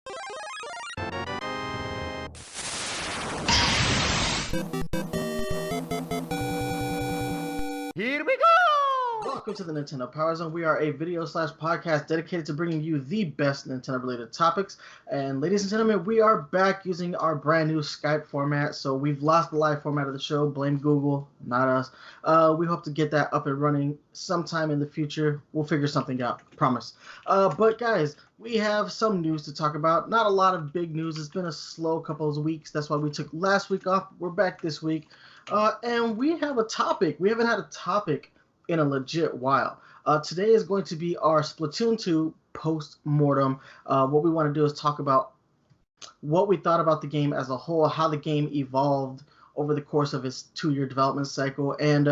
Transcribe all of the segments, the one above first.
Here we go! Welcome to the Nintendo Power Zone. We are a video/podcast dedicated to bringing you the best Nintendo-related topics. And ladies and gentlemen, we are back using our brand new Skype format. So we've lost the live format of the show. Blame Google, not us. We hope to get that up and running sometime in the future. We'll figure something out, promise. But guys, we have some news to talk about. Not a lot of big news. It's been a slow couple of weeks. That's why we took last week off. We're back this week. And we have a topic. We haven't had a topic in a legit while. Today is going to be our Splatoon 2 Post Mortem. What we want to do is talk about what we thought about the game as a whole, how the game evolved over the course of its 2-year development cycle, and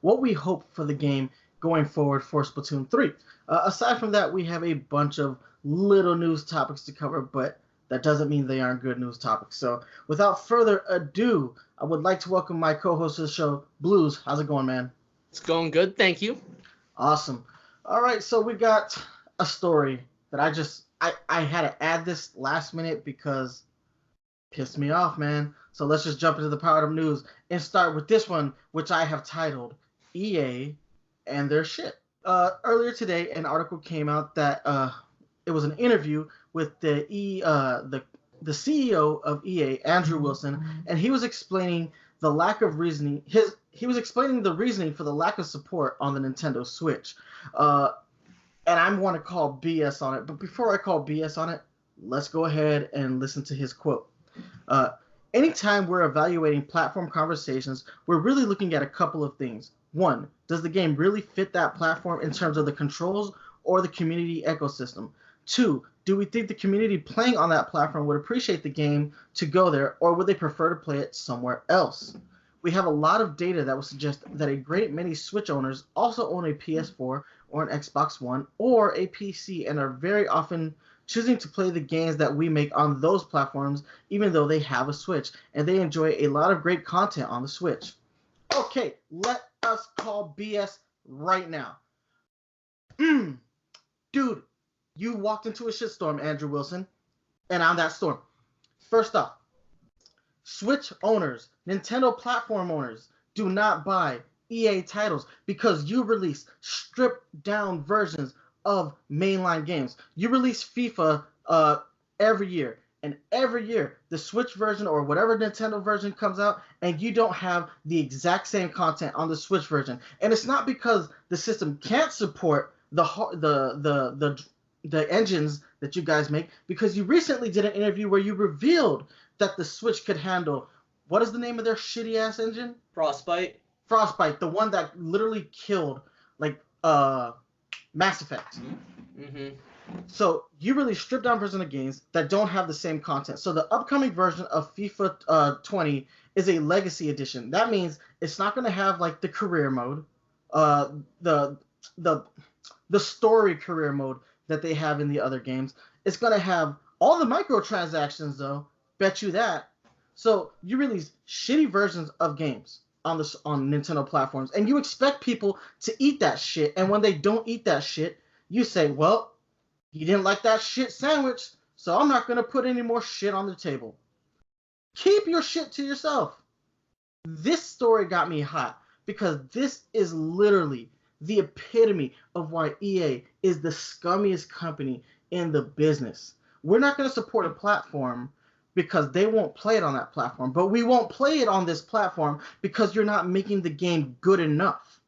what we hope for the game going forward for Splatoon 3. Aside from that, we have a bunch of little news topics to cover, but that doesn't mean they aren't good news topics. So without further ado, I would like to welcome my co-host of the show, Blooz. How's it going, man? It's going good, thank you. Awesome. All right, so we got a story that I had to add this last minute because it pissed me off, man. So let's just jump into the Power Up News and start with this one, which I have titled EA and Their Shit. Earlier today, an article came out that it was an interview with the CEO of EA, Andrew Wilson, and he was explaining the lack of reasoning. He was explaining the reasoning for the lack of support on the Nintendo Switch. And I want to call BS on it. But before I call BS on it, let's go ahead and listen to his quote. Anytime we're evaluating platform conversations, we're really looking at a couple of things. One, does the game really fit that platform in terms of the controls or the community ecosystem? Two, do we think the community playing on that platform would appreciate the game to go there, or would they prefer to play it somewhere else? We have a lot of data that would suggest that a great many Switch owners also own a PS4 or an Xbox One or a PC and are very often choosing to play the games that we make on those platforms even though they have a Switch, and they enjoy a lot of great content on the Switch. Okay, let us call BS right now. Dude, you walked into a shitstorm, Andrew Wilson, and I'm that storm. First off, Switch owners, Nintendo platform owners, do not buy EA titles because you release stripped-down versions of mainline games. You release FIFA every year, and every year the Switch version or whatever Nintendo version comes out, and you don't have the exact same content on the Switch version. And it's not because the system can't support the engines that you guys make, because you recently did an interview where you revealed that the Switch could handle, what is the name of their shitty ass engine? Frostbite, the one that literally killed Mass Effect. Mm-hmm. So you really stripped down version of games that don't have the same content. So the upcoming version of FIFA 20 is a legacy edition. That means it's not going to have like the career mode, the story career mode that they have in the other games. It's going to have all the microtransactions though. Bet you that. So you release shitty versions of games on Nintendo platforms, and you expect people to eat that shit. And when they don't eat that shit, you say, well, you didn't like that shit sandwich, so I'm not going to put any more shit on the table. Keep your shit to yourself. This story got me hot because this is literally the epitome of why EA is the scummiest company in the business. We're not going to support a platform because they won't play it on that platform, but we won't play it on this platform because you're not making the game good enough.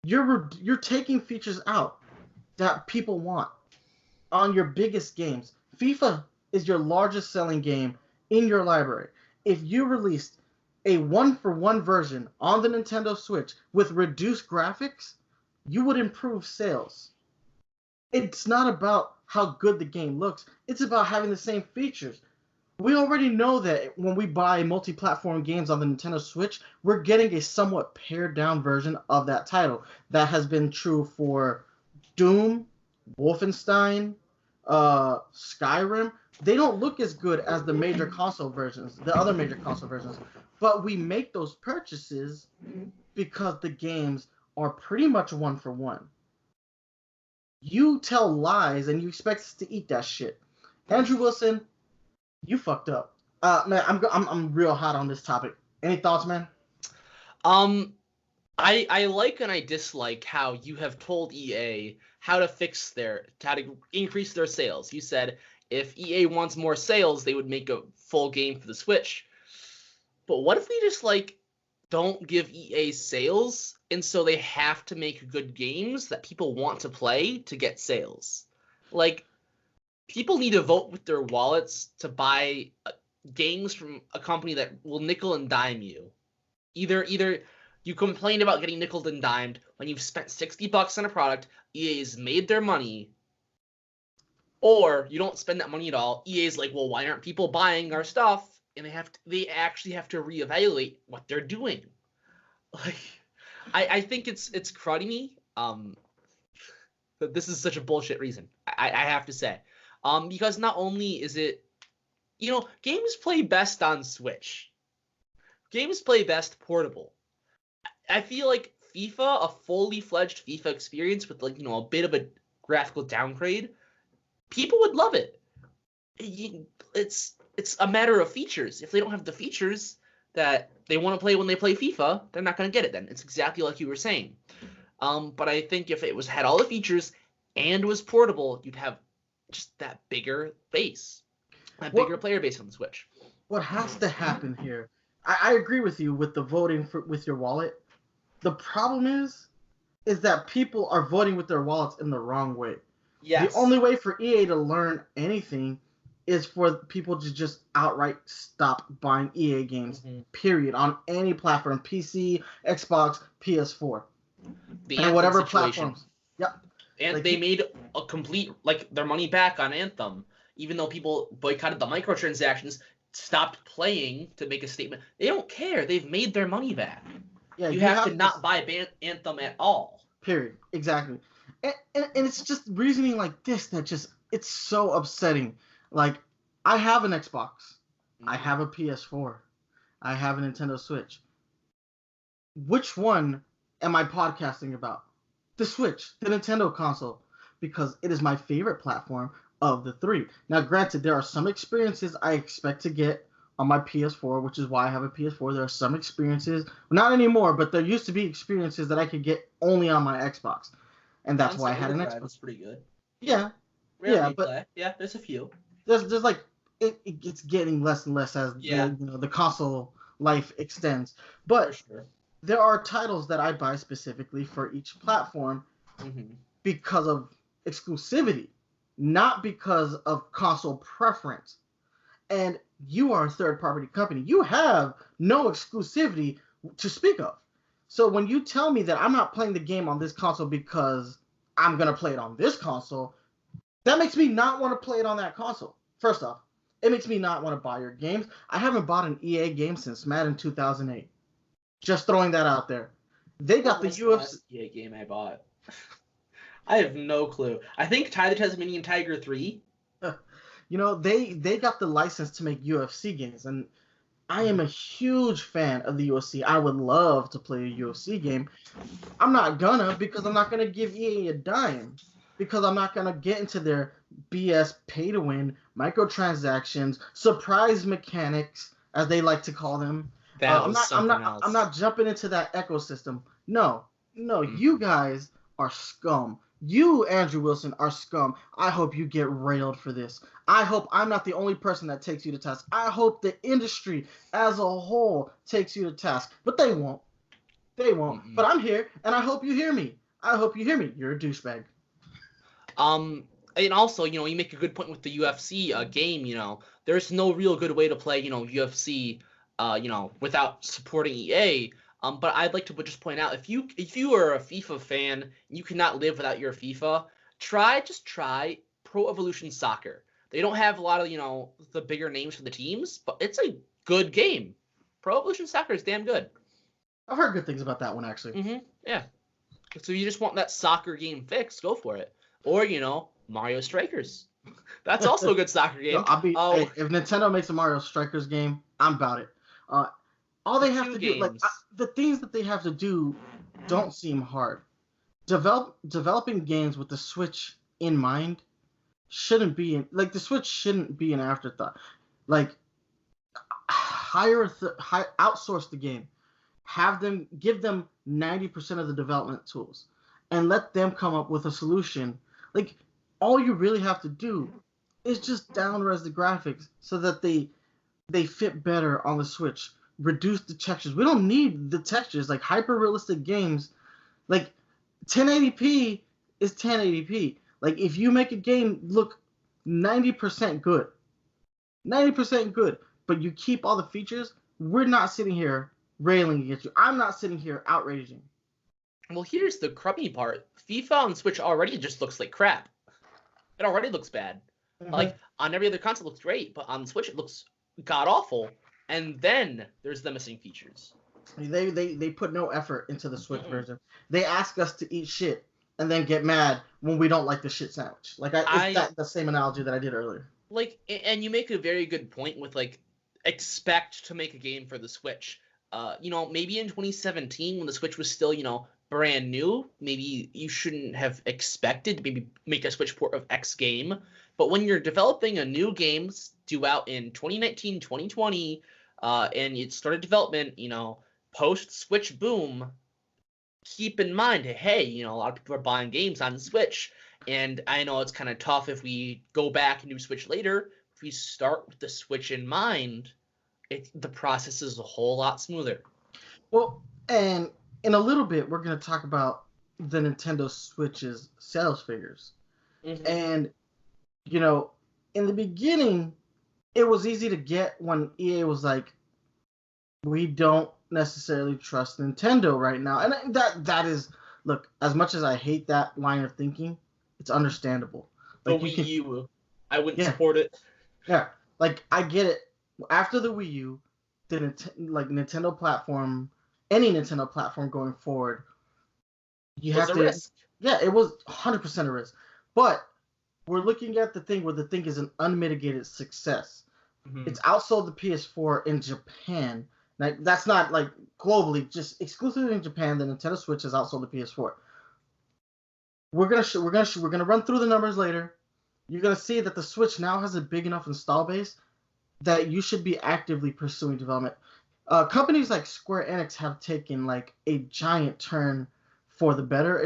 You're taking features out that people want on your biggest games. FIFA is your largest selling game in your library. If you released a one-for-one version on the Nintendo Switch with reduced graphics, you would improve sales. It's not about how good the game looks. It's about having the same features. We already know that when we buy multi-platform games on the Nintendo Switch, we're getting a somewhat pared-down version of that title. That has been true for Doom, Wolfenstein, Skyrim. They don't look as good as the major console versions, the other major console versions. But we make those purchases because the games are pretty much one for one. You tell lies and you expect us to eat that shit. Andrew Wilson, you fucked up. Man, I'm real hot on this topic. Any thoughts, man? I like and I dislike how you have told EA how to increase their sales. You said if EA wants more sales, they would make a full game for the Switch. But what if we just don't give EA sales, and so they have to make good games that people want to play to get sales? People need to vote with their wallets to buy games from a company that will nickel and dime you. Either you complain about getting nickel and dimed when you've spent $60 on a product, EA's made their money, or you don't spend that money at all. EA's like, well, why aren't people buying our stuff? And they actually have to reevaluate what they're doing. I think it's cruddy me. But this is such a bullshit reason. I have to say. Because not only is it, games play best on Switch. Games play best portable. I feel like FIFA, a fully fledged FIFA experience with a bit of a graphical downgrade, people would love it. It's a matter of features. If they don't have the features that they want to play when they play FIFA, they're not going to get it then. It's exactly like you were saying. But I think if it had all the features and was portable, you'd have just that bigger base, bigger player base on the Switch. What has to happen here? I agree with you with the voting with your wallet. The problem is that people are voting with their wallets in the wrong way. Yes. The only way for EA to learn anything is for people to just outright stop buying EA games, period, on any platform, PC, Xbox, PS4, and whatever platforms. Yep. And they made a complete, their money back on Anthem, even though people boycotted the microtransactions, stopped playing to make a statement. They don't care. They've made their money back. Yeah, you have to not buy Anthem at all. Period. Exactly. And it's just reasoning like this that it's so upsetting. I have an Xbox. I have a PS4. I have a Nintendo Switch. Which one am I podcasting about? The Switch, the Nintendo console, because it is my favorite platform of the three. Now, granted, there are some experiences I expect to get on my PS4, which is why I have a PS4. There are some experiences, not anymore, but there used to be experiences that I could get only on my Xbox, and that's why I had an Xbox. That's pretty good. Yeah, but there's a few. There's it's getting less and less as the console life extends. But there are titles that I buy specifically for each platform because of exclusivity, not because of console preference. And you are a third-party company. You have no exclusivity to speak of. So when you tell me that I'm not playing the game on this console because I'm going to play it on this console, that makes me not want to play it on that console. First off, it makes me not want to buy your games. I haven't bought an EA game since Madden 2008. Just throwing that out there. They got the UFC EA game I bought. I have no clue. I think Ty the Tasmanian Tiger 3. They got the license to make UFC games, and I am a huge fan of the UFC. I would love to play a UFC game. I'm not gonna, because I'm not gonna give EA a dime, because I'm not gonna get into their BS pay-to-win, microtransactions, surprise mechanics, as they like to call them. I'm not jumping into that ecosystem. No, you guys are scum. You, Andrew Wilson, are scum. I hope you get railed for this. I hope I'm not the only person that takes you to task. I hope the industry as a whole takes you to task. But they won't. They won't. Mm-hmm. But I'm here, and I hope you hear me. You're a douchebag. And also, you make a good point with the UFC game. There's no real good way to play, UFC, without supporting EA. But I'd like to just point out, if you are a FIFA fan, you cannot live without your FIFA. Try Pro Evolution Soccer. They don't have a lot of the bigger names for the teams, but it's a good game. Pro Evolution Soccer is damn good. I've heard good things about that one actually. Mm-hmm. Yeah. So you just want that soccer game fixed, go for it. Or Mario Strikers. That's also a good soccer game. If Nintendo makes a Mario Strikers game, I'm about it. All they have to do, the things that they have to do, don't seem hard. Developing games with the Switch in mind shouldn't be like the Switch shouldn't be an afterthought. Like outsource the game, give them 90% of the development tools, and let them come up with a solution. Like all you really have to do is just down-res the graphics so that they fit better on the Switch. Reduce the textures. We don't need the textures. Like hyper-realistic games, like 1080p is 1080p. Like if you make a game look 90% good, 90% good, but you keep all the features, we're not sitting here railing against you. I'm not sitting here outraging. Well, here's the crummy part. FIFA on Switch already just looks like crap. It already looks bad. Like on every other console it looks great, but on Switch it looks god awful. And then there's the missing features. They put no effort into the Switch version. They ask us to eat shit and then get mad when we don't like the shit sandwich. Like the same analogy that I did earlier. Like, and you make a very good point with like expect to make a game for the Switch. Maybe in 2017 when the Switch was still, brand new, maybe you shouldn't have expected to maybe make a Switch port of X game. But when you're developing a new game due out in 2019, 2020, and it started development, post Switch boom, keep in mind, hey, a lot of people are buying games on Switch, and I know it's kind of tough if we go back and do Switch later. If we start with the Switch in mind, the process is a whole lot smoother. Well, and in a little bit, we're going to talk about the Nintendo Switch's sales figures. And, in the beginning, it was easy to get when EA was like, we don't necessarily trust Nintendo right now. And that is, look, as much as I hate that line of thinking, it's understandable. Like the Wii U, I wouldn't support it. Yeah, like I get it. After the Wii U, the Nintendo platform, any Nintendo platform going forward, you have to risk. Yeah, it was 100% a risk. But we're looking at the thing where the thing is an unmitigated success. It's outsold the PS4 in Japan. Like that's not like globally, just exclusively in Japan. The Nintendo Switch has outsold the PS4. We're gonna run through the numbers later. You're gonna see that the Switch now has a big enough install base that you should be actively pursuing development. Companies like Square Enix have taken like a giant turn for the better.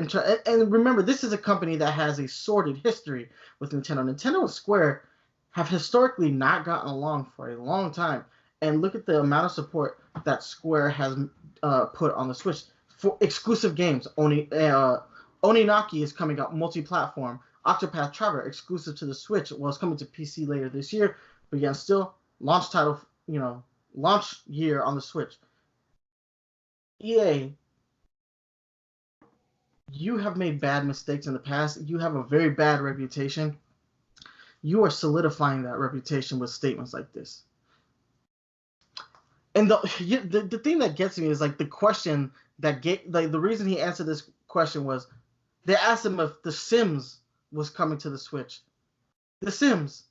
And remember, this is a company that has a sordid history with Nintendo. Nintendo and Square have historically not gotten along for a long time. And look at the amount of support that Square has put on the Switch for exclusive games. Oninaki is coming out multi-platform. Octopath Traveler, exclusive to the Switch, it's coming to PC later this year. But again, still launch title, launch year on the Switch. EA, you have made bad mistakes in the past. You have a very bad reputation. You are solidifying that reputation with statements like this. And the thing that gets me is like the question that the reason he answered this question was they asked him if The Sims was coming to the Switch. The Sims,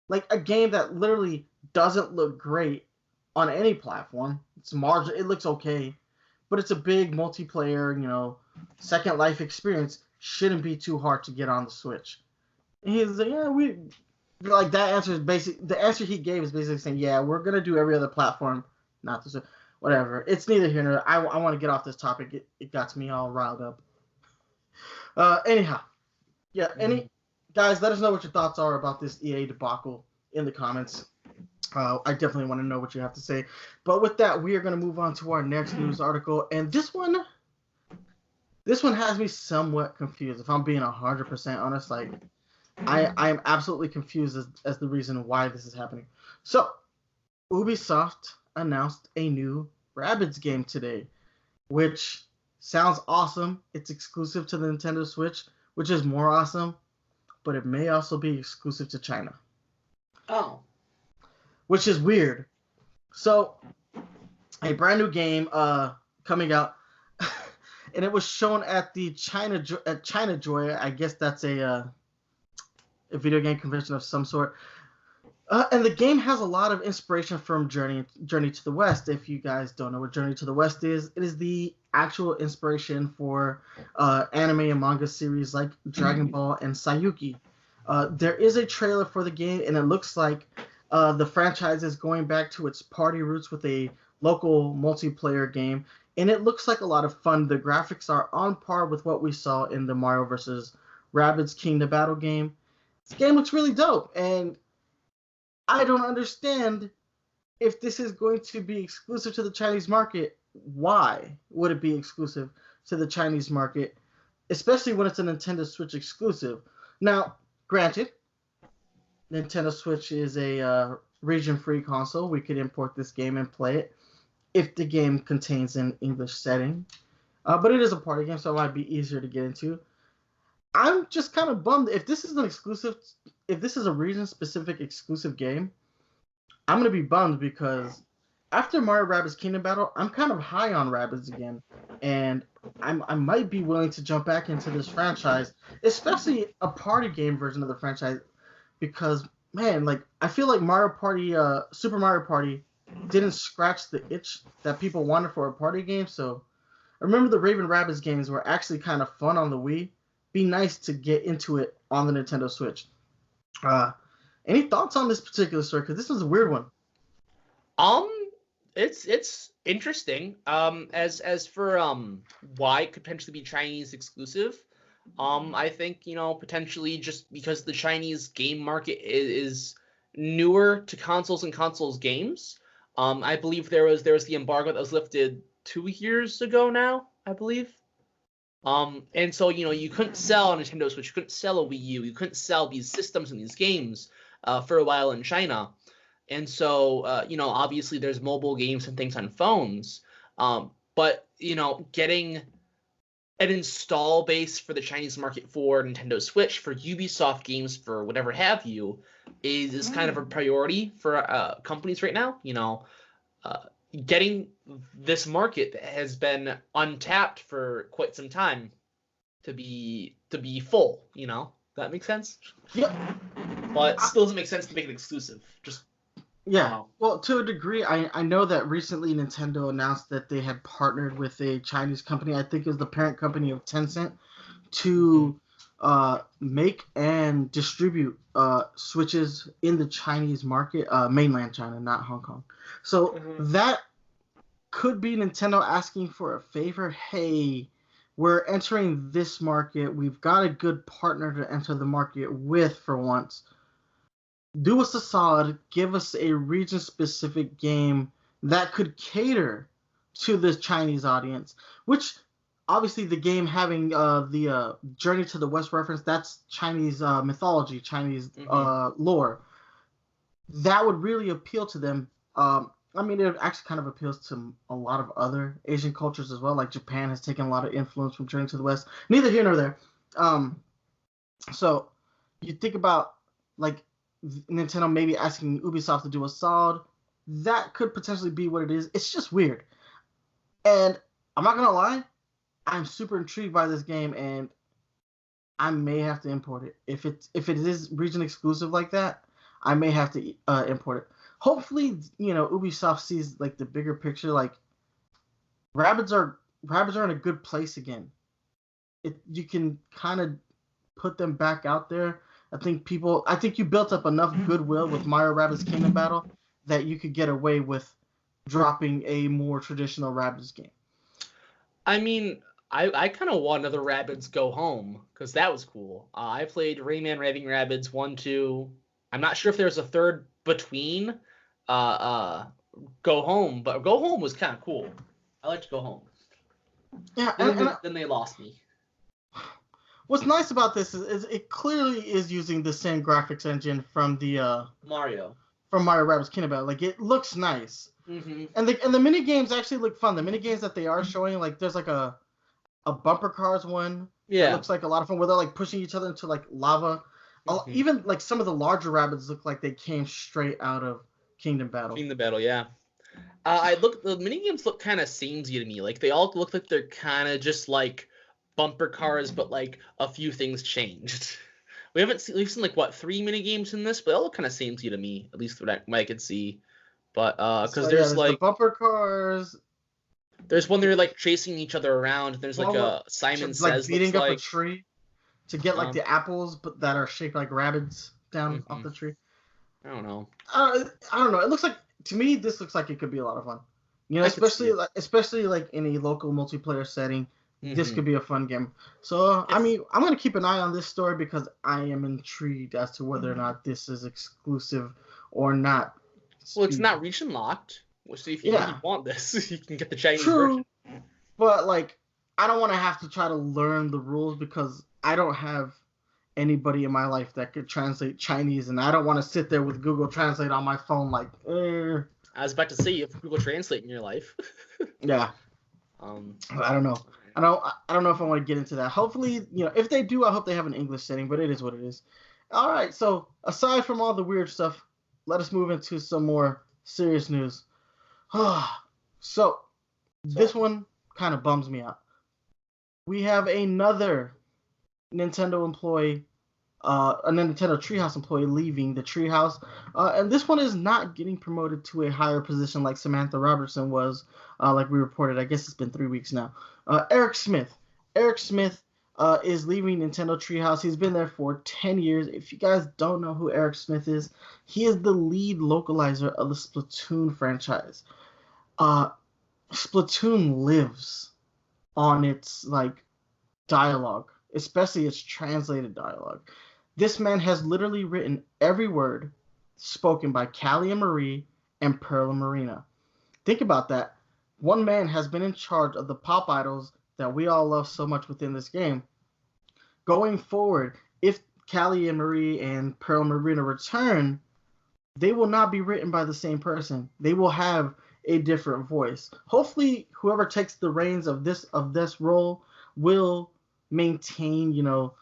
like a game that literally doesn't look great on any platform. It's marginal. It looks okay, but it's a big multiplayer, Second Life experience. Shouldn't be too hard to get on the Switch. And he's like, that answer is basically the answer he gave is basically saying, yeah, we're gonna do every other platform, not the Switch. Whatever. It's neither here nor there. I want to get off this topic. It got me all riled up. Anyhow, yeah. Guys, let us know what your thoughts are about this EA debacle in the comments. I definitely want to know what you have to say. But with that, we are going to move on to our next news article, and this one has me somewhat confused. If I'm being 100% honest, like I am absolutely confused as the reason why this is happening. So, Ubisoft announced a new Rabbids game today, which sounds awesome. It's exclusive to the Nintendo Switch, which is more awesome, but it may also be exclusive to China. Oh. Which is weird. So, a brand new game coming out, and it was shown at the China Joy. I guess that's a video game convention of some sort. And the game has a lot of inspiration from Journey to the West. If you guys don't know what Journey to the West is, it is the actual inspiration for anime and manga series like Dragon Ball and Sayuki. There is a trailer for the game, and it looks like the franchise is going back to its party roots with a local multiplayer game, and it looks like a lot of fun. The graphics are on par with what we saw in the Mario vs. Rabbids Kingdom Battle game. This game looks really dope, and I don't understand if this is going to be exclusive to the Chinese market. Why would it be exclusive to the Chinese market, especially when it's a Nintendo Switch exclusive? Now, granted, Nintendo Switch is a region-free console. We could import this game and play it if the game contains an English setting. But it is a party game, so it might be easier to get into. I'm just kind of bummed if this is a region-specific exclusive game. I'm gonna be bummed because after Mario Rabbids Kingdom Battle, I'm kind of high on Rabbids again, and I might be willing to jump back into this franchise, especially a party game version of the franchise, because man, like I feel like Super Mario Party didn't scratch the itch that people wanted for a party game. So I remember the Raven Rabbids games were actually kind of fun on the Wii. Be nice to get into it on the Nintendo Switch. Any thoughts on this particular story? Because this is a weird one. It's interesting. As for why it could potentially be Chinese exclusive, I think potentially just because the Chinese game market is newer to consoles and consoles games. I believe there was the embargo that was lifted 2 years ago now, I believe. And so you couldn't sell a Nintendo Switch, you couldn't sell a Wii U, you couldn't sell these systems and these games for a while in China. And so, obviously there's mobile games and things on phones. But, getting an install base for the Chinese market for Nintendo Switch, for Ubisoft games, for whatever have you, is kind of a priority for companies right now. Getting this market that has been untapped for quite some time to be full. That makes sense? Yep. But it still doesn't make sense to make it exclusive. Yeah, well, to a degree, I know that recently Nintendo announced that they had partnered with a Chinese company, I think it was the parent company of Tencent, to make and distribute Switches in the Chinese market, mainland China, not Hong Kong. So that could be Nintendo asking for a favor. Hey, we're entering this market. We've got a good partner to enter the market with for once. Do us a solid, give us a region-specific game that could cater to the Chinese audience, which obviously the game having the Journey to the West reference, that's Chinese mythology, Chinese lore. That would really appeal to them. It actually kind of appeals to a lot of other Asian cultures as well, like Japan has taken a lot of influence from Journey to the West. Neither here nor there. So you think about, like, Nintendo maybe asking Ubisoft to do a solid, that could potentially be what it is. It's just weird. And I'm not going to lie, I'm super intrigued by this game, and I may have to import it. If it is region exclusive like that, I may have to import it. Hopefully, Ubisoft sees like the bigger picture. Like, Rabbids are in a good place again. You can kind of put them back out there. I think you built up enough goodwill with Mario Rabbids Kingdom Battle that you could get away with dropping a more traditional Rabbids game. I mean, I kind of want another Rabbids Go Home, because that was cool. I played Rayman Raving Rabbids 1, 2. I'm not sure if there's a third between Go Home, but Go Home was kind of cool. I liked Go Home. Yeah, then they lost me. What's nice about this is it clearly is using the same graphics engine from the Mario Rabbids Kingdom Battle. Like, it looks nice. Mm-hmm. And the mini games actually look fun. The mini games that they are showing, like, there's like a bumper cars one. Yeah. It looks like a lot of fun where they're like pushing each other into like lava. Mm-hmm. Even like some of the larger Rabbids look like they came straight out of Kingdom Battle. Kingdom Battle, yeah. The mini games look kind of samey to me. Like, they all look like they're kind of just like bumper cars, but like a few things changed. We've seen like what 3 mini games in this, but they all look kind of samey to me, at least what I could see. But because there's like the bumper cars. There's one they're like chasing each other around. There's like a Simon Says like beating looks up like a tree. to get like the apples, but that are shaped like Rabbids down off the tree. I don't know. I don't know. It looks like to me this looks like it could be a lot of fun. You know, especially like in a local multiplayer setting, this could be a fun game. So I mean, I'm gonna keep an eye on this story because I am intrigued as to whether or not this is exclusive or not. Well, it's not region locked. So if you really want this, you can get the Chinese version. But like, I don't want to have to try to learn the rules because I don't have anybody in my life that could translate Chinese, and I don't want to sit there with Google Translate on my phone like. I was about to say you have Google Translate in your life. Yeah. I don't know. I don't know if I want to get into that. Hopefully, you know, if they do, I hope they have an English setting, but it is what it is. All right. So aside from all the weird stuff, let us move into some more serious news. So this one kind of bums me out. We have another Nintendo employee, a Nintendo Treehouse employee leaving the Treehouse, and this one is not getting promoted to a higher position like Samantha Robertson was, like we reported. I guess it's been 3 weeks now. Eric Smith is leaving Nintendo Treehouse. He's been there for 10 years. If you guys don't know who Eric Smith is, he is the lead localizer of the Splatoon franchise. Splatoon lives on its like dialogue, especially its translated dialogue. This man has literally written every word spoken by Callie and Marie and Pearl and Marina. Think about that. One man has been in charge of the pop idols that we all love so much within this game. Going forward, if Callie and Marie and Pearl and Marina return, they will not be written by the same person. They will have a different voice. Hopefully, whoever takes the reins of this role will maintain, you know,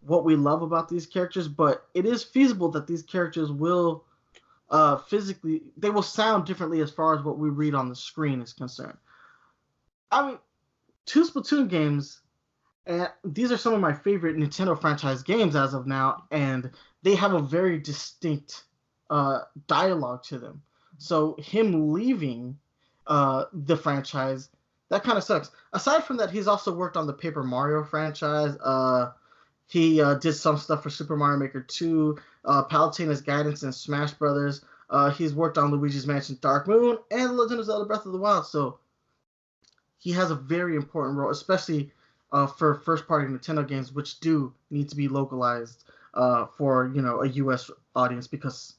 what we love about these characters, but it is feasible that these characters will physically, they will sound differently as far as what we read on the screen is concerned. I mean, 2 Splatoon games, and these are some of my favorite Nintendo franchise games as of now, and they have a very distinct dialogue to them. So him leaving the franchise, that kind of sucks. Aside from that, he's also worked on the Paper Mario franchise. He did some stuff for Super Mario Maker 2, Palutena's Guidance in Smash Brothers. He's worked on Luigi's Mansion Dark Moon and Legend of Zelda Breath of the Wild. So he has a very important role, especially for first-party Nintendo games, which do need to be localized for, you know, a U.S. audience, because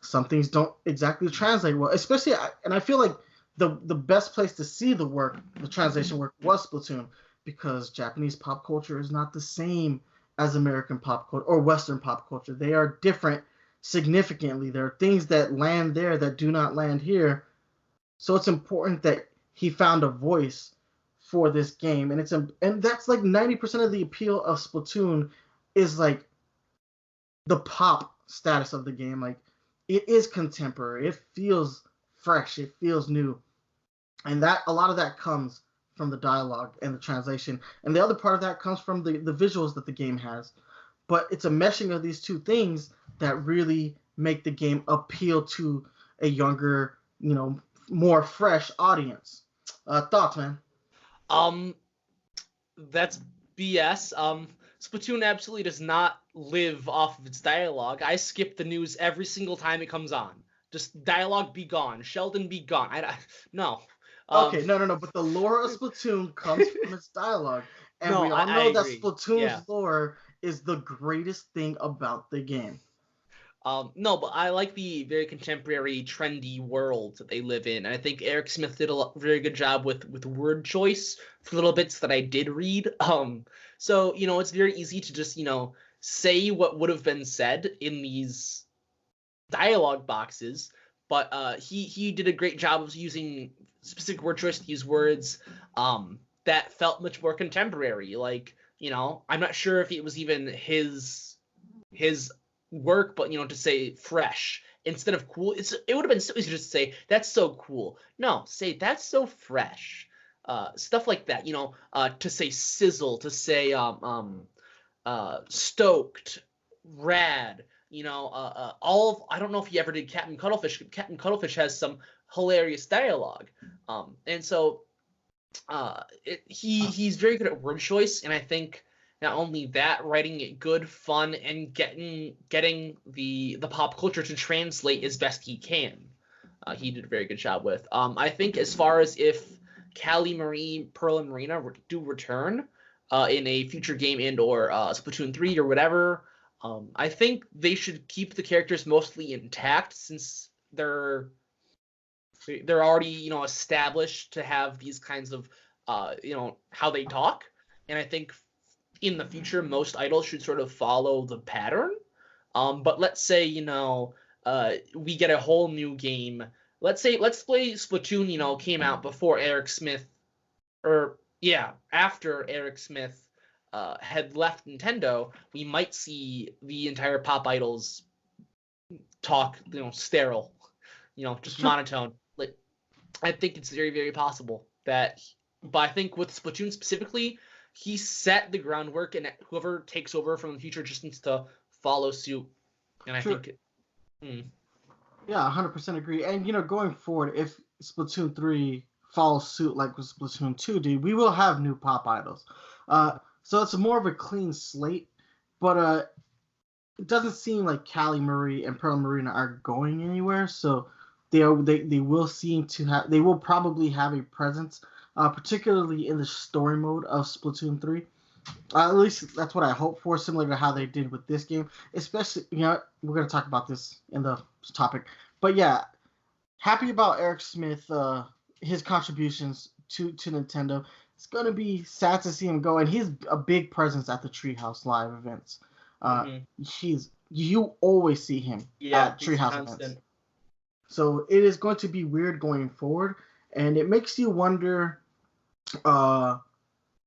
some things don't exactly translate well. Especially, and I feel like the best place to see the translation work was Splatoon, because Japanese pop culture is not the same as American pop culture or Western pop culture. They are different significantly. There are things that land there that do not land here. So it's important that he found a voice for this game, and that's like 90% of the appeal of Splatoon is like the pop status of the game. Like, it is contemporary. It feels fresh. It feels new, and that a lot of that comes from the dialogue and the translation, and the other part of that comes from the visuals that the game has. But it's a meshing of these two things that really make the game appeal to a younger, you know, more fresh audience. Thoughts, man? That's BS. Splatoon absolutely does not live off of its dialogue. I skip the news every single time it comes on. Just dialogue be gone. Sheldon be gone. No. Okay, no. But the lore of Splatoon comes from its dialogue. And we all know that Splatoon's lore is the greatest thing about the game. No, but I like the very contemporary, trendy world that they live in. And I think Eric Smith did a very good job with word choice for little bits that I did read. So, you know, it's very easy to just, you know, say what would have been said in these dialogue boxes. But he did a great job of using specific word choice to use words that felt much more contemporary. Like, you know, I'm not sure if it was even his work, but, you know, to say fresh instead of cool, it would have been so easy to just say that's so cool. No, say that's so fresh. Stuff like that, you know, to say sizzle, to say stoked, rad, you know, I don't know if you ever did Captain Cuttlefish. Captain Cuttlefish has some hilarious dialogue, and so he's very good at word choice, and I think Not only that, writing it good, fun, and getting the pop culture to translate as best he can. He did a very good job with. I think as far as if Callie Marie, Pearl, and Marina do return in a future game and or Splatoon 3 or whatever, I think they should keep the characters mostly intact since they're already established to have these kinds of how they talk, and I think in the future most idols should sort of follow the pattern. But let's say we get a whole new game. Let's play Splatoon. Came out before Eric Smith, after Eric Smith had left Nintendo. We might see the entire pop idols talk sterile, just monotone. Like, I think it's very, very possible that. But I think with Splatoon specifically, he set the groundwork, and whoever takes over from the future just needs to follow suit. And I think. Yeah, 100% agree. And going forward, if Splatoon 3 follows suit like with Splatoon 2 did, we will have new pop idols. So it's more of a clean slate, but it doesn't seem like Callie Marie and Pearl Marina are going anywhere. So they will probably have a presence, particularly in the story mode of Splatoon 3. At least that's what I hope for, similar to how they did with this game. Especially, we're going to talk about this in the topic. But yeah, happy about Eric Smith, his contributions to Nintendo. It's going to be sad to see him go, and he's a big presence at the Treehouse Live events. You always see him at Treehouse events. So it is going to be weird going forward, and it makes you wonder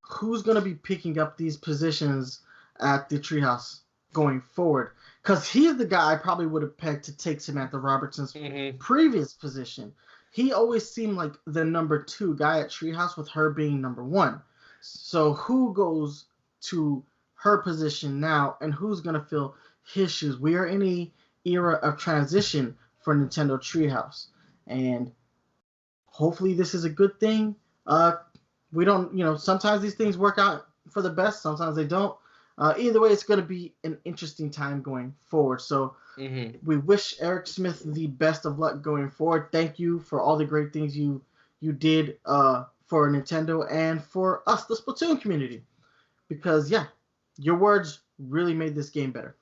who's going to be picking up these positions at the Treehouse going forward. Because he's the guy I probably would have pegged to take Samantha Robertson's previous position. He always seemed like the number 2 guy at Treehouse, with her being number 1. So who goes to her position now, and who's going to fill his shoes? We are in a era of transition for Nintendo Treehouse, and hopefully this is a good thing. We don't, sometimes these things work out for the best, sometimes they don't. Either way, it's going to be an interesting time going forward. So we wish Eric Smith the best of luck going forward. Thank you for all the great things you did for Nintendo and for us, the Splatoon community. Because, your words really made this game better.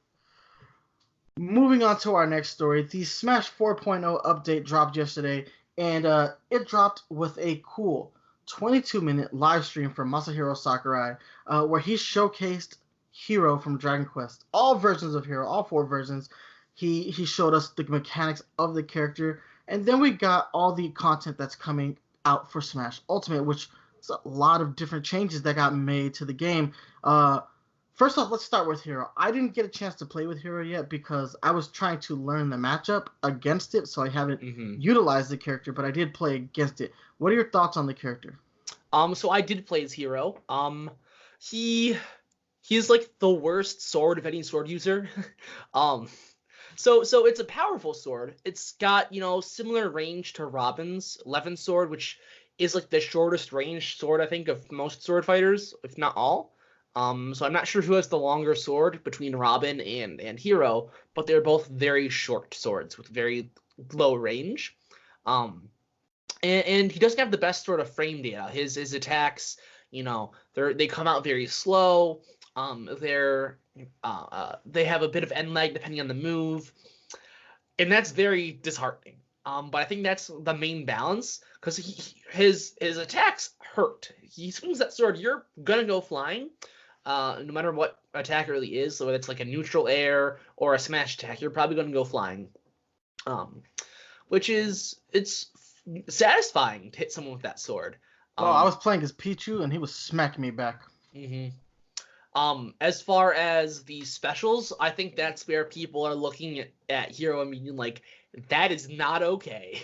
Moving on to our next story, the Smash 4.0 update dropped yesterday, and it dropped with a cool 22-minute live stream from Masahiro Sakurai, where he showcased Hero from Dragon Quest. All versions of Hero, all 4 versions. He showed us the mechanics of the character, and then we got all the content that's coming out for Smash Ultimate, which is a lot of different changes that got made to the game. First off, let's start with Hero. I didn't get a chance to play with Hero yet because I was trying to learn the matchup against it, so I haven't utilized the character, but I did play against it. What are your thoughts on the character? So I did play as Hero. He's like the worst sword of any sword user. So it's a powerful sword. It's got, similar range to Robin's 11 sword, which is like the shortest range sword, I think, of most sword fighters, if not all. So I'm not sure who has the longer sword between Robin and Hero, but they're both very short swords with very low range. And he doesn't have the best sort of frame data. His attacks, they come out very slow. They have a bit of end lag depending on the move, and that's very disheartening. But I think that's the main balance, because his attacks hurt. He swings that sword, you're gonna go flying, no matter what attack it really is. So whether it's like a neutral air or a smash attack, you're probably gonna go flying. It's satisfying to hit someone with that sword. Well, I was playing as Pichu, and he was smacking me back. As far as the specials, I think that's where people are looking at Hero and being like, that is not okay.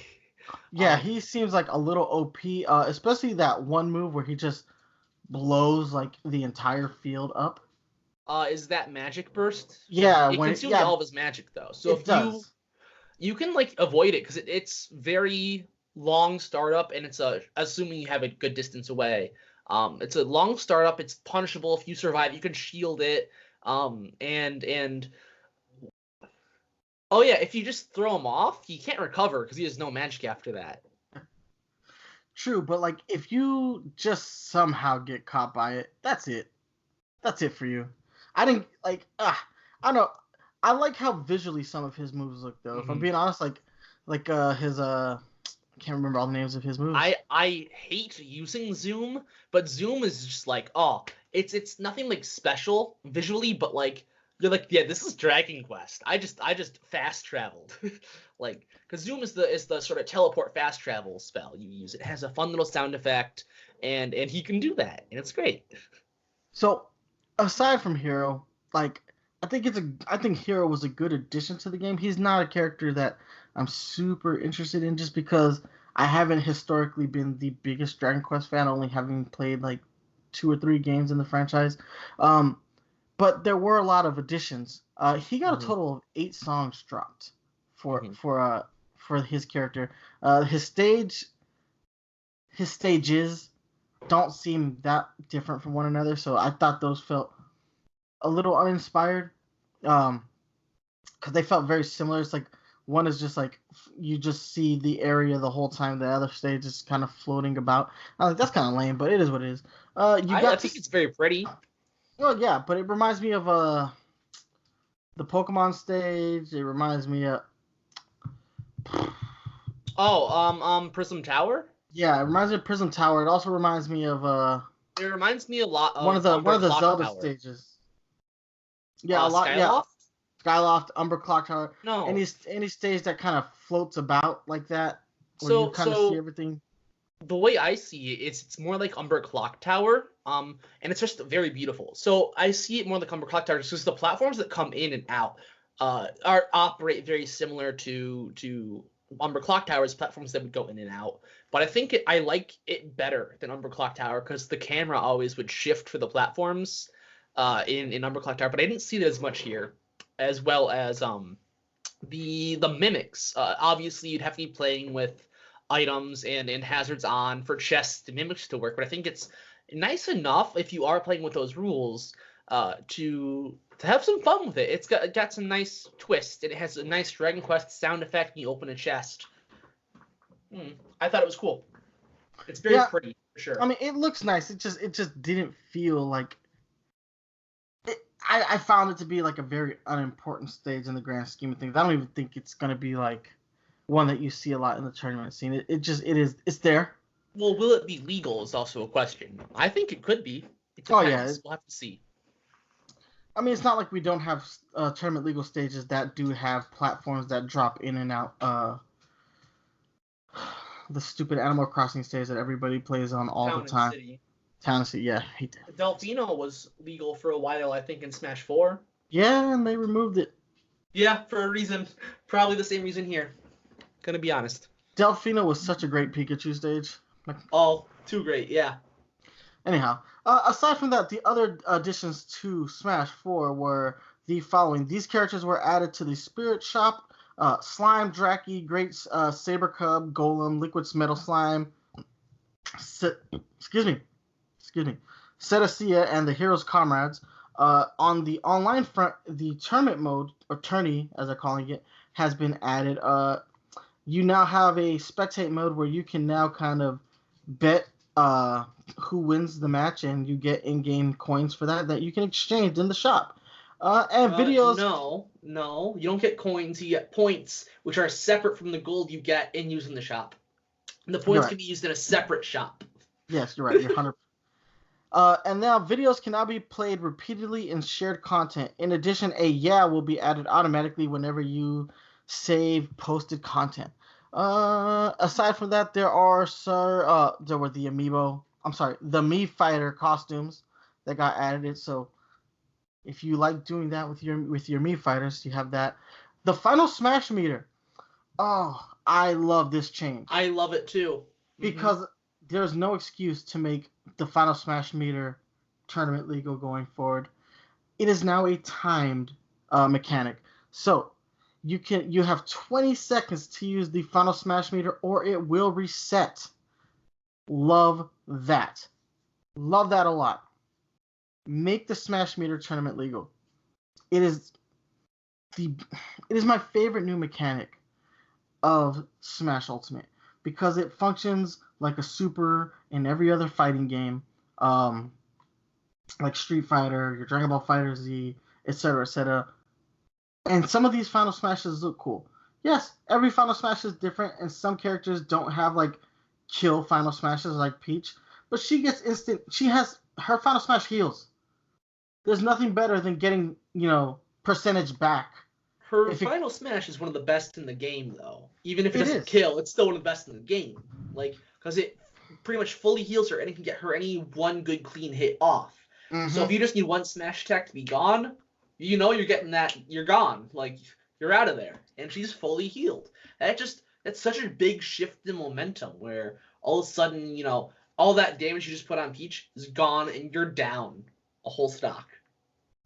Yeah, he seems like a little OP, especially that one move where he just blows like the entire field up. Is that Magic Burst? Yeah, it consumes all of his magic though. So if you can like avoid it, because it's very long startup, and it's assuming you have a good distance away. It's a long startup. It's punishable if you survive. You can shield it. And oh yeah, if you just throw him off, he can't recover because he has no magic after that. True, but like if you just somehow get caught by it, that's it. That's it for you. I didn't like. I don't know. I like how visually some of his moves look though. If I'm being honest, like his I can't remember all the names of his moves. I hate using zoom, but zoom is just like it's nothing like special visually, but like you're like, yeah, this is Dragon Quest. I just fast traveled. Like, because zoom is the sort of teleport fast travel spell you use. It has a fun little sound effect, and he can do that, and it's great. So aside from Hero, like I think Hero was a good addition to the game. He's not a character that I'm super interested in just because I haven't historically been the biggest Dragon Quest fan, only having played like 2 or 3 games in the franchise. But there were a lot of additions. He got a total of 8 songs dropped for his character. His stages don't seem that different from one another, so I thought those felt a little uninspired. Because they felt very similar. It's like one is just like you just see the area the whole time. The other stage is kind of floating about. I was like, that's kind of lame, but it is what it is. I think it's very pretty. Well, yeah, but it reminds me of the Pokemon stage. It reminds me of Prism Tower. Yeah, it reminds me of Prism Tower. It also reminds me of It reminds me a lot of one of the Zelda Tower. stages. Yeah, a lot. Skyloft? Yeah, Skyloft, Umber Clock Tower. No. Any stage that kind of floats about like that, where you kind of see everything. The way I see it, it's more like Umber Clock Tower, and it's just very beautiful. So I see it more like Umber Clock Tower because the platforms that come in and out operate very similar to Umber Clock Tower's platforms that would go in and out. But I think I like it better than Umber Clock Tower because the camera always would shift for the platforms in Umber Clock Tower, but I didn't see that as much here, as well as the mimics. Obviously, you'd have to be playing with items and hazards on for chests to mimics to work, but I think it's nice enough if you are playing with those rules to have some fun with it. It's got some nice twist, and it has a nice Dragon Quest sound effect when you open a chest. I thought it was cool. It's very pretty, for sure. I mean, it looks nice. It just didn't feel like it. I found it to be like a very unimportant stage in the grand scheme of things. I don't even think it's gonna be like one that you see a lot in the tournament scene. It's there. Well, will it be legal is also a question. I think it could be. It depends. Oh yeah, we'll have to see. I mean, it's not like we don't have tournament legal stages that do have platforms that drop in and out. The stupid Animal Crossing stage that everybody plays on all the time. Town and City, yeah, I hate that. Delfino was legal for a while, I think, in Smash 4. Yeah, and they removed it. Yeah, for a reason. Probably the same reason here. Gonna be honest. Delfino was such a great Pikachu stage. Oh, too great, yeah. Anyhow, aside from that, the other additions to Smash 4 were the following. These characters were added to the Spirit Shop. Slime, Draki, Great Saber Cub, Golem, Liquid Metal Slime, Cetacea, and the Hero's Comrades. On the online front, the tournament mode, or tourney as they're calling it, has been added. You now have a spectate mode where you can now kind of bet who wins the match, and you get in-game coins for that you can exchange in the shop. And videos. No, you don't get coins. You get points, which are separate from the gold you get in using the shop. And the points can be used in a separate shop. Yes, you're right. You're 100%. And now videos can now be played repeatedly in shared content. In addition, a will be added automatically whenever you save posted content. Aside from that, there were the the Mii Fighter costumes that got added. So if you like doing that with your Mii Fighters, you have that. The Final Smash meter. Oh, I love this change. I love it too. Because there's no excuse to make the Final Smash meter tournament legal going forward. It is now a timed mechanic. So you have 20 seconds to use the Final Smash meter or it will reset. Love that. Love that a lot. Make the Smash Meter tournament legal. It is my favorite new mechanic of Smash Ultimate because it functions like a super in every other fighting game, like Street Fighter, your Dragon Ball Fighter Z, etc., etc. And some of these Final Smashes look cool. Yes, every Final Smash is different, and some characters don't have like kill Final Smashes like Peach, but she gets instant. She has her Final Smash heals. There's nothing better than getting percentage back. Her Final Smash is one of the best in the game, though. Even if it doesn't is. kill, it's still one of the best in the game. Like, because it pretty much fully heals her and it can get her any one good clean hit off. Mm-hmm. So if you just need one Smash attack to be gone, you're getting that, you're gone. Like, you're out of there. And she's fully healed. That's such a big shift in momentum where all of a sudden, all that damage you just put on Peach is gone and you're down a whole stock.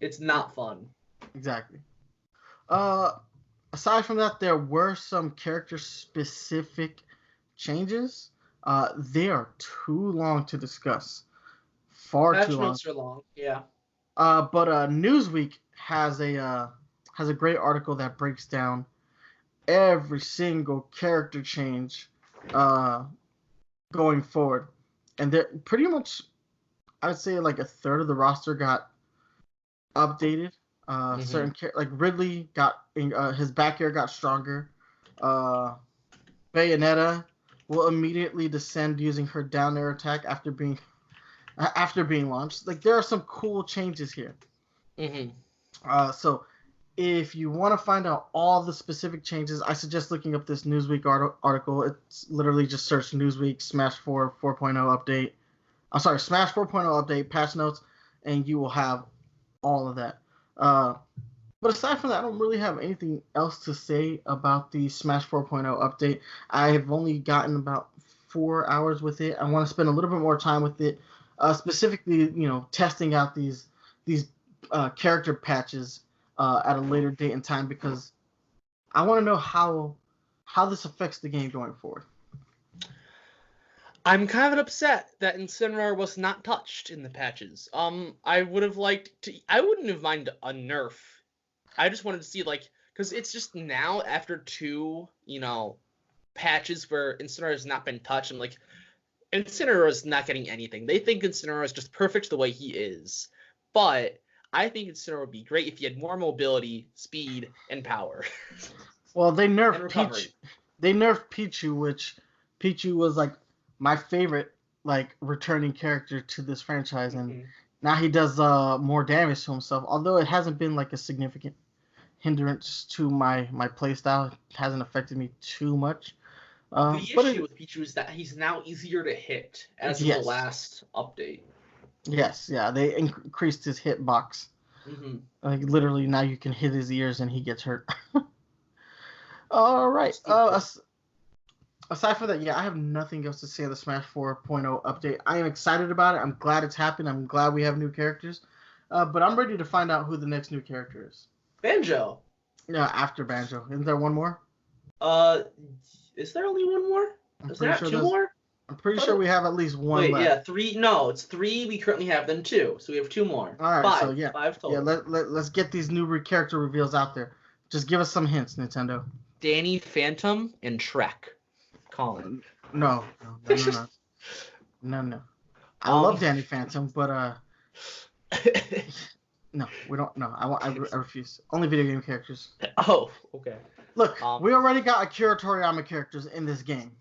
It's not fun. Exactly. Aside from that, there were some character-specific changes. They are too long to discuss. Far Patch too long. notes are long, yeah. But Newsweek has a great article that breaks down every single character change going forward, and they're pretty much, I'd say, like a third of the roster got updated. Certain like Ridley got his back air got stronger. Bayonetta will immediately descend using her down air attack after being launched. Like, there are some cool changes here. So if you want to find out all the specific changes, I suggest looking up this Newsweek article. It's literally just search Newsweek Smash 4 4.0 update. I'm sorry, Smash 4.0 update patch notes, and you will have all of that. But aside from that, I don't really have anything else to say about the Smash 4.0 update. I have only gotten about 4 hours with it. I want to spend a little bit more time with it, specifically, testing out these character patches at a later date and time, because I want to know how this affects the game going forward. I'm kind of upset that Incineroar was not touched in the patches. I would have liked to. I wouldn't have minded a nerf. I just wanted to see, like, because it's just now after 2, patches where Incineroar has not been touched. I'm like, Incineroar is not getting anything. They think Incineroar is just perfect the way he is, but I think Incineroar would be great if he had more mobility, speed, and power. Well, they nerfed Pichu. They nerfed Pichu, which Pichu was like my favorite returning character to this franchise, and now he does more damage to himself. Although it hasn't been like a significant hindrance to my playstyle, it hasn't affected me too much. The issue with Pichu is that he's now easier to hit as of the last update. Yes, yeah, they increased his hitbox. Like, literally, now you can hit his ears and he gets hurt. All right. Aside from that, yeah, I have nothing else to say on the Smash 4.0 update. I am excited about it. I'm glad it's happened. I'm glad we have new characters. But I'm ready to find out who the next new character is. Banjo. Yeah, after Banjo. Isn't there one more? Is there only one more? Is there not 2 more? I'm pretty sure we have at least one left. Yeah, 3. No, it's 3 we currently have, then 2. So we have 2 more. All right, 5. so yeah. 5 total. Yeah, let's get these new character reveals out there. Just give us some hints, Nintendo. Danny Phantom and Shrek. Colin. No. I love Danny Phantom, but no, we don't. No, I refuse. Only video game characters. Oh, okay. Look, we already got Akira Toriyama characters in this game.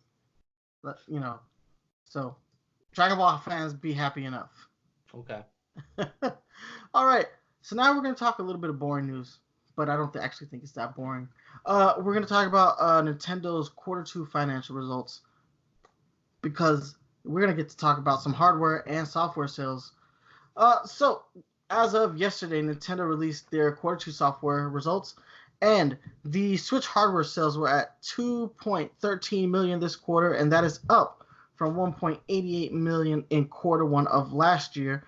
So Dragon Ball fans, be happy enough. Okay. All right. So now we're going to talk a little bit of boring news, but I don't actually think it's that boring. We're going to talk about Nintendo's Q2 financial results, because we're going to get to talk about some hardware and software sales. So as of yesterday, Nintendo released their Q2 software results, and the Switch hardware sales were at 2.13 million this quarter, and that is up from 1.88 million in Q1 of last year.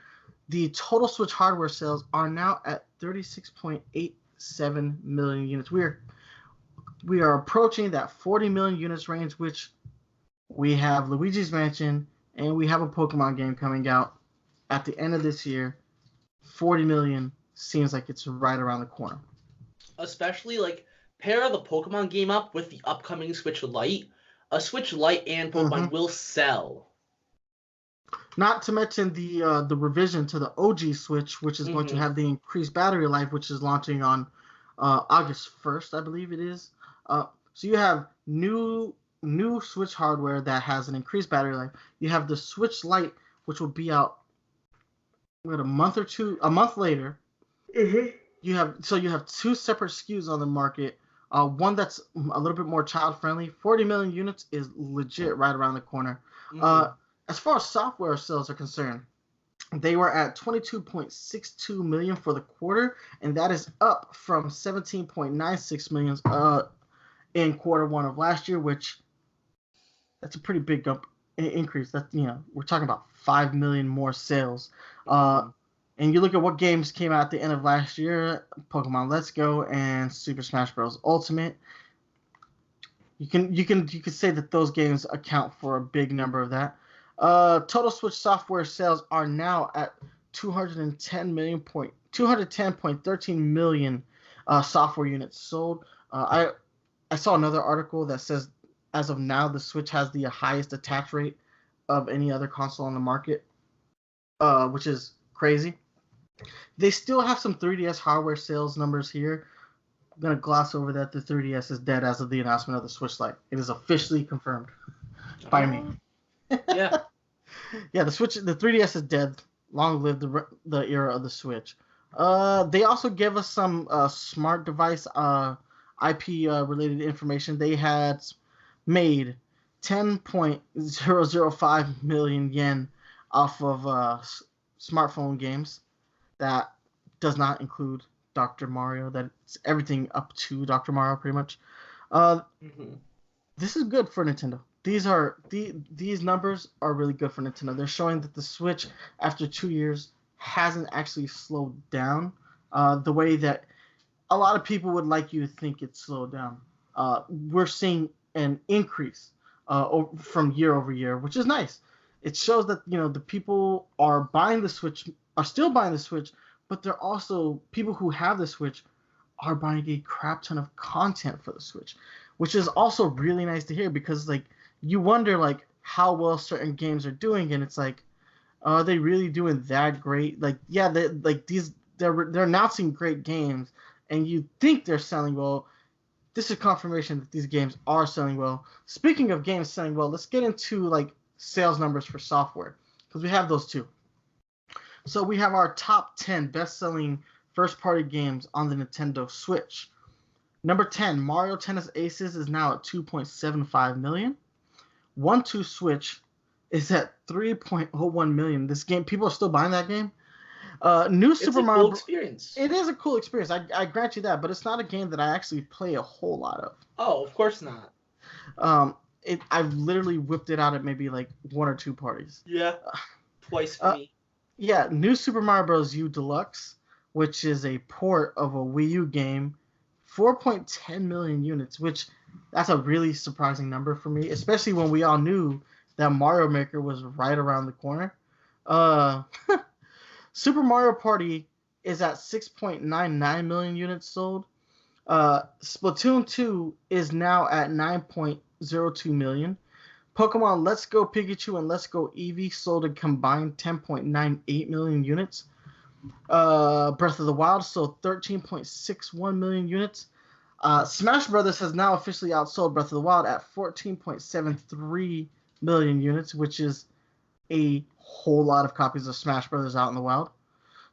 The total Switch hardware sales are now at 36.87 million units. We are approaching that 40 million units range, which we have Luigi's Mansion and we have a Pokemon game coming out at the end of this year, 40 million seems like it's right around the corner. Especially like pair the Pokemon game up with the upcoming Switch Lite. A Switch Lite and Pokemon will sell. Not to mention the revision to the OG Switch, which is going to have the increased battery life, which is launching on August 1st, I believe it is. So you have new Switch hardware that has an increased battery life. You have the Switch Lite, which will be out a month later. You have two separate SKUs on the market. One that's a little bit more child friendly. 40 million units is legit right around the corner. As far as software sales are concerned, they were at 22.62 million for the quarter, and that is up from 17.96 million in quarter one of last year, which that's a pretty big increase. That's, we're talking about 5 million more sales. And you look at what games came out at the end of last year: Pokemon Let's Go and Super Smash Bros. Ultimate. You can say that those games account for a big number of that. Total Switch software sales are now at 210.13 million software units sold. I saw another article that says as of now the Switch has the highest attach rate of any other console on the market, which is crazy. They still have some 3DS hardware sales numbers here. I'm going to gloss over that. The 3DS is dead as of the announcement of the Switch Lite. It is officially confirmed by me. Yeah. Yeah, the 3DS is dead. Long live the era of the Switch. They also give us some smart device IP related information. They had made 10.005 million yen off of smartphone games. That does not include Dr. Mario. That's everything up to Dr. Mario, pretty much. This is good for Nintendo. These numbers are really good for Nintendo. They're showing that the Switch, after 2 years, hasn't actually slowed down the way that a lot of people would like you to think it slowed down. We're seeing an increase from year over year, which is nice. It shows that the people are still buying the Switch, but they're also people who have the Switch are buying a crap ton of content for the Switch, which is also really nice to hear, because you wonder how well certain games are doing, and it's are they really doing that great? They're announcing great games, and you think they're selling well. This is confirmation that these games are selling well. Speaking of games selling well, let's get into sales numbers for software, because we have those too. So we have our top 10 best-selling first-party games on the Nintendo Switch. Number 10, Mario Tennis Aces is now at 2.75 million. 1-2 Switch is at 3.01 million. This game, people are still buying that game. Super Mario. Cool experience. It is a cool experience. I grant you that, but it's not a game that I actually play a whole lot of. Oh, of course not. I've literally whipped it out at maybe 1 or 2 parties. Yeah, twice for me. Yeah, New Super Mario Bros. U Deluxe, which is a port of a Wii U game, 4.10 million units, which that's a really surprising number for me, especially when we all knew that Mario Maker was right around the corner. Super Mario Party is at 6.99 million units sold. Splatoon 2 is now at 9.02 million. Pokemon Let's Go Pikachu and Let's Go Eevee sold a combined 10.98 million units. Breath of the Wild sold 13.61 million units. Smash Brothers has now officially outsold Breath of the Wild at 14.73 million units, which is a whole lot of copies of Smash Brothers out in the wild.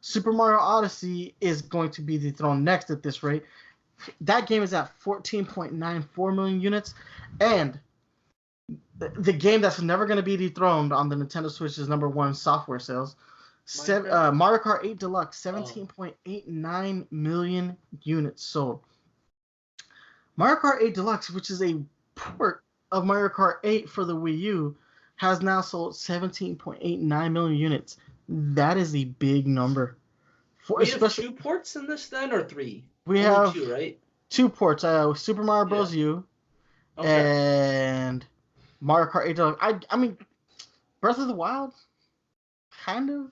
Super Mario Odyssey is going to be dethroned next at this rate. That game is at 14.94 million units, and the game that's never going to be dethroned on the Nintendo Switch is number 1 software sales. Mario Kart 8 Deluxe, 17.89 million units sold. Mario Kart 8 Deluxe, which is a port of Mario Kart 8 for the Wii U, has now sold 17.89 million units. That is a big number. We have 2 ports in this then, or 3? We Only have 2, right? 2 ports. Super Mario Bros. U and Mario Kart 8 Deluxe. I mean, Breath of the Wild, kind of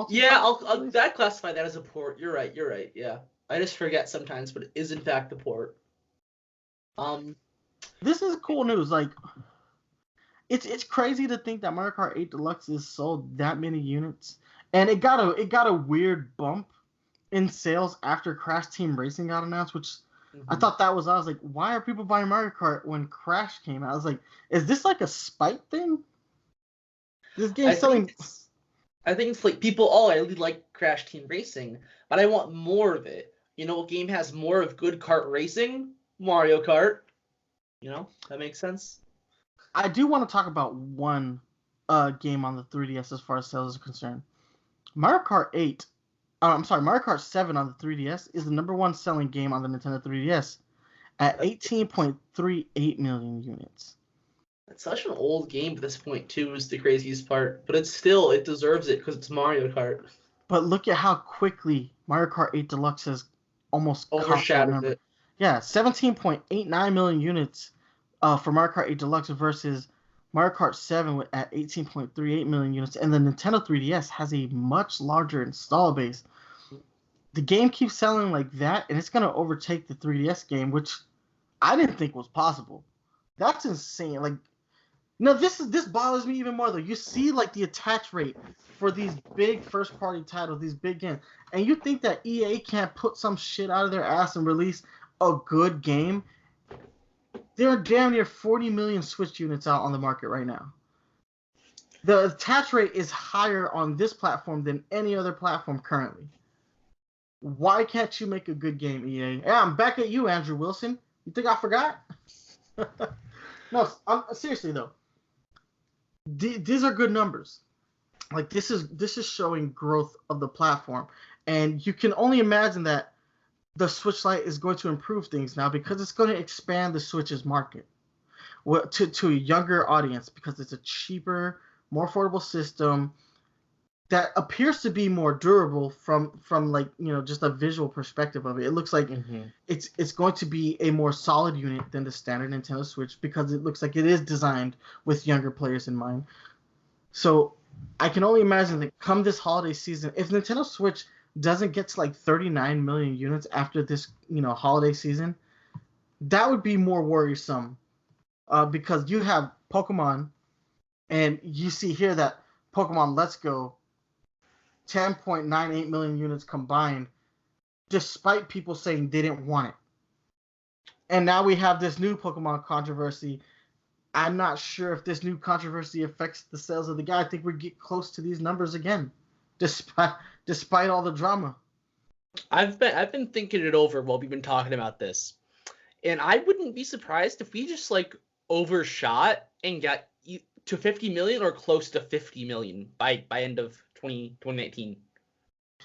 Yeah, I'll that classify that as a port. You're right. Yeah, I just forget sometimes, but it is in fact a port. This is cool news. Like, it's crazy to think that Mario Kart 8 Deluxe has sold that many units, and it got a weird bump in sales after Crash Team Racing got announced, which I thought I was like, why are people buying Mario Kart when Crash came out? I was like, is this like a spite thing? This game's selling. I think it's like people, oh, I really like Crash Team Racing, but I want more of it. You know what game has more of good kart racing? Mario Kart. You know, that makes sense. I do want to talk about one game on the 3DS as far as sales is concerned. Mario Kart 7 on the 3DS is the #1 selling game on the Nintendo 3DS at 18.38 million units. It's such an old game at this point, too, is the craziest part. But it deserves it because it's Mario Kart. But look at how quickly Mario Kart 8 Deluxe has almost overshadowed it. Yeah, 17.89 million units for Mario Kart 8 Deluxe versus Mario Kart 7 at 18.38 million units. And the Nintendo 3DS has a much larger install base. The game keeps selling like that, and it's going to overtake the 3DS game, which I didn't think was possible. That's insane. Like, no, this bothers me even more though. You see like the attach rate for these big first party titles, these big games, and you think that EA can't put some shit out of their ass and release a good game. There are damn near 40 million Switch units out on the market right now. The attach rate is higher on this platform than any other platform currently. Why can't you make a good game, EA? Yeah, I'm back at you, Andrew Wilson. You think I forgot? No, seriously though. These are good numbers. Like this is showing growth of the platform, and you can only imagine that the Switch Lite is going to improve things now because it's going to expand the Switch's market to a younger audience because it's a cheaper, more affordable system that appears to be more durable from like, you know, just a visual perspective of it. It looks like it's going to be a more solid unit than the standard Nintendo Switch because it looks like it is designed with younger players in mind. So I can only imagine that come this holiday season, if Nintendo Switch doesn't get to like 39 million units after this, you know, holiday season, that would be more worrisome because you have Pokemon, and you see here that Pokemon Let's Go 10.98 million units combined, despite people saying they didn't want it. And now we have this new Pokemon controversy. I'm not sure if this new controversy affects the sales of the game. I think we get close to these numbers again, despite all the drama. I've been thinking it over while we've been talking about this, and I wouldn't be surprised if we just like overshot and got to 50 million or close to 50 million by end of 2019.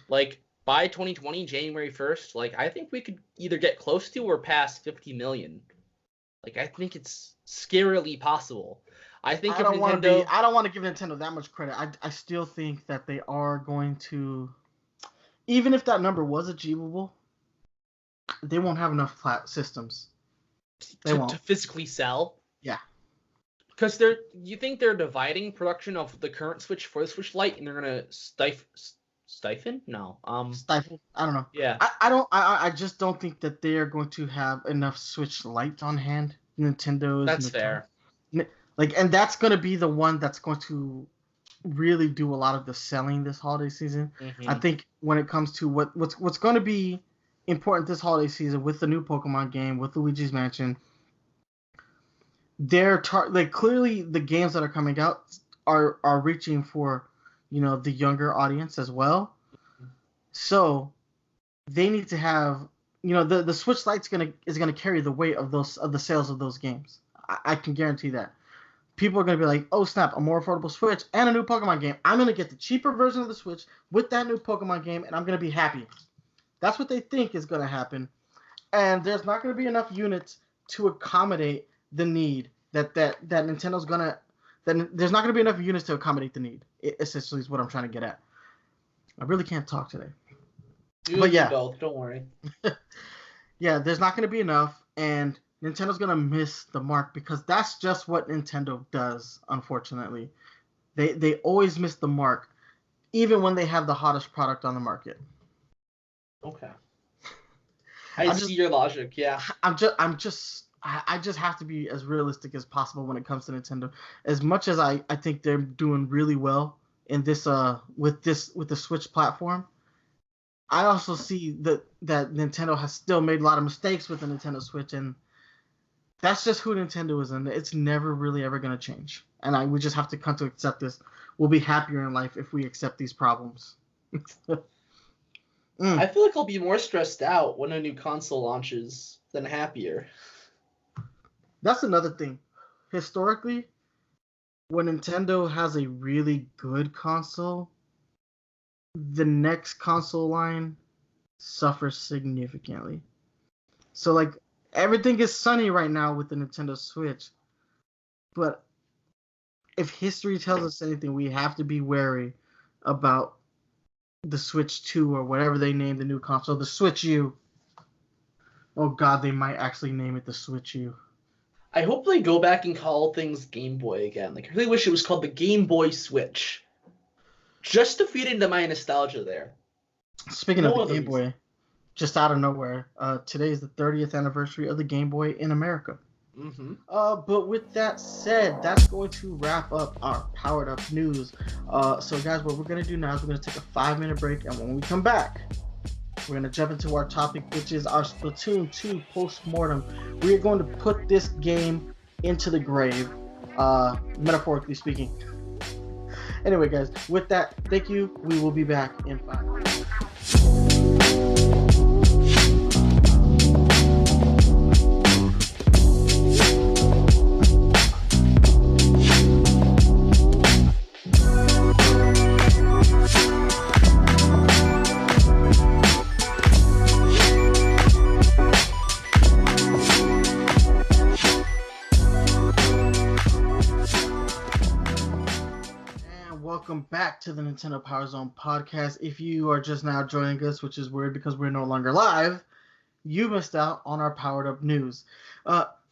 Like by 2020 January 1st, like I think we could either get close to or past 50 million. Like I think it's scarily possible. I don't want to give Nintendo that much credit. I still think that they are going to, even if that number was achievable, they won't have enough systems. They won't to physically sell. Yeah. Because you think they're dividing production of the current Switch for the Switch Lite, and they're gonna stifle? No. Stifle? I don't know. Yeah. I just don't think that they are going to have enough Switch Lite on hand. That's fair. Like, and that's gonna be the one that's going to really do a lot of the selling this holiday season. I think when it comes to what's going to be important this holiday season with the new Pokemon game, with Luigi's Mansion. They're clearly the games that are coming out are reaching for, you know, the younger audience as well. So they need to have, you know, the Switch Lite's is gonna carry the weight of the sales of those games. I can guarantee that. People are gonna be like, oh snap, a more affordable Switch and a new Pokemon game. I'm gonna get the cheaper version of the Switch with that new Pokemon game, and I'm gonna be happy. That's what they think is gonna happen, and there's not gonna be enough units to accommodate the need that Nintendo's gonna. Then there's not gonna be enough units to accommodate the need. It essentially is what I'm trying to get at. I really can't talk today. But yeah, don't worry. Yeah, there's not gonna be enough, and Nintendo's gonna miss the mark because that's just what Nintendo does. Unfortunately, they always miss the mark. even when they have the hottest product on the market. Okay. I see your logic, yeah. I just have to be as realistic as possible when it comes to Nintendo. As much as I think they're doing really well in this with the Switch platform, I also see that Nintendo has still made a lot of mistakes with the Nintendo Switch, and that's just who Nintendo is, and it's never really ever gonna change. And we just have to come to accept this. We'll be happier in life if we accept these problems. I feel like I'll be more stressed out when a new console launches than happier. That's another thing. Historically, when Nintendo has a really good console, the next console line suffers significantly. So like everything is sunny right now with the Nintendo Switch, but if history tells us anything, we have to be wary about the Switch 2 or whatever they name the new console, the Switch U. Oh god, they might actually name it the Switch U. I hope they go back and call things Game Boy again. Like, I really wish it was called the Game Boy Switch. Just to feed into my nostalgia there. Speaking of the Game Boy, just out of nowhere, today is the 30th anniversary of the Game Boy in America. Mm-hmm. But with that said, that's going to wrap up our Powered Up news. So guys, what we're going to do now is we're going to take a 5-minute break, and when we come back, we're going to jump into our topic, which is our Splatoon 2 Post Mortem. We are going to put this game into the grave, metaphorically speaking. Anyway, guys, with that, thank you. We will be back in 5 minutes. Welcome back to the Nintendo Power Zone podcast. If you are just now joining us, which is weird because we're no longer live, you missed out on our Powered Up news.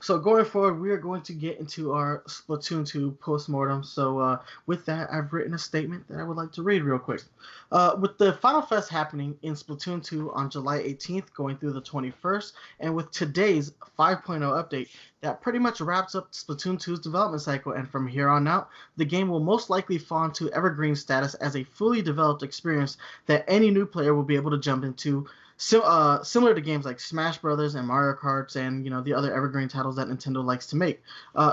So going forward, we are going to get into our Splatoon 2 post-mortem. So with that, I've written a statement that I would like to read real quick. With the Final Fest happening in Splatoon 2 on July 18th, going through the 21st, and with today's 5.0 update, that pretty much wraps up Splatoon 2's development cycle, and from here on out, the game will most likely fall into evergreen status as a fully developed experience that any new player will be able to jump into. Similar to games like Smash Brothers and Mario Kart and the other evergreen titles that Nintendo likes to make.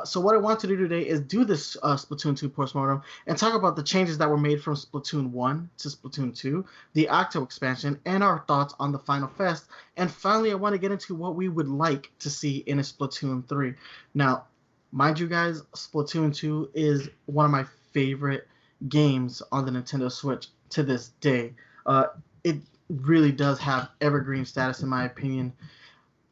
So what I want to do today is do this Splatoon 2 postmortem and talk about the changes that were made from Splatoon 1 to Splatoon 2, the Octo expansion, and our thoughts on the Final Fest. And finally, I want to get into what we would like to see in a Splatoon 3. Now, mind you guys, Splatoon 2 is one of my favorite games on the Nintendo Switch to this day. It really does have evergreen status in my opinion.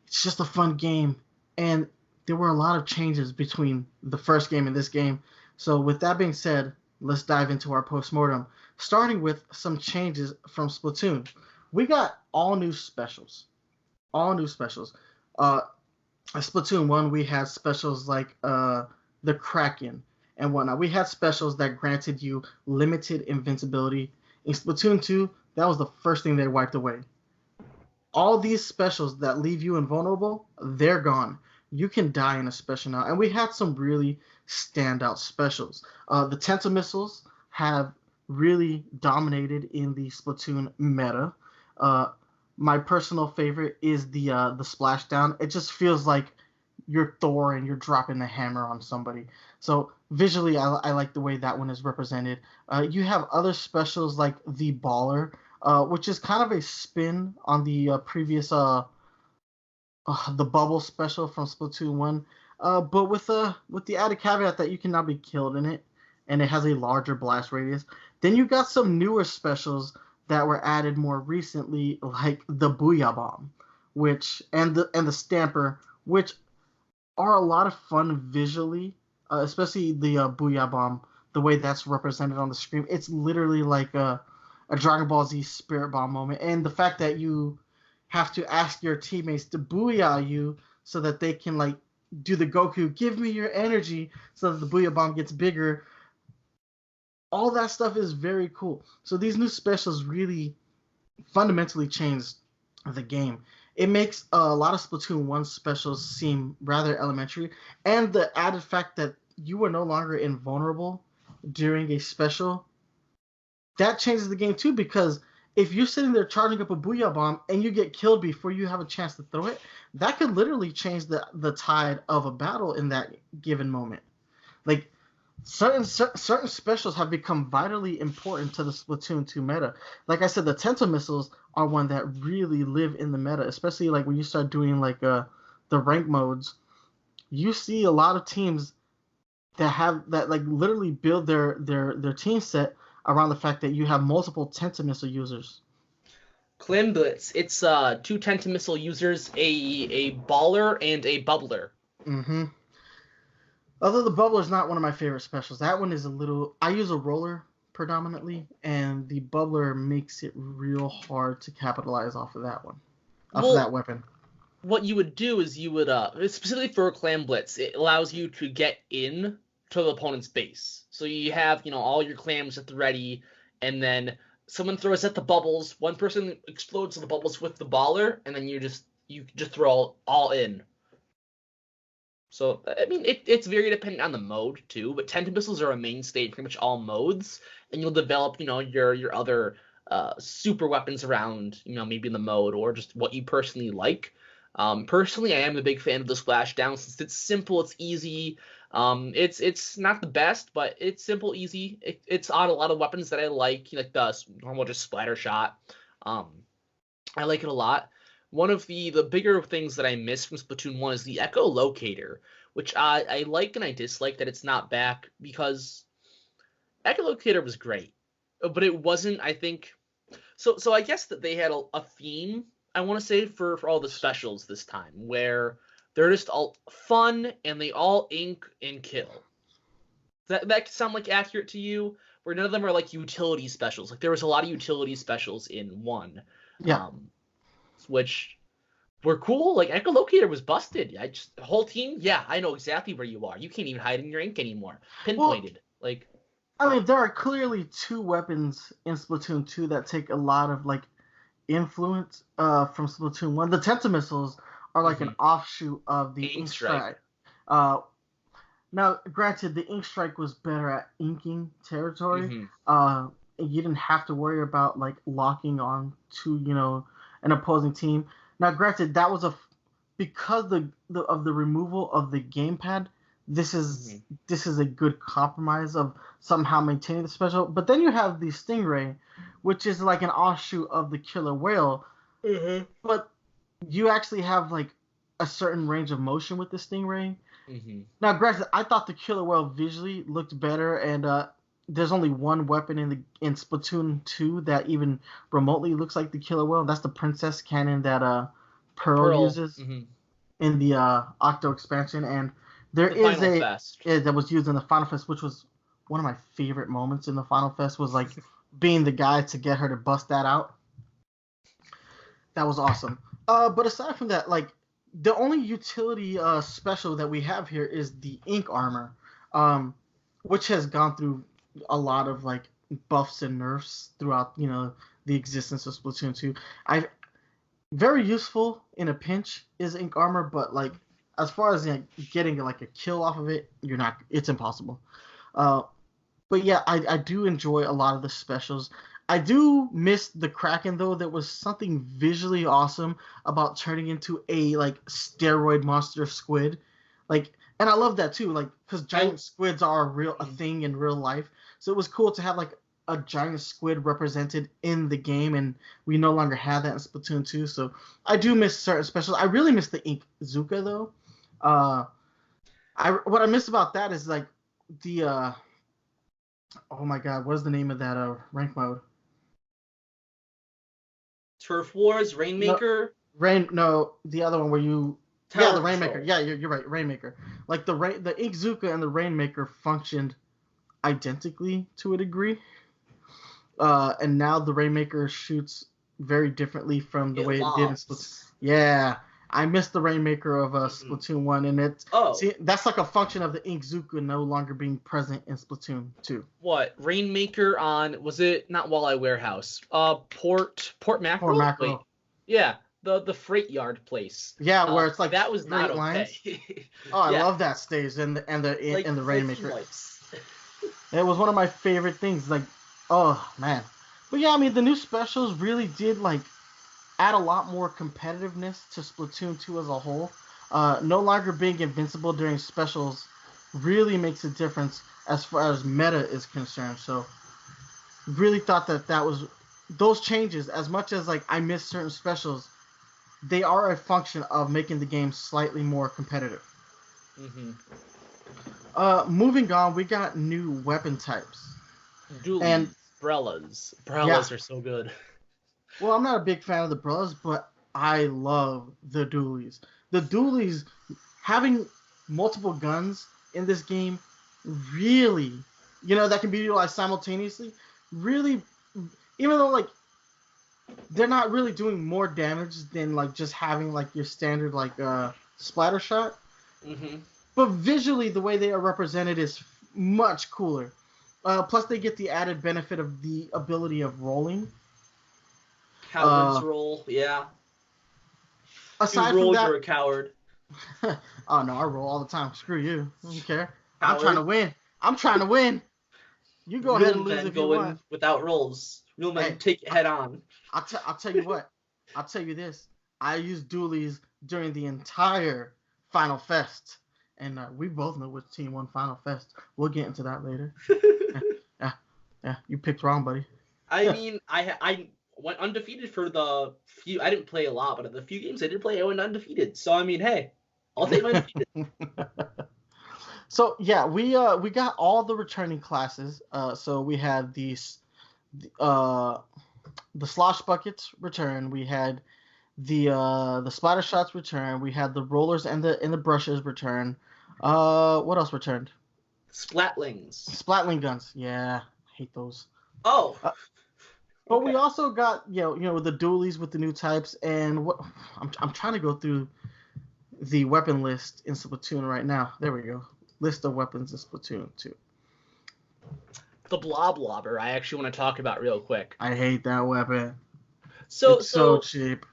It's just a fun game, and there were a lot of changes between the first game and this game. So with that being said, let's dive into our postmortem, starting with some changes from Splatoon. We got all new specials. Splatoon 1, we had specials like the Kraken and whatnot. We had specials that granted you limited invincibility. In Splatoon 2, that was the first thing they wiped away. All these specials that leave you invulnerable, they're gone. You can die in a special now. And we had some really standout specials. The Tenta missiles have really dominated in the Splatoon meta. My personal favorite is the splashdown. It just feels like you're Thor and you're dropping the hammer on somebody. So visually, I like the way that one is represented. You have other specials like the Baller, which is kind of a spin on the previous the Bubble special from Splatoon 1, but with the added caveat that you cannot be killed in it, and it has a larger blast radius. Then you got some newer specials that were added more recently, like the Booyah Bomb, and the Stamper, which are a lot of fun visually, especially the Booyah Bomb, the way that's represented on the screen. It's literally like a Dragon Ball Z Spirit Bomb moment, and the fact that you have to ask your teammates to Booyah you so that they can like do the Goku, give me your energy, so that the Booyah Bomb gets bigger. All that stuff is very cool. So these new specials really fundamentally changed the game. It makes a lot of Splatoon 1 specials seem rather elementary, and the added fact that you are no longer invulnerable during a special, that changes the game too, because if you're sitting there charging up a Booyah Bomb and you get killed before you have a chance to throw it, that could literally change the tide of a battle in that given moment. Like, certain specials have become vitally important to the Splatoon 2 meta. Like I said, the Tenta missiles are one that really live in the meta, especially like when you start doing like the rank modes. You see a lot of teams that like literally build their team set around the fact that you have multiple Tenta missile users. Clan Blitz. It's two Tenta missile users, a baller and a bubbler. Mm-hmm. Although the bubbler is not one of my favorite specials. That one is a little... I use a roller predominantly, and the bubbler makes it real hard to capitalize off of that one. Off of that weapon. What you would do is you would, specifically for Clan Blitz, it allows you to get in to the opponent's base. So you have, all your clams at the ready, and then someone throws at the bubbles, one person explodes the bubbles with the baller, and then you just throw all in. So, I mean, it's very dependent on the mode, too, but Tenta missiles are a mainstay in pretty much all modes, and you'll develop, your other super weapons around, maybe in the mode, or just what you personally like. Personally, I am a big fan of the Splashdown, since it's simple, it's easy, it's not the best, but it's simple, easy, it's on a lot of weapons that I like the normal just splatter shot. I like it a lot. One of the bigger things that I miss from Splatoon 1 is the Echo Locator, which I like and I dislike that it's not back, because Echo Locator was great, but it wasn't, I think... So I guess that they had a theme, I want to say, for all the specials this time, where they're just all fun, and they all ink and kill. That sound like accurate to you? Where none of them are like utility specials. Like, there was a lot of utility specials in 1. Yeah. Which were cool. Like, Echolocator was busted. The whole team, yeah, I know exactly where you are. You can't even hide in your ink anymore. Pinpointed. I mean, there are clearly 2 weapons in Splatoon 2 that take a lot of, influence from Splatoon 1. The Tenta missiles are an offshoot of the Ink Strike. Now, granted, the Ink Strike was better at inking territory. You didn't have to worry about, locking on to, an opposing team. Now, granted, that was because of the removal of the gamepad. This is a good compromise of somehow maintaining the special. But then you have the Stingray, which is like an offshoot of the Killer Whale. But you actually have a certain range of motion with the Stingray. Now, granted, I thought the Killer Whale visually looked better, and there's only one weapon in Splatoon 2 that even remotely looks like the Killer Whale. That's the Princess Cannon that Pearl uses in the Octo expansion, and there is that was used in the Final Fest, which was one of my favorite moments in the Final Fest, was being the guy to get her to bust that out. That was awesome. But aside from that, the only utility special that we have here is the Ink Armor, which has gone through a lot of buffs and nerfs throughout the existence of Splatoon 2. Very useful in a pinch is Ink Armor, but as far as getting a kill off of it, it's impossible. But yeah, I do enjoy a lot of the specials. I do miss the Kraken, though. There was something visually awesome about turning into a steroid monster squid, and I love that too, because giant squids are a thing in real life. So it was cool to have a giant squid represented in the game, and we no longer have that in Splatoon 2. So I do miss certain specials. I really miss the Ink Zuka, though. What I miss about that is the oh my god, what is the name of that rank mode? Turf Wars, Rainmaker? No, the other one where you... Tower the Rainmaker. Control. Yeah, you're right, Rainmaker. The Ink Zuka and the Rainmaker functioned identically to a degree. And now the Rainmaker shoots very differently from the way it did in Splatoon. Yeah. I missed the Rainmaker of Splatoon 1, and that's like a function of the Inkzuka no longer being present in Splatoon 2. What? Rainmaker on, was it not Walleye Warehouse? Port Mackerel? Mackerel. Wait. Yeah, the freight yard place. Yeah, where it's like that was not lines. okay. Oh, I love that stage and the Rainmaker. It was one of my favorite things. Like, oh man. But yeah, I mean, the new specials really did like add a lot more competitiveness to Splatoon 2 as a whole. No longer being invincible during specials really makes a difference as far as meta is concerned. So, really thought that was those changes. As much as like I miss certain specials, they are a function of making the game slightly more competitive. Mm-hmm. Moving on, we got new weapon types. Dualies, and Brellas. Brellas are so good. Well, I'm not a big fan of the Brellas, but I love the Dualies. The Dualies, having multiple guns in this game, really, that can be utilized simultaneously, really, even though, like, they're not really doing more damage than, like, just having, like, your standard, like, splatter shot. Mm-hmm. But visually, the way they are represented is much cooler. Plus, they get the added benefit of the ability of rolling. Coward's roll, yeah. Aside you roll, from that, you're a coward. Oh no, I roll all the time. Screw you. I don't care. Coward. I'm trying to win. You go ahead and lose if you want. Without rolls. Real men take it head on. I'll tell you what. I'll tell you this. I used dualies during the entire Final Fest. And we both know which team won Final Fest. We'll get into that later. Yeah, you picked wrong, buddy. I mean, I went undefeated for the few. I didn't play a lot, but the few games I did play, I went undefeated. So I mean, hey, I'll take my undefeated. So yeah, we got all the returning classes. So we had the slosh buckets return. We had the splatter shots return. We had the rollers and the brushes return. What else returned? Splatling guns. Yeah, I hate those. Oh. But okay. We also got the dualies with the new types, and what I'm trying to go through the weapon list in Splatoon right now. There we go. List of weapons in Splatoon 2. The blobber, I actually want to talk about real quick. I hate that weapon. It's so cheap.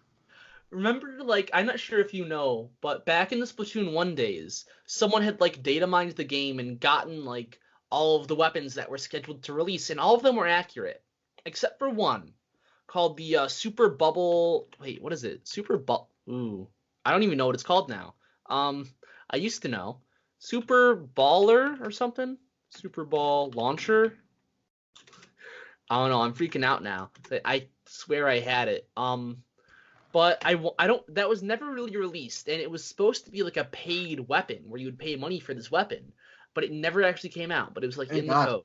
Remember, like, I'm not sure if you know, but back in the Splatoon 1 days, someone had, like, data mined the game and gotten, like, all of the weapons that were scheduled to release, and all of them were accurate, except for one, called the Super Bubble... Wait, what is it? Super Bubble... Ooh, I don't even know what it's called now. I used to know. Super Baller or something? Super Ball Launcher? I don't know, I'm freaking out now. I swear I had it. But I don't. That was never really released, and it was supposed to be like a paid weapon where you would pay money for this weapon, but it never actually came out. But it was like in the code.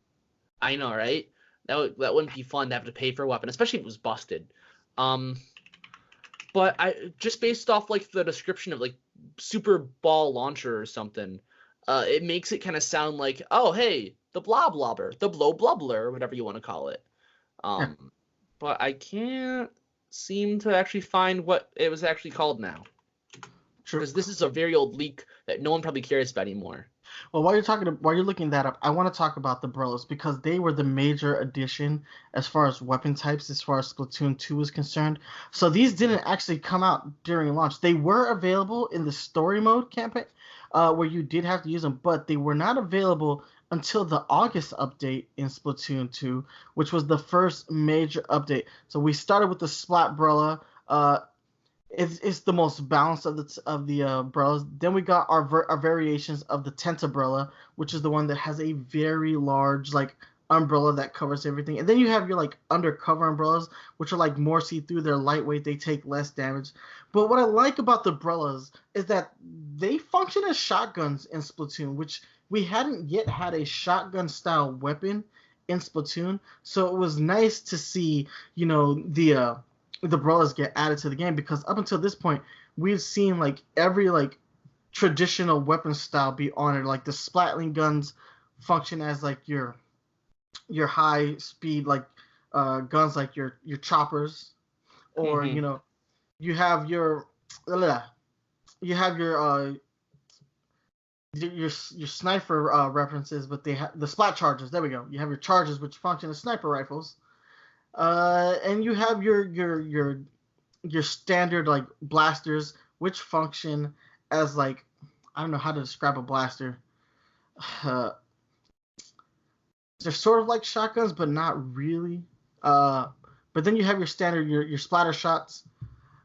I know, right? That wouldn't be fun to have to pay for a weapon, especially if it was busted. But I just based off like the description of like Super Ball Launcher or something, it makes it kind of sound like, oh hey, the blobber, the blow blubbler, whatever you want to call it. But I can't seem to actually find what it was actually called now. True. Because this is a very old leak that no one probably cares about anymore. Well, while you're looking that up, I want to talk about the Brellas because they were the major addition as far as weapon types, as far as Splatoon 2 is concerned. So these didn't actually come out during launch. They were available in the story mode campaign, where you did have to use them, but they were not available until the August update in Splatoon 2, which was the first major update. So we started with the Splat Brella. It's the most balanced of the Brellas. Then we got our variations of the Tentabrella, which is the one that has a very large like umbrella that covers everything. And then you have your like undercover umbrellas, which are like more see-through. They're lightweight. They take less damage. But what I like about the Brellas is that they function as shotguns in Splatoon, which we hadn't yet had a shotgun style weapon in Splatoon. So it was nice to see, the Brellas get added to the game, because up until this point, we've seen like every like traditional weapon style be honored. Like the splatling guns function as like your high speed like guns, like your choppers, or you have your you have your sniper references, but they have the splat charges. There we go. You have your charges, which function as sniper rifles, and you have your standard like blasters, which function as like I don't know how to describe a blaster. They're sort of like shotguns, but not really. But then you have your standard your splatter shots,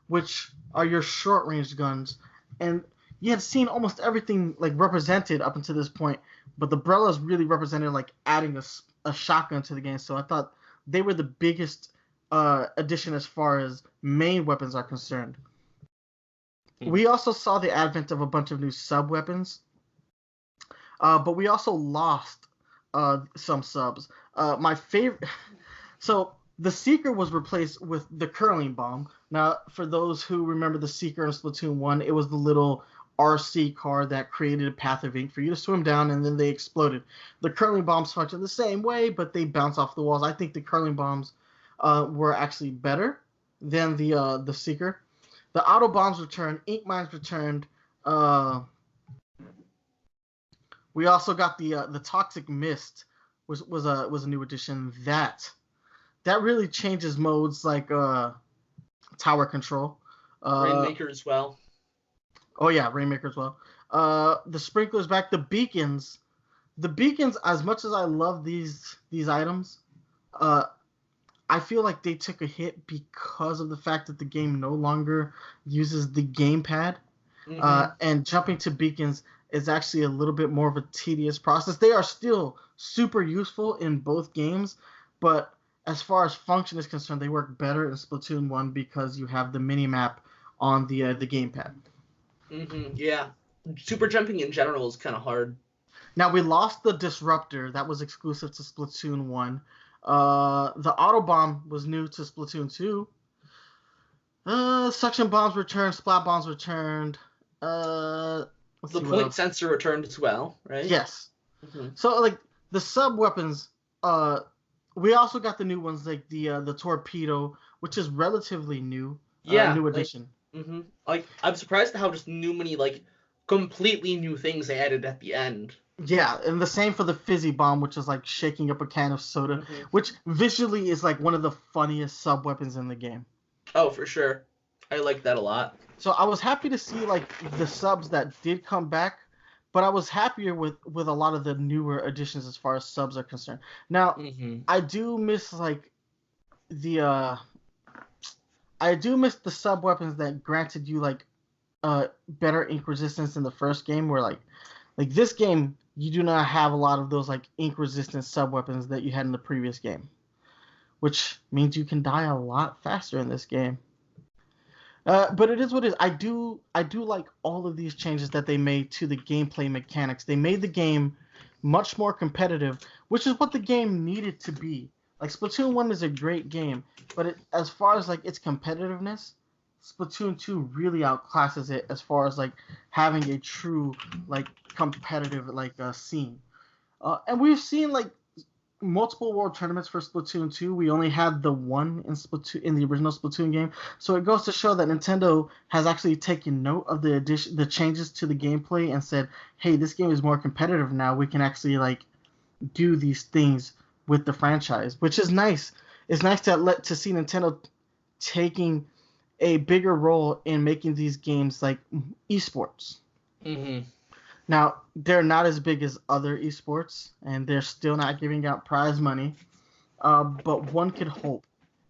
which are your short range guns, and you had seen almost everything like represented up until this point, but the Brellas really represented like adding a shotgun to the game. So I thought they were the biggest addition as far as main weapons are concerned. We also saw the advent of a bunch of new sub weapons, but we also lost some subs. My favorite, so the Seeker was replaced with the curling bomb. Now, for those who remember the Seeker in Splatoon 1, it was the little RC car that created a path of ink for you to swim down, and then they exploded. The curling bombs function the same way, but they bounce off the walls. I think the curling bombs were actually better than the Seeker. The auto bombs returned. Ink mines returned. We also got the toxic mist was a new addition. That really changes modes like tower control. Rainmaker as well. Oh yeah, Rainmaker as well. The sprinklers back. The beacons. As much as I love these items, I feel like they took a hit because of the fact that the game no longer uses the gamepad. And jumping to beacons is actually a little bit more of a tedious process. They are still super useful in both games, but as far as function is concerned, they work better in Splatoon 1 because you have the mini-map on the gamepad. Yeah. Super jumping in general is kind of hard. Now, we lost the Disruptor. That was exclusive to Splatoon 1. The Auto Bomb was new to Splatoon 2. Suction Bombs returned. Splat Bombs returned. The point sensor returned as well, right? Yes. So, like, the sub-weapons, we also got the new ones, like the Torpedo, which is relatively new. New addition. Like, I'm surprised at how just many, like, completely new things they added at the end. Yeah, and the same for the Fizzy Bomb, which is like shaking up a can of soda, which visually is like one of the funniest sub-weapons in the game. Oh, for sure. I like that a lot. So I was happy to see like the subs that did come back, but I was happier with a lot of the newer additions as far as subs are concerned. Now, I do miss like the sub weapons that granted you like better ink resistance in the first game, where like this game you do not have a lot of those like ink resistant sub weapons that you had in the previous game, which means you can die a lot faster in this game. But it is what it is. I do like all of these changes that they made to the gameplay mechanics. They made the game much more competitive, which is what the game needed to be. Like, Splatoon 1 is a great game, but as far as like its competitiveness, Splatoon 2 really outclasses it as far as like having a true like competitive like scene. And we've seen like multiple world tournaments for Splatoon 2. We only had the one in the original Splatoon game, so it goes to show that Nintendo has actually taken note of the changes to the gameplay and said, "Hey, this game is more competitive now. We can actually like do these things with the franchise," which is nice. It's nice to see Nintendo taking a bigger role in making these games like esports. Now, they're not as big as other esports, and they're still not giving out prize money. But one could hope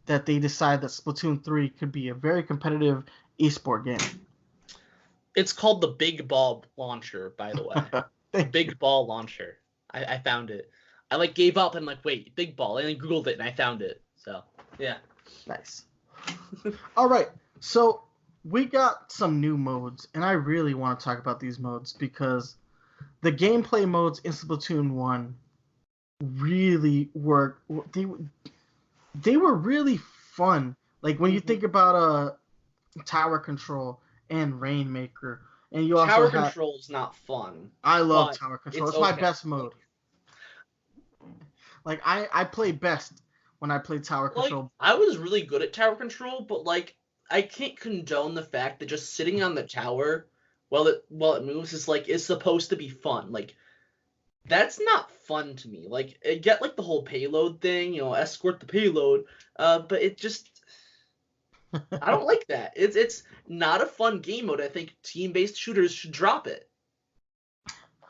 that they decide that Splatoon 3 could be a very competitive esport game. It's called the Big Ball Launcher, by the way. Big Ball Launcher. I found it. I like gave up and like, wait, Big Ball. And I Googled it and I found it. So, yeah. Nice. All right. So we got some new modes, and I really want to talk about these modes because the gameplay modes in Splatoon 1 really were they were really fun. Like when you think about tower control and Rainmaker, and you also tower control is not fun. I love tower control. It's my best mode. Like I play best when I play tower control. Like, I was really good at tower control, but like I can't condone the fact that just sitting on the tower while it moves is like it's supposed to be fun. Like that's not fun to me. Like I get like the whole payload thing, escort the payload, but it just I don't like that. It's not a fun game mode. I think team-based shooters should drop it.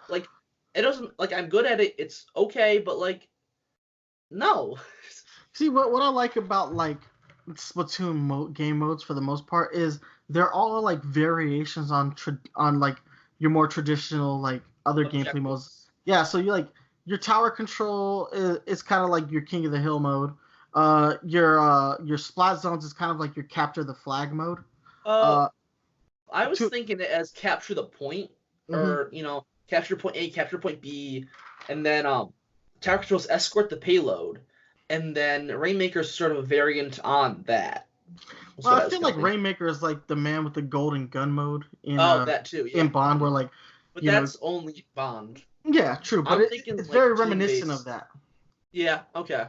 Like it doesn't like I'm good at it. It's okay, but like no. See, what I like about like Splatoon game modes for the most part is they're all like variations on like your more traditional like other gameplay modes. Yeah, so you like your tower control is kind of like your King of the Hill mode. Your splat zones is kind of like your capture the flag mode. I was thinking it as capture the point, or capture point A, capture point B, and then tower controls escort the payload, and then Rainmaker's sort of a variant on that. Well, I feel like Rainmaker is like the man with the golden gun mode in that too, yeah. in Bond, where like but that's only Bond. Yeah, true, but it's like very reminiscent of that. Yeah, okay.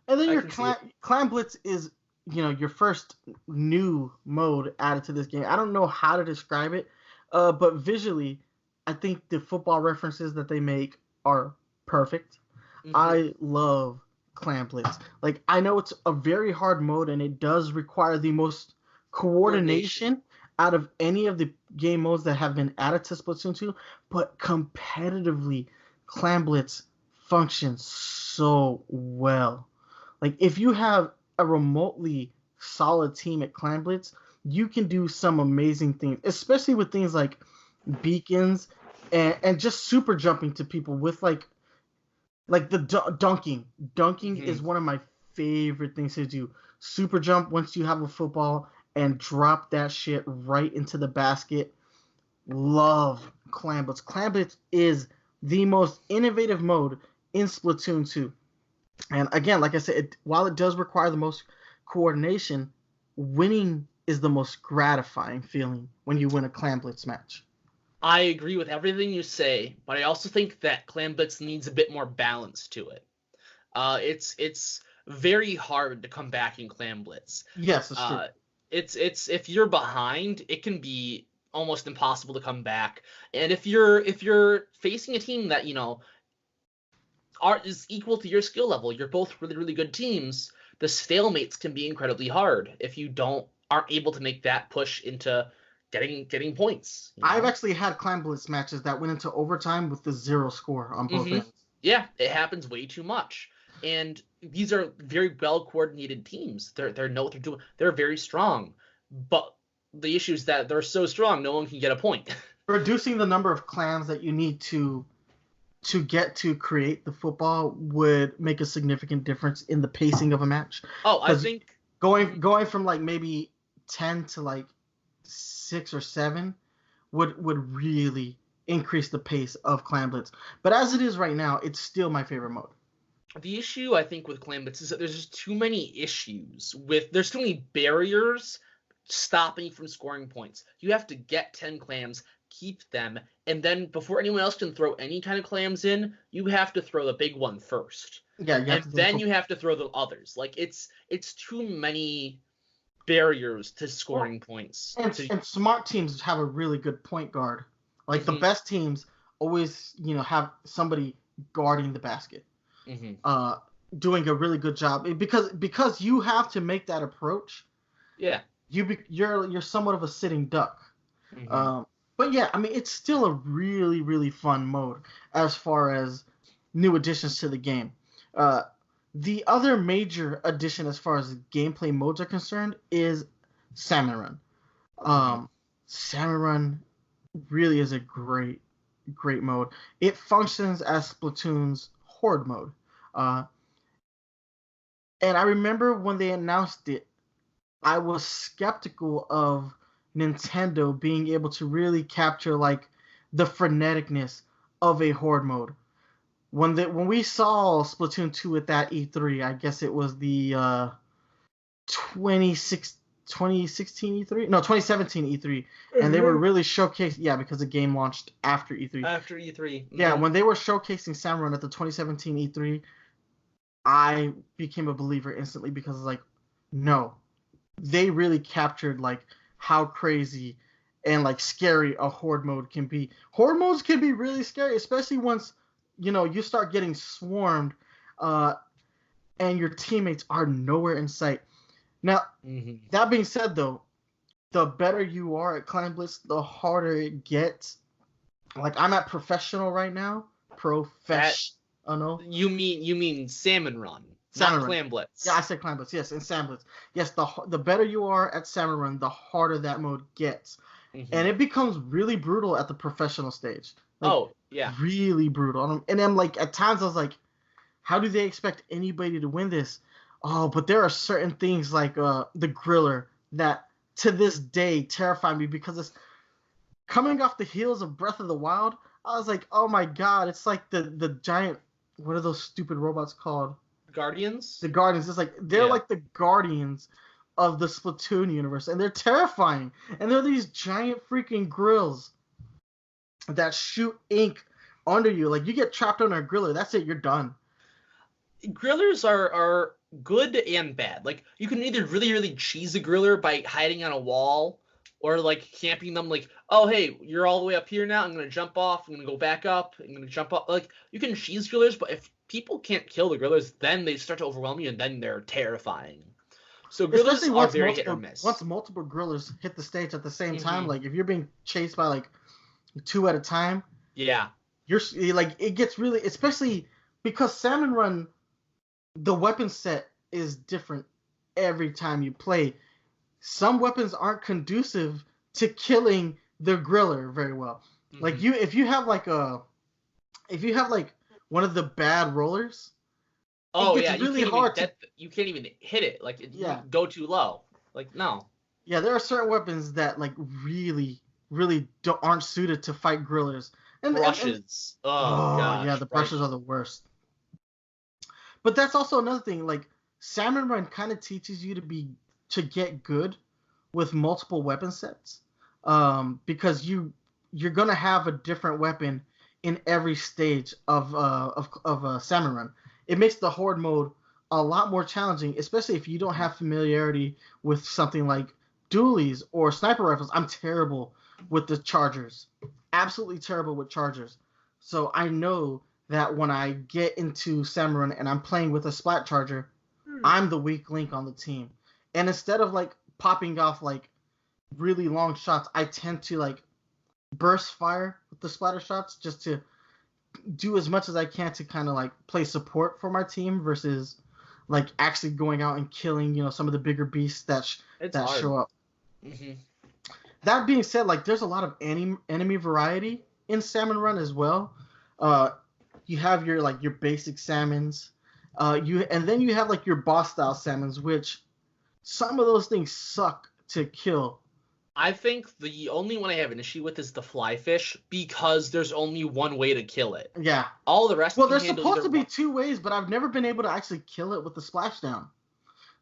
And then your Clan Blitz is, your first new mode added to this game. I don't know how to describe it, but visually, I think the football references that they make are perfect. Mm-hmm. I love Clan Blitz. Like, I know it's a very hard mode, and it does require the most coordination out of any of the game modes that have been added to Splatoon 2, but competitively, Clan Blitz functions so well. Like, if you have a remotely solid team at Clan Blitz, you can do some amazing things, especially with things like beacons and just super jumping to people with like the dunking. Dunking is one of my favorite things to do. Super jump once you have a football and drop that shit right into the basket. Love Clan Blitz. Clan Blitz is the most innovative mode in Splatoon 2. And again, like I said, while it does require the most coordination, winning is the most gratifying feeling when you win a Clan Blitz match. I agree with everything you say, but I also think that Clan Blitz needs a bit more balance to it. It's very hard to come back in Clan Blitz. Yes, it's true. It's if you're behind, it can be almost impossible to come back. And if you're facing a team that is equal to your skill level, you're both really, really good teams, the stalemates can be incredibly hard if you aren't able to make that push into getting points. I've actually had Clan Blitz matches that went into overtime with the 0 score on both ends. Yeah, it happens way too much. And these are very well coordinated teams. They know what they're doing. They're very strong. But the issue is that they're so strong, no one can get a point. Reducing the number of clans that you need to get to create the football would make a significant difference in the pacing of a match. Oh, I think going from like maybe 10 to like 6 or 7 would really increase the pace of Clan Blitz. But as it is right now, it's still my favorite mode. The issue I think with Clan Blitz is that there's just too many issues there's too many barriers stopping you from scoring points. You have to get 10 clams, keep them, and then before anyone else can throw any kind of clams in, you have to throw the big one first. Yeah, you have to throw the others. Like it's too many barriers to scoring points. And smart teams have a really good point guard. Like the best teams always, have somebody guarding the basket. Doing a really good job because you have to make that approach. Yeah, you're somewhat of a sitting duck. But yeah, I mean it's still a really, really fun mode as far as new additions to the game. The other major addition as far as gameplay modes are concerned is Salmon Run. Salmon Run really is a great mode. It functions as Splatoon's Horde mode. And I remember when they announced it, I was skeptical of Nintendo being able to really capture like the freneticness of a Horde mode. When we saw Splatoon 2 at that E3, I guess it was the 2016 E3? No, 2017 E3. And they were really showcasing, because the game launched after E3. After E3. Yeah, when they were showcasing Salmon Run at the 2017 E3, I became a believer instantly because like, no, they really captured like how crazy and like scary a horde mode can be. Horde modes can be really scary, especially once you start getting swarmed, and your teammates are nowhere in sight. Now, that being said, though, the better you are at Clan Blitz, the harder it gets. Like, I'm at professional right now. Professional. You mean Salmon Run, Salmon not Run. Clan Blitz. Yeah, I said Clan Blitz. Yes, and Salmon Blitz. Yes, the better you are at Salmon Run, the harder that mode gets. And it becomes really brutal at the professional stage. Like, really brutal. And I'm like, at times I was like, how do they expect anybody to win this? Oh, but there are certain things like the Griller that to this day terrify me because it's coming off the heels of Breath of the Wild. I was like, oh my god, it's like the giant, what are those stupid robots called? Guardians? The Guardians. It's like, they're like the Guardians of the Splatoon universe, and they're terrifying. And they're these giant freaking grills that shoot ink under you. Like, you get trapped under a griller, that's it, you're done. Grillers are good and bad. Like, you can either really, really cheese a griller by hiding on a wall, or like camping them, like, oh hey, you're all the way up here now, I'm gonna jump off, I'm gonna go back up, I'm gonna jump up. Like, you can cheese grillers, but if people can't kill the grillers, then they start to overwhelm you, and then they're terrifying. So grillers are very hit or miss. Once multiple grillers hit the stage at the same time, like if you're being chased by like 2 at a time, you're like, it gets really, especially because Salmon Run, the weapon set is different every time you play. Some weapons aren't conducive to killing the griller very well. Like, if you have like one of the bad rollers, really hard you can't even hit it. Like, you go too low. Like, no. Yeah, there are certain weapons that like really aren't suited to fight grillers. And brushes. Gosh, yeah, the brushes are the worst. But that's also another thing. Like, Salmon Run kind of teaches you to get good with multiple weapon sets, because you're gonna have a different weapon in every stage of Salmon Run. It makes the horde mode a lot more challenging, especially if you don't have familiarity with something like dualies or sniper rifles. I'm terrible with the chargers, absolutely terrible with chargers. So I know that when I get into Salmon Run and I'm playing with a splat charger, I'm the weak link on the team. And instead of like popping off like really long shots, I tend to like burst fire with the splatter shots just to do as much as I can to kind of like play support for my team versus like actually going out and killing, some of the bigger beasts that show up. That being said, like, there's a lot of enemy variety in Salmon Run as well. You have your basic salmons, and then you have like your boss style salmons, which some of those things suck to kill. I think the only one I have an issue with is the flyfish, because there's only one way to kill it. Yeah. All the rest. Well, there's supposed to be 2 ways, but I've never been able to actually kill it with the splashdown.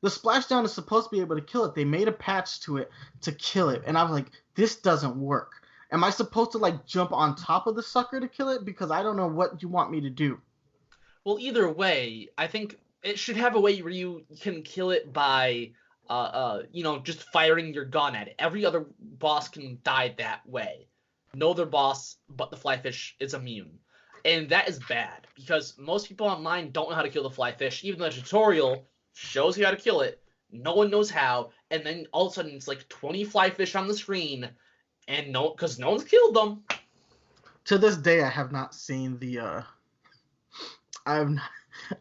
The splashdown is supposed to be able to kill it. They made a patch to it to kill it, and I was like, this doesn't work. Am I supposed to like jump on top of the sucker to kill it? Because I don't know what you want me to do. Well, either way, I think it should have a way where you can kill it by just firing your gun at it. Every other boss can die that way. No other boss but the flyfish is immune. And that is bad, because most people online don't know how to kill the flyfish. Even the tutorial shows you how to kill it. No one knows how, and then all of a sudden it's like 20 flyfish on the screen, and because no one's killed them. To this day, I have not seen the I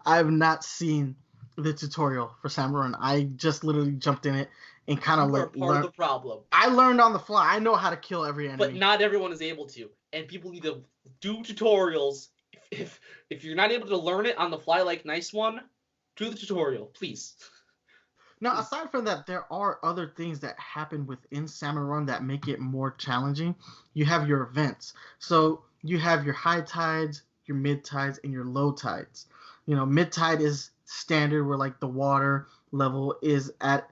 have not seen the tutorial for Salmon Run. I just literally jumped in it and kind of learned. Part of the problem. I learned on the fly. I know how to kill every enemy. But not everyone is able to, and people need to do tutorials. If you're not able to learn it on the fly like NyceOne, do the tutorial, please. Now, aside from that, there are other things that happen within Salmon Run that make it more challenging. You have your events. So you have your high tides, your mid tides, and your low tides. Mid tide is standard, where like the water level is at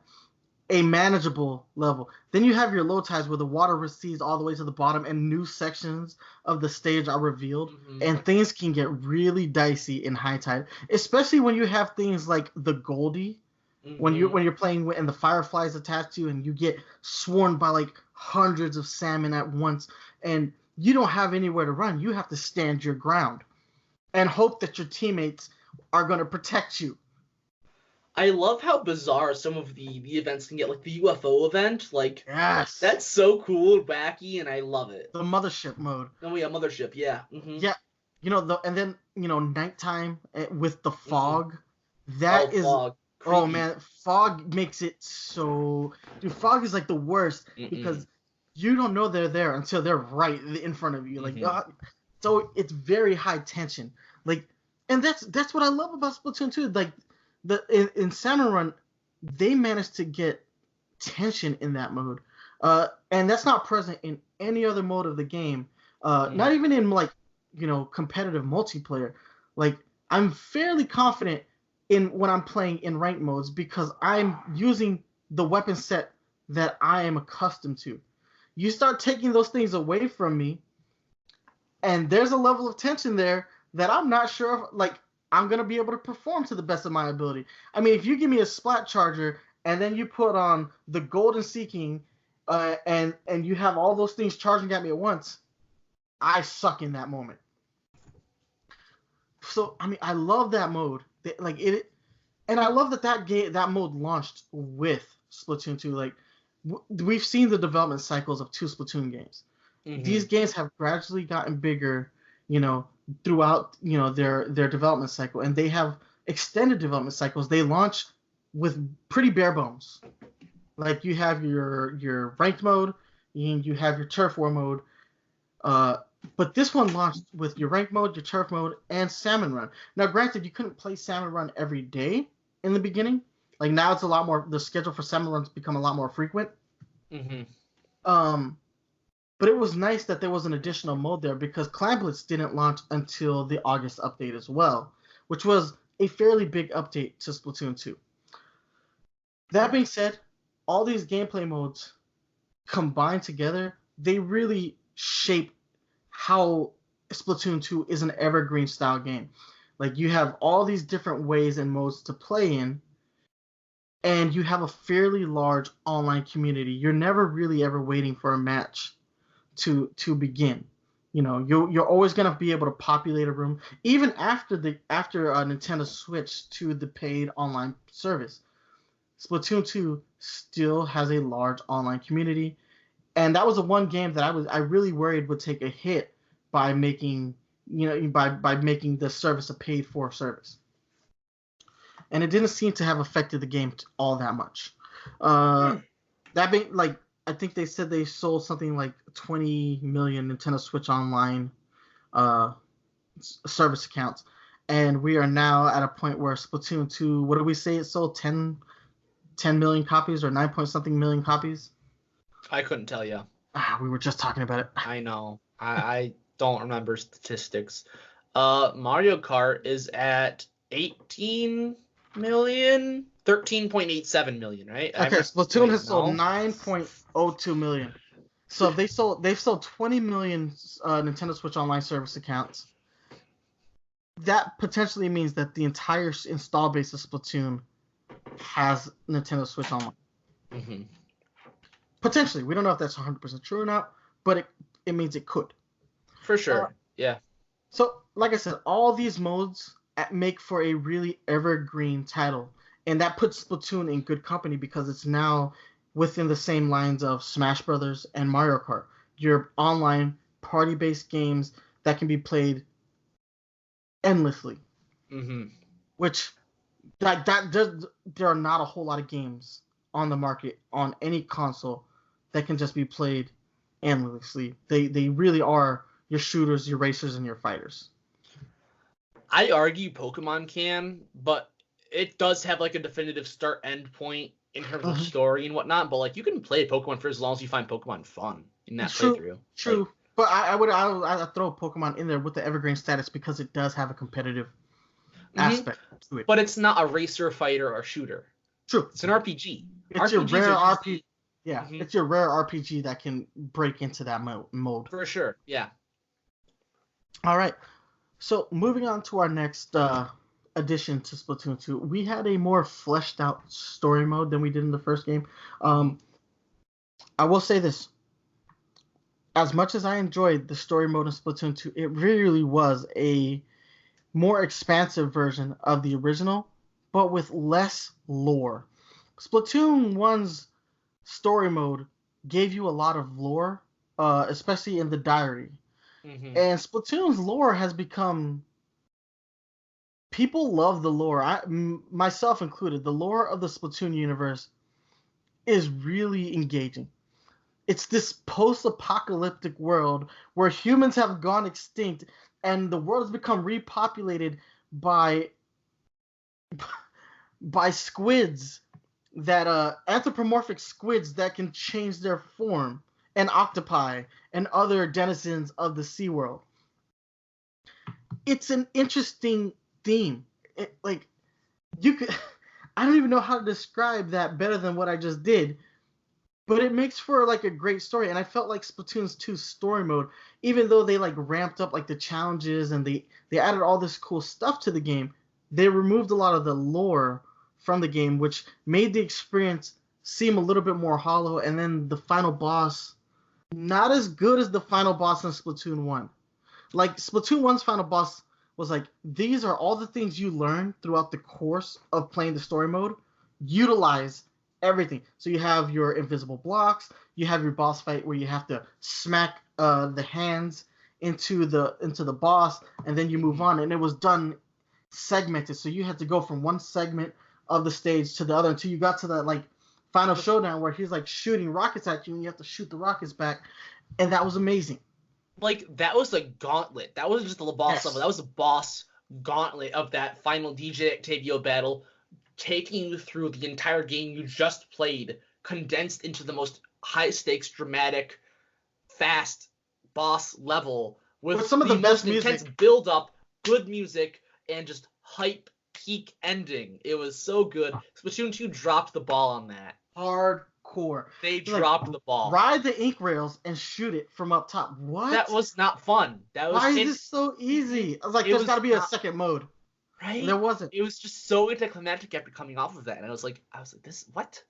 a manageable level. Then you have your low tides, where the water recedes all the way to the bottom and new sections of the stage are revealed, and things can get really dicey in high tide, especially when you have things like the Goldie, when you're playing and the fireflies attached to you and you get swarmed by like hundreds of salmon at once, and you don't have anywhere to run. You have to stand your ground and hope that your teammates are going to protect you. I love how bizarre some of the events can get, like the UFO event. Like, Yes. that's so cool and wacky, and I love it. The mothership mode. Oh yeah, mothership. Yeah. Yeah. And then nighttime with the fog. That is. Fog. Oh man, fog makes it so. Dude, fog is like the worst because you don't know they're there until they're right in front of you. Like, so it's very high tension. Like, and that's what I love about Splatoon 2. Like, in Salmon Run, they managed to get tension in that mode, and that's not present in any other mode of the game. Not even in competitive multiplayer. Like, I'm fairly confident in when I'm playing in ranked modes because I'm using the weapon set that I am accustomed to. You start taking those things away from me, and there's a level of tension there that I'm not sure if, I'm going to be able to perform to the best of my ability. I mean, if you give me a splat charger and then you put on the golden seeking and you have all those things charging at me at once, I suck in that moment. So, I mean, I love that mode. And I love that mode launched with Splatoon 2. Like, we've seen the development cycles of 2 Splatoon games. These games have gradually gotten bigger, throughout, their development cycle, and they have extended development cycles. They launch with pretty bare bones. Like, you have your ranked mode, and you have your turf war mode. But this one launched with your ranked mode, your turf mode, and Salmon Run. Now, granted, you couldn't play Salmon Run every day in the beginning. Like, now it's a lot more. The schedule for Salmon Run's become a lot more frequent. But it was nice that there was an additional mode there because Clan Blitz didn't launch until the August update as well, which was a fairly big update to Splatoon 2. That being said, all these gameplay modes combined together, they really shape how Splatoon 2 is an evergreen style game. Like, you have all these different ways and modes to play in, and you have a fairly large online community. You're never really ever waiting for a match to begin. You're always gonna be able to populate a room, even after Nintendo switched to the paid online service. Splatoon 2 still has a large online community, and that was the one game that I really worried would take a hit by making making the service a paid for service, and it didn't seem to have affected the game all that much. That being, I think they said they sold something like 20 million Nintendo Switch Online service accounts, and we are now at a point where Splatoon 2, what did we say it sold? 10 million copies or 9 point something million copies? I couldn't tell you. We were just talking about it. I know. I don't remember statistics. Mario Kart is at 18 million, 13.87 million, right? Okay, Splatoon has sold 9.02 million. So they've sold 20 million Nintendo Switch Online service accounts. That potentially means that the entire install base of Splatoon has Nintendo Switch Online. Potentially, we don't know if that's 100% true or not, but it means it could. For sure, yeah. So, like I said, all these modes make for a really evergreen title, and that puts Splatoon in good company because it's now within the same lines of Smash Brothers and Mario Kart. Your online party-based games that can be played endlessly. Which there are not a whole lot of games on the market on any console that can just be played endlessly. They really are your shooters, your racers, and your fighters. I argue Pokemon can, but it does have a definitive start-end point in terms of story and whatnot. But you can play Pokemon for as long as you find Pokemon fun in that playthrough. True, but I would throw Pokemon in there with the evergreen status because it does have a competitive aspect to it. But it's not a racer, fighter, or shooter. True, it's an RPG. It's your rare RPG. Yeah, it's your rare RPG that can break into that mode. For sure, yeah. All right. So moving on to our next addition to Splatoon 2, we had a more fleshed out story mode than we did in the first game. I will say this. as much as I enjoyed the story mode in Splatoon 2, it really was a more expansive version of the original, but with less lore. Splatoon 1's story mode gave you a lot of lore, especially in the diary. Mm-hmm. And Splatoon's lore has become... People love the lore, myself included. The lore of the Splatoon universe is really engaging. It's this post-apocalyptic world where humans have gone extinct and the world has become repopulated by squids that anthropomorphic squids that can change their form, and octopi and other denizens of the sea world. It's an interesting theme. You could I don't even know how to describe that better than what I just did. But it makes for like a great story, and I felt like Splatoon's 2 story mode, even though they like ramped up like the challenges and they added all this cool stuff to the game, they removed a lot of the lore from the game, which made the experience seem a little bit more hollow. And then the final boss, not as good as the final boss in Splatoon 1. Like Splatoon 1's final boss was like, these are all the things you learn throughout the course of playing the story mode. Utilize everything. So you have your invisible blocks, you have your boss fight where you have to smack the hands into the boss, and then you move on. And it was done segmented, so you had to go from one segment of the stage to the other until you got to that like final showdown where he's like shooting rockets at you and you have to shoot the rockets back, and that was amazing. Like, that was a gauntlet. That wasn't just a boss level. That was a boss gauntlet of that final DJ Octavio battle, taking you through the entire game you just played, condensed into the most high-stakes, dramatic, fast boss level with some of the best most intense music. build-up, good music, and just hype peak ending. It was so good. Splatoon 2 dropped the ball on that. Hardcore. They dropped the ball. Ride the ink rails and shoot it from up top. What? That was not fun. Why is this so easy? I was like, there's got to be a second mode. Right? And there wasn't. It was just so anticlimactic after coming off of that, and I was like, this what?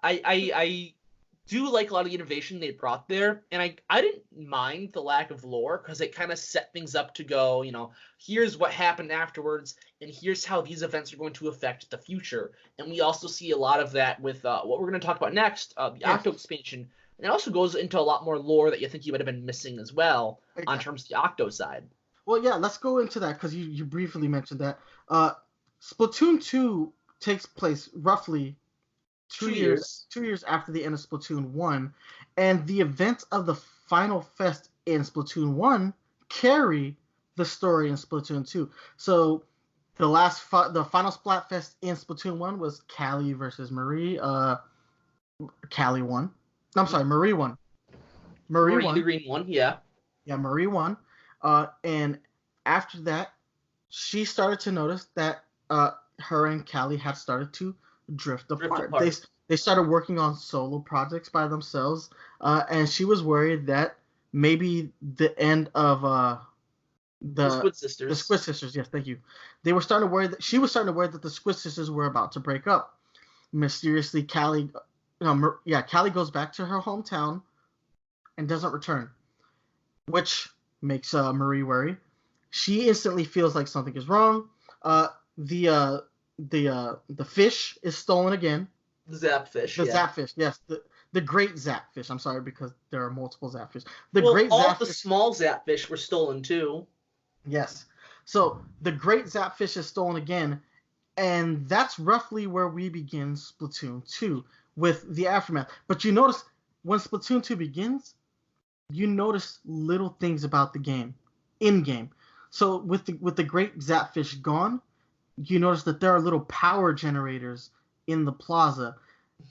I do like a lot of the innovation they brought there, and I didn't mind the lack of lore because it kind of set things up to go, here's what happened afterwards, and here's how these events are going to affect the future. And we also see a lot of that with what we're going to talk about next, the Octo expansion. And it also goes into a lot more lore that you think you might have been missing as well on terms of the Octo side. Well, yeah, let's go into that because you briefly mentioned that. Splatoon 2 takes place roughly 2 years after the end of Splatoon 1, and the events of the final fest in Splatoon 1 carry the story in Splatoon 2. So the final Splatfest in Splatoon 1 was Callie versus Marie. Callie won. I'm sorry, Marie won. Marie won. The green one, yeah. Yeah, Marie won. And after that, she started to notice that her and Callie had started to drift apart. They started working on solo projects by themselves, and she was worried that maybe the end of the Squid Sisters. The Squid Sisters, yes, thank you. She was starting to worry that the Squid Sisters were about to break up. Mysteriously, Callie goes back to her hometown and doesn't return, which makes Marie worry. She instantly feels like something is wrong. The fish is stolen again. The Zapfish. Zapfish, yes. The great Zapfish. I'm sorry because there are multiple Zapfish. All the small Zapfish were stolen too. Yes. So the great Zapfish is stolen again, and that's roughly where we begin Splatoon 2 with the aftermath. But you notice when Splatoon 2 begins, you notice little things about the game, in-game. So with the great Zapfish gone, you notice that there are little power generators in the plaza.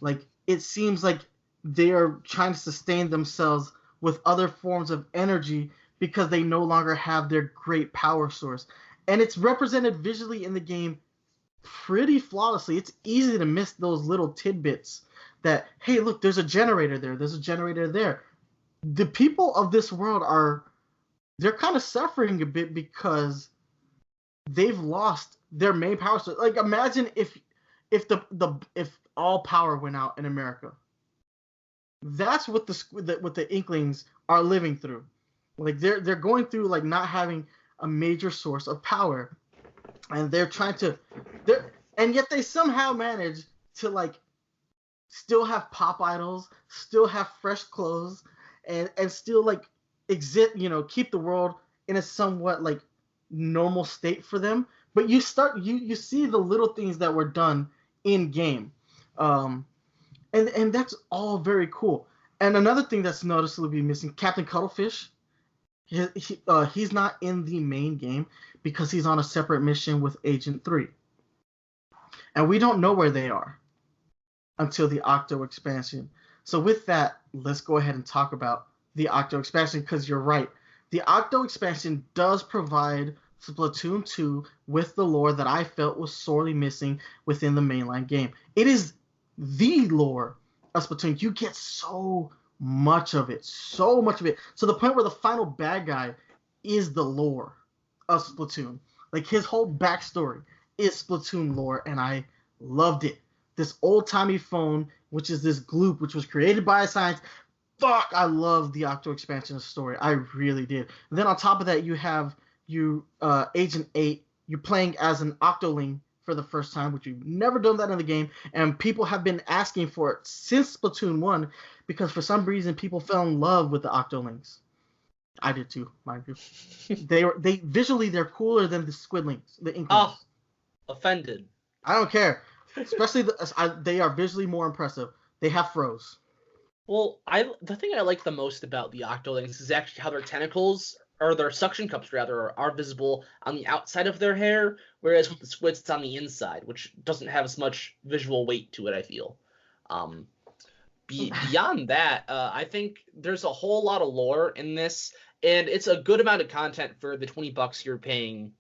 Like, it seems like they are trying to sustain themselves with other forms of energy because they no longer have their great power source. And it's represented visually in the game pretty flawlessly. It's easy to miss those little tidbits that, hey, look, there's a generator there. There's a generator there. The people of this world they're kind of suffering a bit because they've lost their main power source. Like, imagine if all power went out in America. That's what what the Inklings are living through. Like they're going through like not having a major source of power, and they're trying to, and yet they somehow manage to like still have pop idols, still have fresh clothes, and still like exist, keep the world in a somewhat like normal state for them. But you see the little things that were done in game, um, and that's all very cool. And another thing that's noticeably missing, Captain Cuttlefish, he's not in the main game because he's on a separate mission with Agent 3. And we don't know where they are until the Octo expansion. So with that, let's go ahead and talk about the Octo expansion, because you're right. The Octo expansion does provide Splatoon 2 with the lore that I felt was sorely missing within the mainline game. It is the lore of Splatoon. You get so much of it, to the point where the final bad guy is the lore of Splatoon. Like his whole backstory is Splatoon lore, and I loved it. This old-timey phone, which is this gloop, which was created by a science. Fuck, I love the Octo expansion story. I really did. And then on top of that, you have Agent 8. You're playing as an Octoling for the first time, which you've never done that in the game, and people have been asking for it since Splatoon 1, because for some reason people fell in love with the Octolings. I did too, mind you. They visually they're cooler than the Squidlings, the Inklings. Oh, offended. I don't care. Especially they are visually more impressive. They have froze. Well, the thing I like the most about the Octolings is actually how their tentacles, or their suction cups rather, are visible on the outside of their hair, whereas with the squids it's on the inside, which doesn't have as much visual weight to it, I feel. Beyond that, I think there's a whole lot of lore in this, and it's a good amount of content for the $20 you're paying.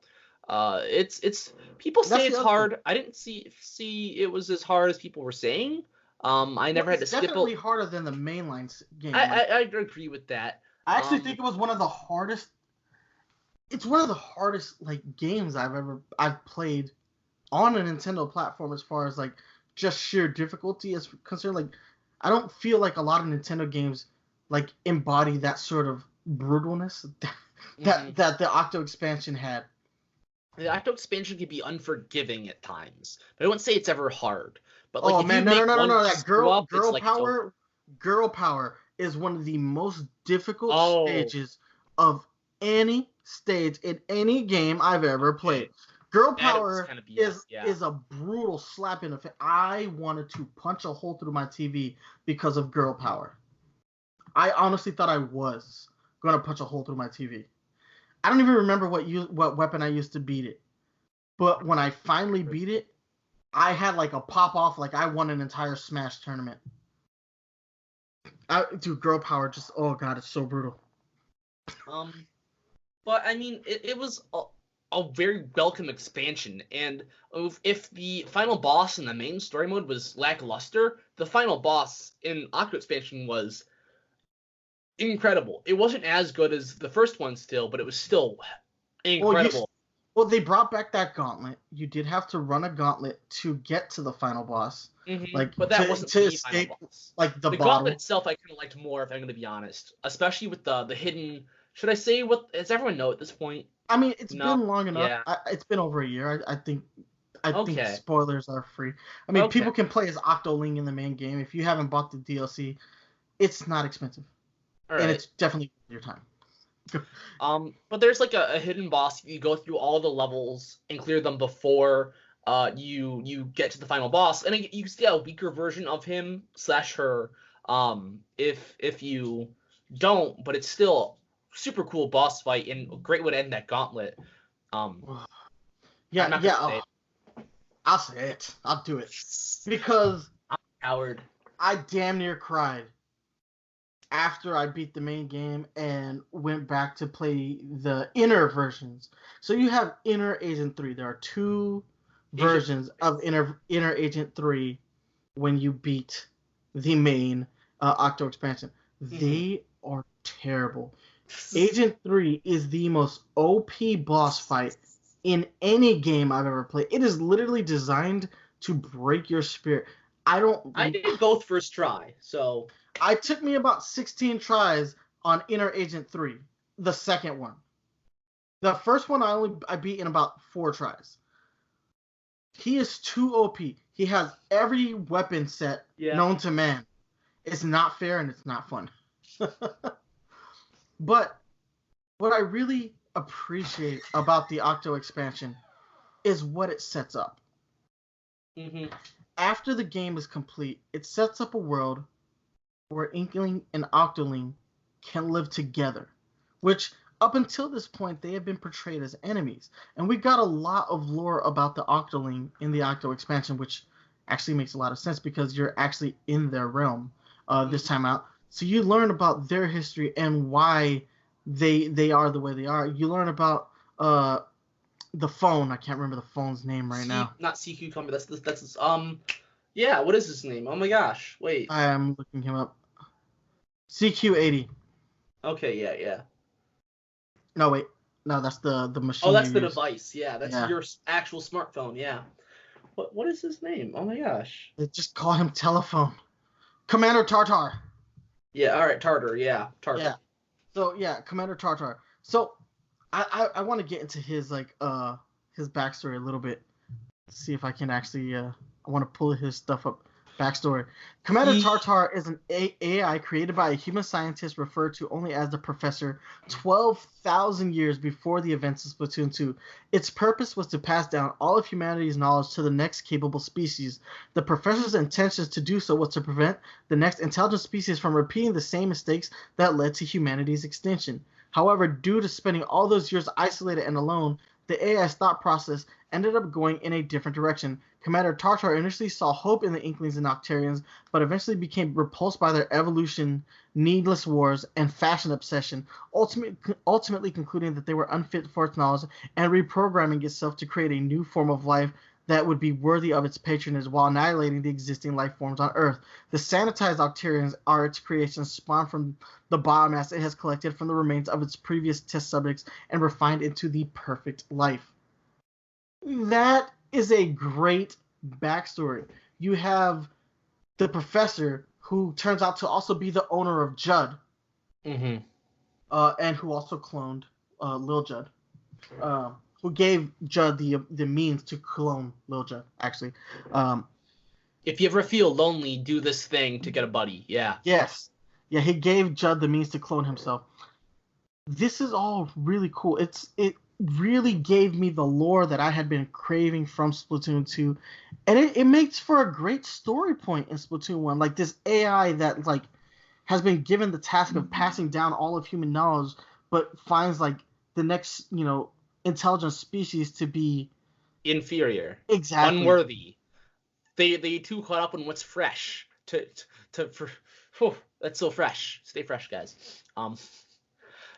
It's people say it's hard. I didn't see it was as hard as people were saying. I never had to skip it. It's definitely harder than the mainline game. I agree with that. I actually think it was one of the hardest. It's one of the hardest like games I've played on a Nintendo platform, as far as like just sheer difficulty is concerned. Like I don't feel like a lot of Nintendo games like embody that sort of brutalness that the Octo expansion had. The Octo expansion can be unforgiving at times, but I wouldn't say it's ever hard. But like, oh man, no! That girl like power is one of the most difficult stages of any stage in any game I've ever played. Girl power is a brutal slap in the face. I wanted to punch a hole through my TV because of girl power. I honestly thought I was going to punch a hole through my TV. I don't even remember what weapon I used to beat it. But when I finally beat it, I had like a pop off, like I won an entire Smash tournament. Dude, girl power just, oh god, it's so brutal. But I mean, it was a very welcome expansion, and if the final boss in the main story mode was lackluster, the final boss in Octo expansion was incredible. It wasn't as good as the first one still, but it was still incredible. Well, they brought back that gauntlet. You did have to run a gauntlet to get to the final boss. Like, but that wasn't to escape boss. Like the gauntlet itself. I kind of liked more, if I'm going to be honest, especially with the hidden. Should I say what? Does everyone know at this point? I mean, it's been long enough. Yeah. It's been over a year. I think spoilers are free. I mean, people can play as Octoling in the main game. If you haven't bought the DLC, it's not expensive, and it's definitely worth your time. But there's like a hidden boss. You go through all the levels and clear them before you get to the final boss, and you can see a weaker version of him / her if you don't, but it's still super cool boss fight and a great way to end that gauntlet. I'll say it. I'll do it because I'm a coward. I damn near cried after I beat the main game and went back to play the inner versions. So you have Inner Agent 3. There are two versions of Inner Agent 3 when you beat the main Octo expansion. They are terrible. Agent 3 is the most OP boss fight in any game I've ever played. It is literally designed to break your spirit. I did both first try, so It took me about 16 tries on Inner Agent 3, the second one. The first one I beat in about 4 tries. He is too OP. He has every weapon set known to man. It's not fair and it's not fun. But what I really appreciate about the Octo expansion is what it sets up. Mm-hmm. After the game is complete, it sets up a world where Inkling and Octoling can live together, which up until this point they have been portrayed as enemies. And we got a lot of lore about the Octoling in the Octo expansion, which actually makes a lot of sense because you're actually in their realm this time out. So you learn about their history and why they are the way they are. You learn about the phone. I can't remember the phone's name right now. Not Sea Cucumber. That's yeah. What is his name? Oh my gosh. Wait. I am looking him up. CQ80. Okay. Yeah. No wait. No, that's the machine. Oh, that's the use. device. Yeah, that's your actual smartphone. Yeah. What is his name? Oh my gosh. They just call him Telephone. Commander Tartar. Yeah. All right. Tartar. Yeah. Tartar. Yeah. So yeah, Commander Tartar. So I want to get into his his backstory a little bit. See if I can actually I want to pull his stuff up. Backstory. Commander Tartar is an AI created by a human scientist referred to only as the Professor 12,000 years before the events of Splatoon 2. Its purpose was to pass down all of humanity's knowledge to the next capable species. The Professor's intentions to do so was to prevent the next intelligent species from repeating the same mistakes that led to humanity's extinction. However, due to spending all those years isolated and alone, the AI's thought process ended up going in a different direction. Commander Tartar initially saw hope in the Inklings and Noctarians, but eventually became repulsed by their evolution, needless wars, and fashion obsession, ultimately concluding that they were unfit for its knowledge and reprogramming itself to create a new form of life that would be worthy of its patronage while annihilating the existing life forms on Earth. The sanitized Octarians are its creations spawned from the biomass it has collected from the remains of its previous test subjects and refined into the perfect life. That is a great backstory. You have the Professor, who turns out to also be the owner of Judd, and who also cloned Lil Judd, who gave Judd the means to clone Lil Judd, actually. If you ever feel lonely, do this thing to get a buddy. Yeah. Yes. Yeah, he gave Judd the means to clone himself. This is all really cool. It really gave me the lore that I had been craving from Splatoon 2, and it makes for a great story point in Splatoon 1. Like, this AI that has been given the task of passing down all of human knowledge, but finds the next intelligent species to be inferior, exactly unworthy. They too caught up on what's fresh. That's so fresh. Stay fresh, guys.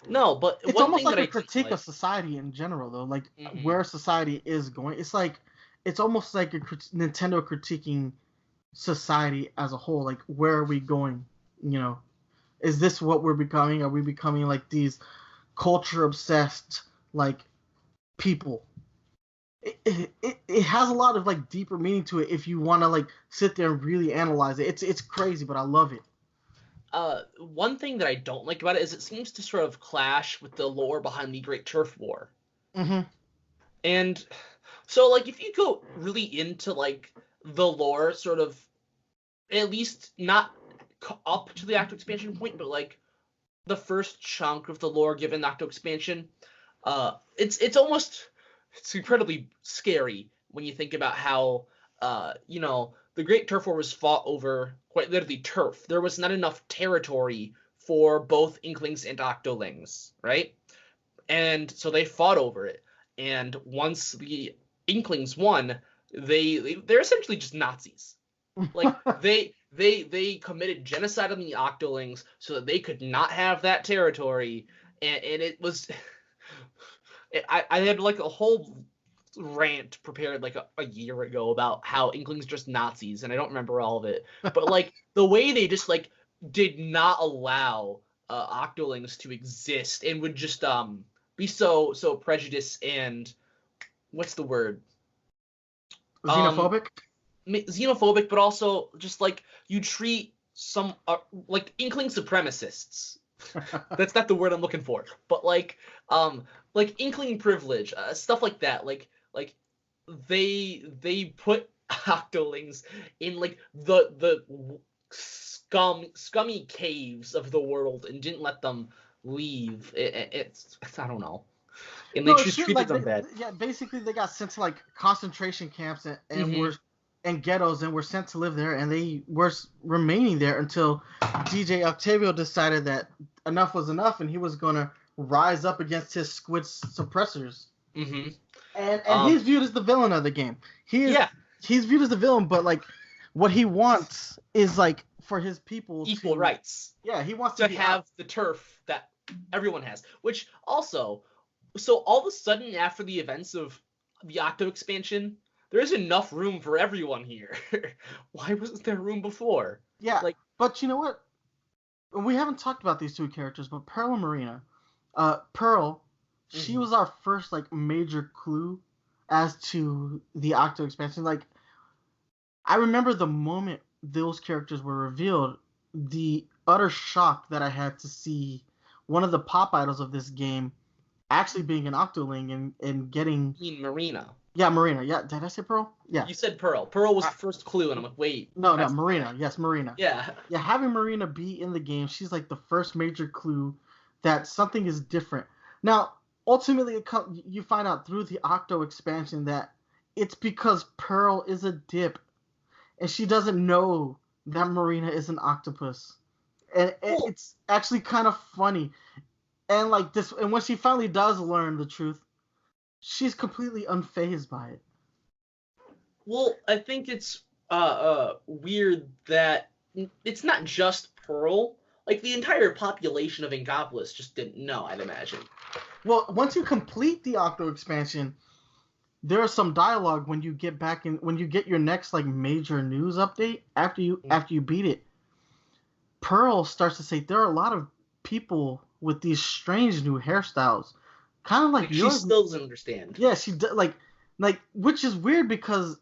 No, but it's one almost thing like that a critique of society in general, though. Where society is going. It's almost like Nintendo critiquing society as a whole. Like, where are we going? Is this what we're becoming? Are we becoming like these culture obsessed people? It has a lot of deeper meaning to it if you want to sit there and really analyze it. It's crazy, but I love it. One thing that I don't like about it is it seems to sort of clash with the lore behind the Great Turf War. Mm-hmm. And so, if you go really into, the lore, sort of, at least not up to the Octo Expansion point, but, the first chunk of the lore given the Octo Expansion, it's incredibly scary when you think about how, the Great Turf War was fought over quite literally turf. There was not enough territory for both Inklings and Octolings, right? And so they fought over it. And once the Inklings won, they're essentially just Nazis. They committed genocide on the Octolings so that they could not have that territory. And it was I had a whole rant prepared a year ago about how Inklings are just Nazis, and I don't remember all of it. But the way they just did not allow Octolings to exist and would just be so prejudiced and what's the word? Xenophobic? Xenophobic, but also just you treat some like inkling supremacists. That's not the word I'm looking for, but like inkling privilege, stuff like that. Like they put octolings in like the scummy caves of the world and didn't let them leave. It's I don't know. And they treated them bad. Yeah, basically they got sent to like concentration camps and were and ghettos and were sent to live there, and they were remaining there until DJ Octavio decided that enough was enough, and he was gonna rise up against his squid suppressors. Mm-hmm. And he's viewed as the villain of the game. He's viewed as the villain, but like what he wants is like for his people equal rights. Yeah, he wants to have the turf that everyone has, which also. So all of a sudden, after the events of the Octo expansion, there is enough room for everyone here. Why wasn't there room before? Yeah, but you know what? We haven't talked about these two characters, but Pearl and Marina. Pearl, she was our first like major clue as to the Octo expansion. Like, I remember the moment those characters were revealed, the utter shock that I had to see one of the pop idols of this game actually being an Octoling and getting... Marina. Yeah, Marina. Yeah, did I say Pearl? Yeah. You said Pearl. Pearl was the first clue, and I'm like, wait. No, Marina. Yes, Marina. Yeah. Yeah, having Marina be in the game, she's like the first major clue that something is different. Now, ultimately, you find out through the Octo expansion that it's because Pearl is a dip, and she doesn't know that Marina is an octopus. And it's actually kind of funny. And like this, and when she finally does learn the truth, she's completely unfazed by it. Well, I think it's weird that it's not just Pearl. Like the entire population of Inkopolis just didn't know, I'd imagine. Well, once you complete the Octo expansion, there is some dialogue when you get back in when you get your next like major news update after you beat it. Pearl starts to say there are a lot of people with these strange new hairstyles, kind of like yours. She still doesn't understand. Yeah, she like which is weird because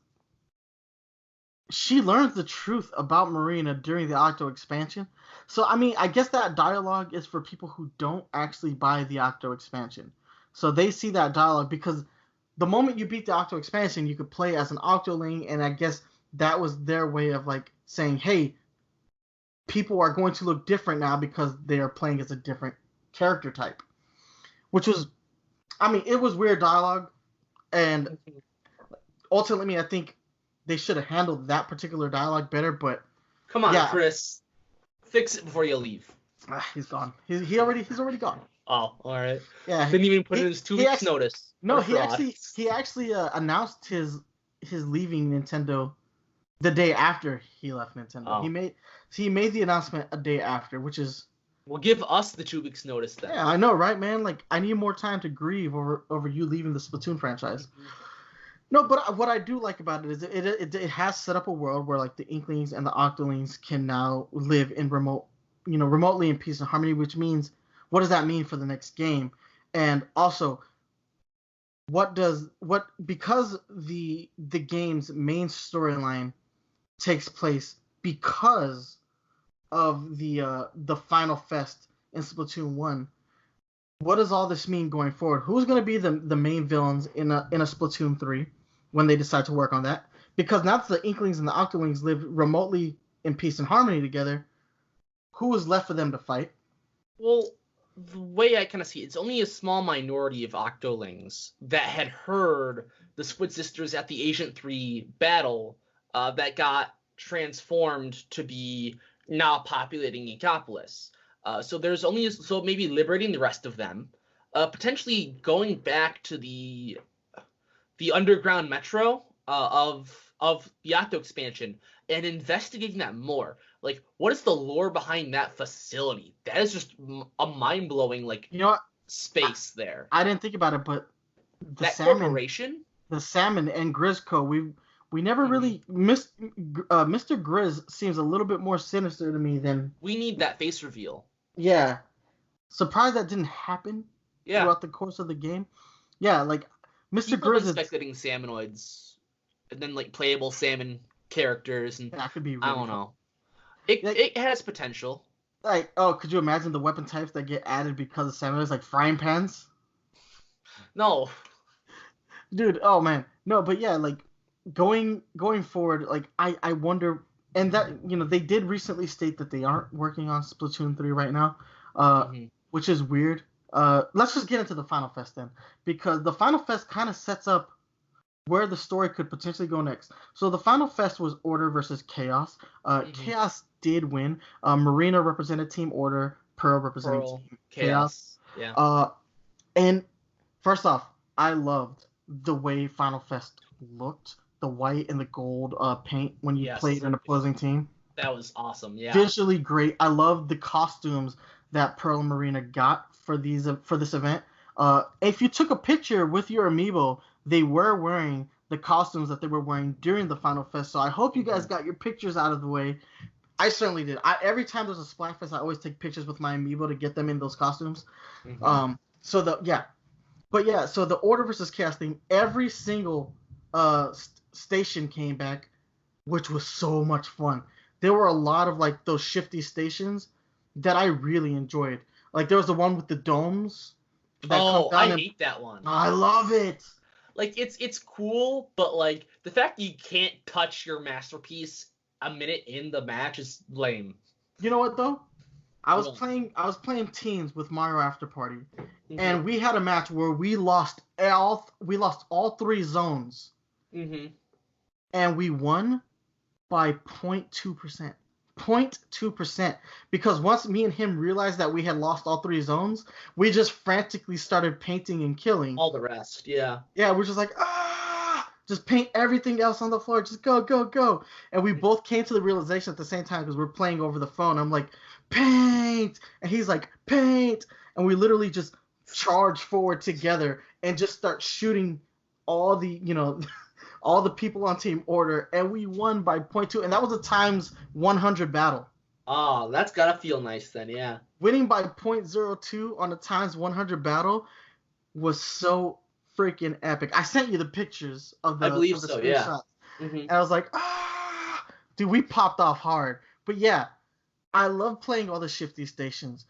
she learns the truth about Marina during the Octo expansion. So I mean, I guess that dialogue is for people who don't actually buy the Octo expansion. So they see that dialogue because the moment you beat the Octo expansion, you could play as an Octoling, and I guess that was their way of like saying, hey, people are going to look different now because they are playing as a different character type, which was, I mean, it was weird dialogue, and ultimately I think they should have handled that particular dialogue better. But come on, Chris, fix it before you leave. He's gone. He's already gone. Oh, all right. Yeah, didn't even put in his 2 weeks notice. No, he actually announced his leaving Nintendo the day after he left Nintendo. Oh. He made the announcement a day after, which is... Well, give us the 2 weeks notice then. Yeah, I know, right, man? Like, I need more time to grieve over you leaving the Splatoon franchise. Mm-hmm. No, but what I do like about it is it has set up a world where like the Inklings and the Octolings can now live in remotely in peace and harmony, which means, what does that mean for the next game? And also, because the game's main storyline takes place because of the final fest in Splatoon 1. What does all this mean going forward? Who's going to be the main villains in a Splatoon 3 when they decide to work on that? Because now that the Inklings and the Octolings live remotely in peace and harmony together, who is left for them to fight? Well, the way I kind of see it, it's only a small minority of Octolings that had heard the Squid Sisters at the Agent 3 battle that got transformed to be now populating Inkopolis. So there's only maybe liberating the rest of them, potentially going back to the underground metro of the Octo expansion and investigating that more. Like, what is the lore behind that facility? That is just a mind-blowing space there. I didn't think about it, but that corporation, the Salmon and Grizzco, we never really Mr. Grizz seems a little bit more sinister to me than... We need that face reveal. Yeah. Surprised that didn't happen throughout the course of the game. Yeah, like, Mr. Grizz is... expecting salmonoids, and then, like, playable salmon characters, and that could be really I don't know. It has potential. Like, oh, could you imagine the weapon types that get added because of samurais, like frying pans? No. Dude, oh man. No, but yeah, like going forward, like I wonder, and that, they did recently state that they aren't working on Splatoon 3 right now, Hmm. which is weird. Let's just get into the Final Fest then, because the Final Fest kind of sets up where the story could potentially go next. So the Final Fest was Order versus Chaos. Chaos did win. Marina represented Team Order. Pearl representing Pearl, Team Chaos. Yeah. And first off, I loved the way Final Fest looked. The white and the gold paint when you Yes. played an opposing team. That was awesome. Yeah. Visually great. I love the costumes that Pearl and Marina got for this event. If you took a picture with your amiibo, they were wearing the costumes that they were wearing during the Final Fest. So I hope you guys got your pictures out of the way. I certainly did. Every time there's a Splatfest, I always take pictures with my amiibo to get them in those costumes. Mhm. So the Order versus Chaos thing, every single station came back, which was so much fun. There were a lot of like those shifty stations that I really enjoyed. Like there was the one with the domes that come Oh, down I and hate that one. I love it. Like it's cool, but like the fact you can't touch your masterpiece a minute in the match is lame. You know what though? I was Well, playing teams with Mario After Party, mhm. and we had a match where we lost all three zones, Mhm. and we won by 0.2%. 0.2%. Because once me and him realized that we had lost all three zones, we just frantically started painting and killing. All the rest, yeah. Yeah, we're just like, just paint everything else on the floor. Just go, go, go. And we both came to the realization at the same time because we're playing over the phone. I'm like, paint. And he's like, paint. And we literally just charge forward together and just start shooting all the, all the people on Team Order. And we won by 0.2. And that was a times 100 battle. Oh, that's gotta feel nice then, yeah. Winning by 0.02 on a times 100 battle was so freaking epic. I sent you the pictures of I believe the so, yeah. screenshots. Mhm. And I was like, dude, we popped off hard. But yeah, I love playing all the shifty stations.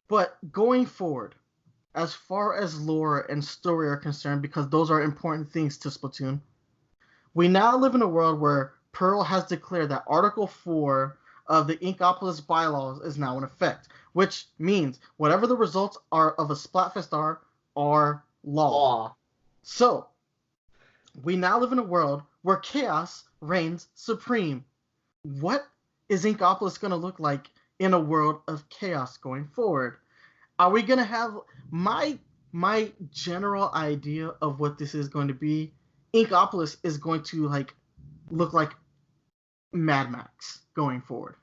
But going forward, as far as lore and story are concerned, because those are important things to Splatoon, we now live in a world where Pearl has declared that Article 4 of the Inkopolis bylaws is now in effect, which means whatever the results are of a Splatfest are law. Law. So, we now live in a world where chaos reigns supreme. What is Inkopolis going to look like in a world of chaos going forward? Are we going to have my general idea of what this is going to be? Inkopolis is going to look like Mad Max going forward.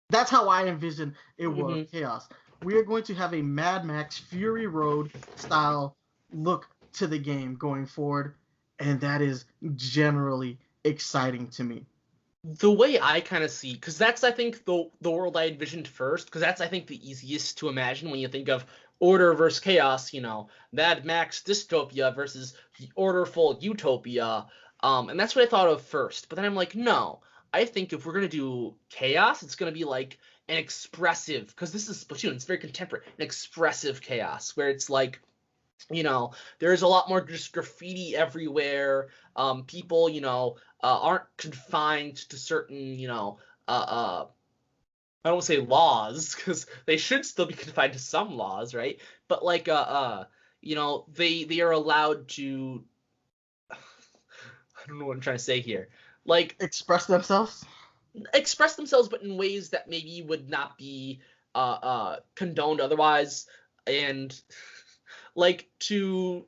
That's how I envision a world of chaos. We are going to have a Mad Max Fury Road style look to the game going forward, and that is generally exciting to me. The way I kind of see, because that's I think the world I envisioned first, because that's I think the easiest to imagine when you think of Order versus Chaos, Mad Max Dystopia versus Orderful Utopia, and that's what I thought of first. But then I'm like, no, I think if we're gonna do Chaos, it's gonna be like an expressive, because this is Splatoon, it's very contemporary, an expressive chaos where it's like, there's a lot more just graffiti everywhere. People, aren't confined to certain, I don't say laws, because they should still be confined to some laws, right? But they are allowed to, I don't know what I'm trying to say here. Like express themselves, but in ways that maybe would not be condoned otherwise, and like to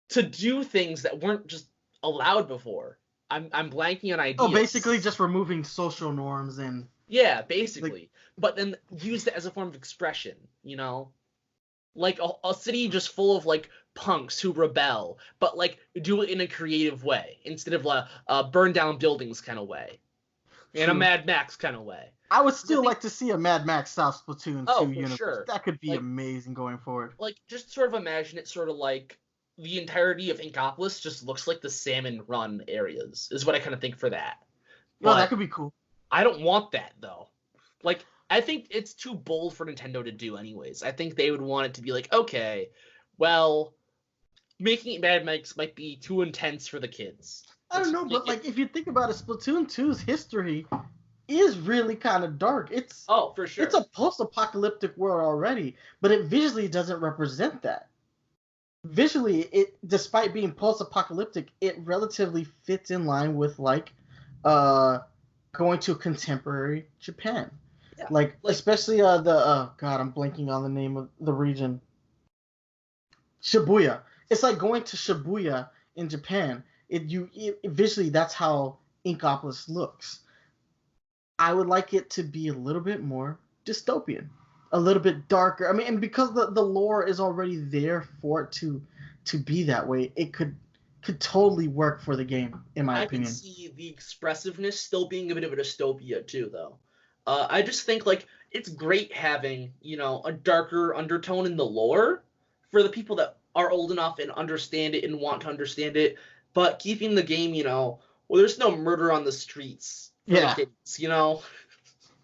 do things that weren't just allowed before. I'm blanking on ideas. Oh, basically just removing social norms and yeah, basically. But then use it as a form of expression, like a city just full of like punks who rebel, but like do it in a creative way instead of burn down buildings kind of way, in a Mad Max kind of way. I would still like to see a Mad Max South Splatoon 2 universe. Sure. That could be amazing going forward. Like, just sort of imagine it sort of like the entirety of Inkopolis just looks like the Salmon Run areas, is what I kind of think for that. That could be cool. I don't want that though. Like, I think it's too bold for Nintendo to do anyways. I think they would want it to be like, okay, well, making it Mad Max might be too intense for the kids. I don't know, but like if you think about it, Splatoon 2's history is really kind of dark. Oh, for sure. It's a post-apocalyptic world already, but it visually doesn't represent that. Visually, it, despite being post-apocalyptic, it relatively fits in line with like going to contemporary Japan. Yeah. Like especially God, I'm blanking on the name of the region. Shibuya. It's like going to Shibuya in Japan. Visually, that's how Inkopolis looks. I would like it to be a little bit more dystopian, a little bit darker. I mean, and because the lore is already there for it to be that way, it could totally work for the game, in my opinion. I can see the expressiveness still being a bit of a dystopia too, though. I just think like it's great having, you know, a darker undertone in the lore for the people that are old enough and understand it and want to understand it, but keeping the game, you know, well, there's no murder on the streets for the kids, you know.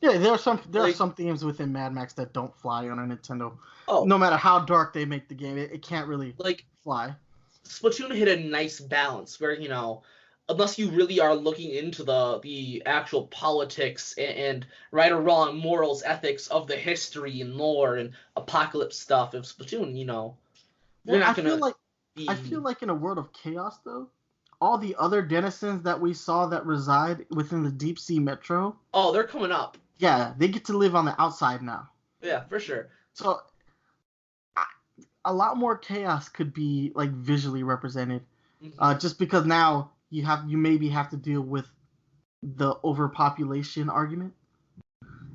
Yeah, there are some themes within Mad Max that don't fly on a Nintendo. Oh, no matter how dark they make the game, it can't really fly. Splatoon hit a nice balance where, you know, unless you really are looking into the actual politics and right or wrong morals, ethics of the history and lore and apocalypse stuff of Splatoon, you know, you're not gonna. I feel like in a world of chaos, though, all the other denizens that we saw that reside within the deep sea metro. Oh, they're coming up. Yeah, they get to live on the outside now. Yeah, for sure. So a lot more chaos could be like visually represented, just because now you maybe have to deal with the overpopulation argument,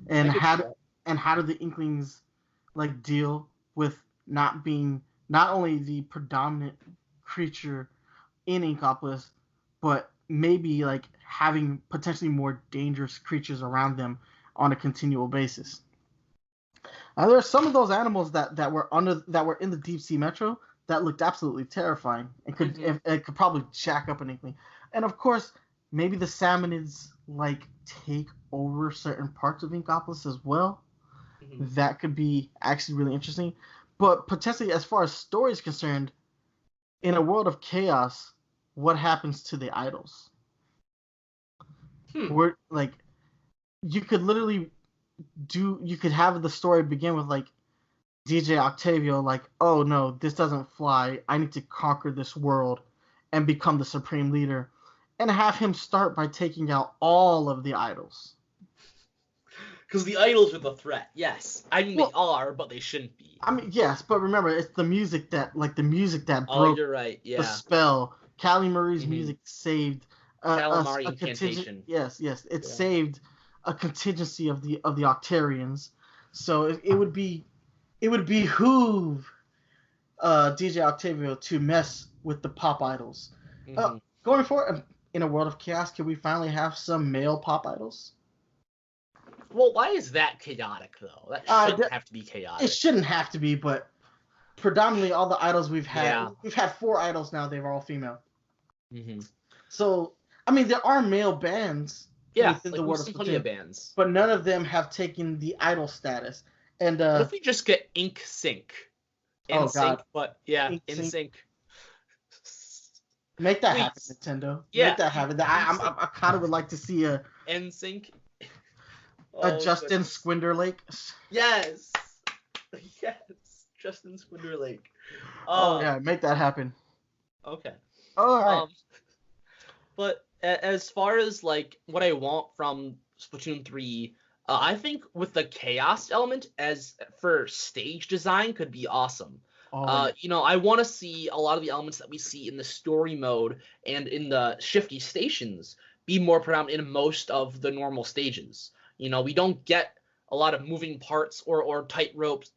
and how do the Inklings like deal with not being not only the predominant creature in Inkopolis, but maybe like having potentially more dangerous creatures around them on a continual basis. There are some of those animals that were in the deep sea metro that looked absolutely terrifying and could probably shack up an Inkling. And of course, maybe the Salmonids like take over certain parts of Inkopolis as well. That could be actually really interesting. But potentially, as far as story is concerned, in a world of chaos, what happens to the idols? Where like you could literally you could have the story begin with like DJ Octavio like, oh no, this doesn't fly. I need to conquer this world and become the supreme leader, and have him start by taking out all of the idols. Because the idols are the threat, yes. I mean, they are, but they shouldn't be. I mean, yes, but remember, it's the music that broke you're right, yeah. the spell. Callie Marie's music saved Calamari a incantation. Yes, it saved a contingency of the Octarians. So it would behoove DJ Octavio to mess with the pop idols. Going forward, in a world of chaos, can we finally have some male pop idols? Well, why is that chaotic, though? That shouldn't have to be chaotic. It shouldn't have to be, but predominantly all the idols we've had, we've had 4 idols now, they're all female. So, I mean, there are male bands within the world of Splatoon, bands, but none of them have taken the idol status. And what if we just get Ink Sync? But yeah, In Sync. Make that happen, Nintendo. Yeah. Make that happen. I kind of would like to see a NSYNC. Justin Squinderlake. Yes, Justin Squinderlake. Yeah, make that happen. Okay. All right. But as far as like what I want from Splatoon 3, I think with the chaos element as for stage design could be awesome. You know, I want to see a lot of the elements that we see in the story mode and in the shifty stations be more predominant in most of the normal stages. You know, we don't get a lot of moving parts or tight ropes,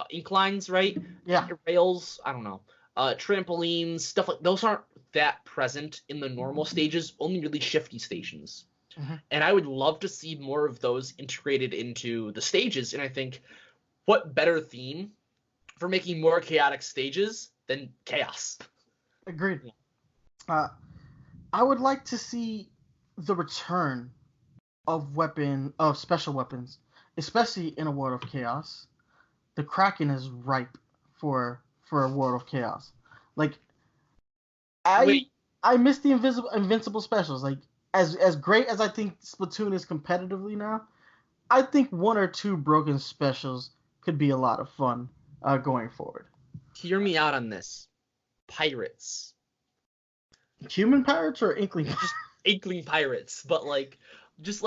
inclines, right? Yeah. Rails, I don't know. Trampolines, stuff like those aren't that present in the normal stages, only really shifty stations. And I would love to see more of those integrated into the stages. And I think what better theme for making more chaotic stages than chaos? Agreed. I would like to see the return of special weapons, especially in a World of Chaos. The Kraken is ripe for a World of Chaos. Like Wait, I miss the invincible specials. Like as great as I think Splatoon is competitively now, I think one or two broken specials could be a lot of fun going forward. hear me out on this. Pirates. Human pirates or Inkling? Just Inkling pirates, but just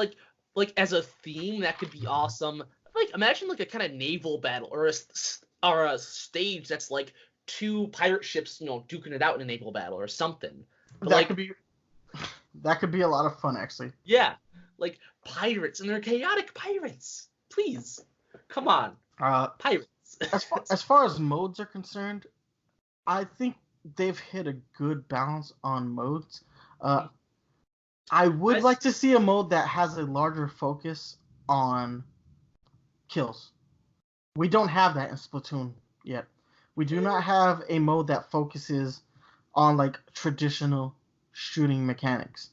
as a theme that could be awesome. Like imagine like a kind of naval battle or a stage that's like two pirate ships, duking it out in a naval battle or something. But that could be a lot of fun actually. Yeah, like pirates, and they're chaotic pirates. Please, come on, pirates. As far as modes are concerned, I think they've hit a good balance on modes. I would like to see a mode that has a larger focus on kills. We don't have that in Splatoon yet. We do not have a mode that focuses on like traditional shooting mechanics.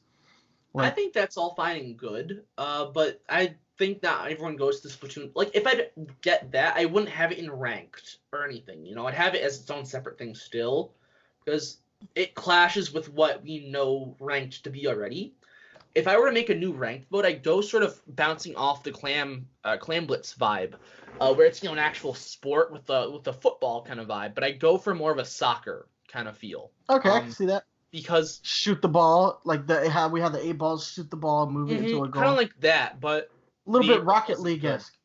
I think that's all fine and good, but I think not everyone goes to Splatoon. Like, if I get that, I wouldn't have it in ranked or anything. I'd have it as its own separate thing still, because it clashes with what we know ranked to be already. If I were to make a new ranked mode, I'd go sort of bouncing off the Clam Blitz vibe, where it's an actual sport with the football kind of vibe, but I'd go for more of a soccer kind of feel. Okay, I can see that. Because shoot the ball, like we have the 8 balls, shoot the ball, move it into a goal. Kind of like that, but a little bit Rocket League-esque.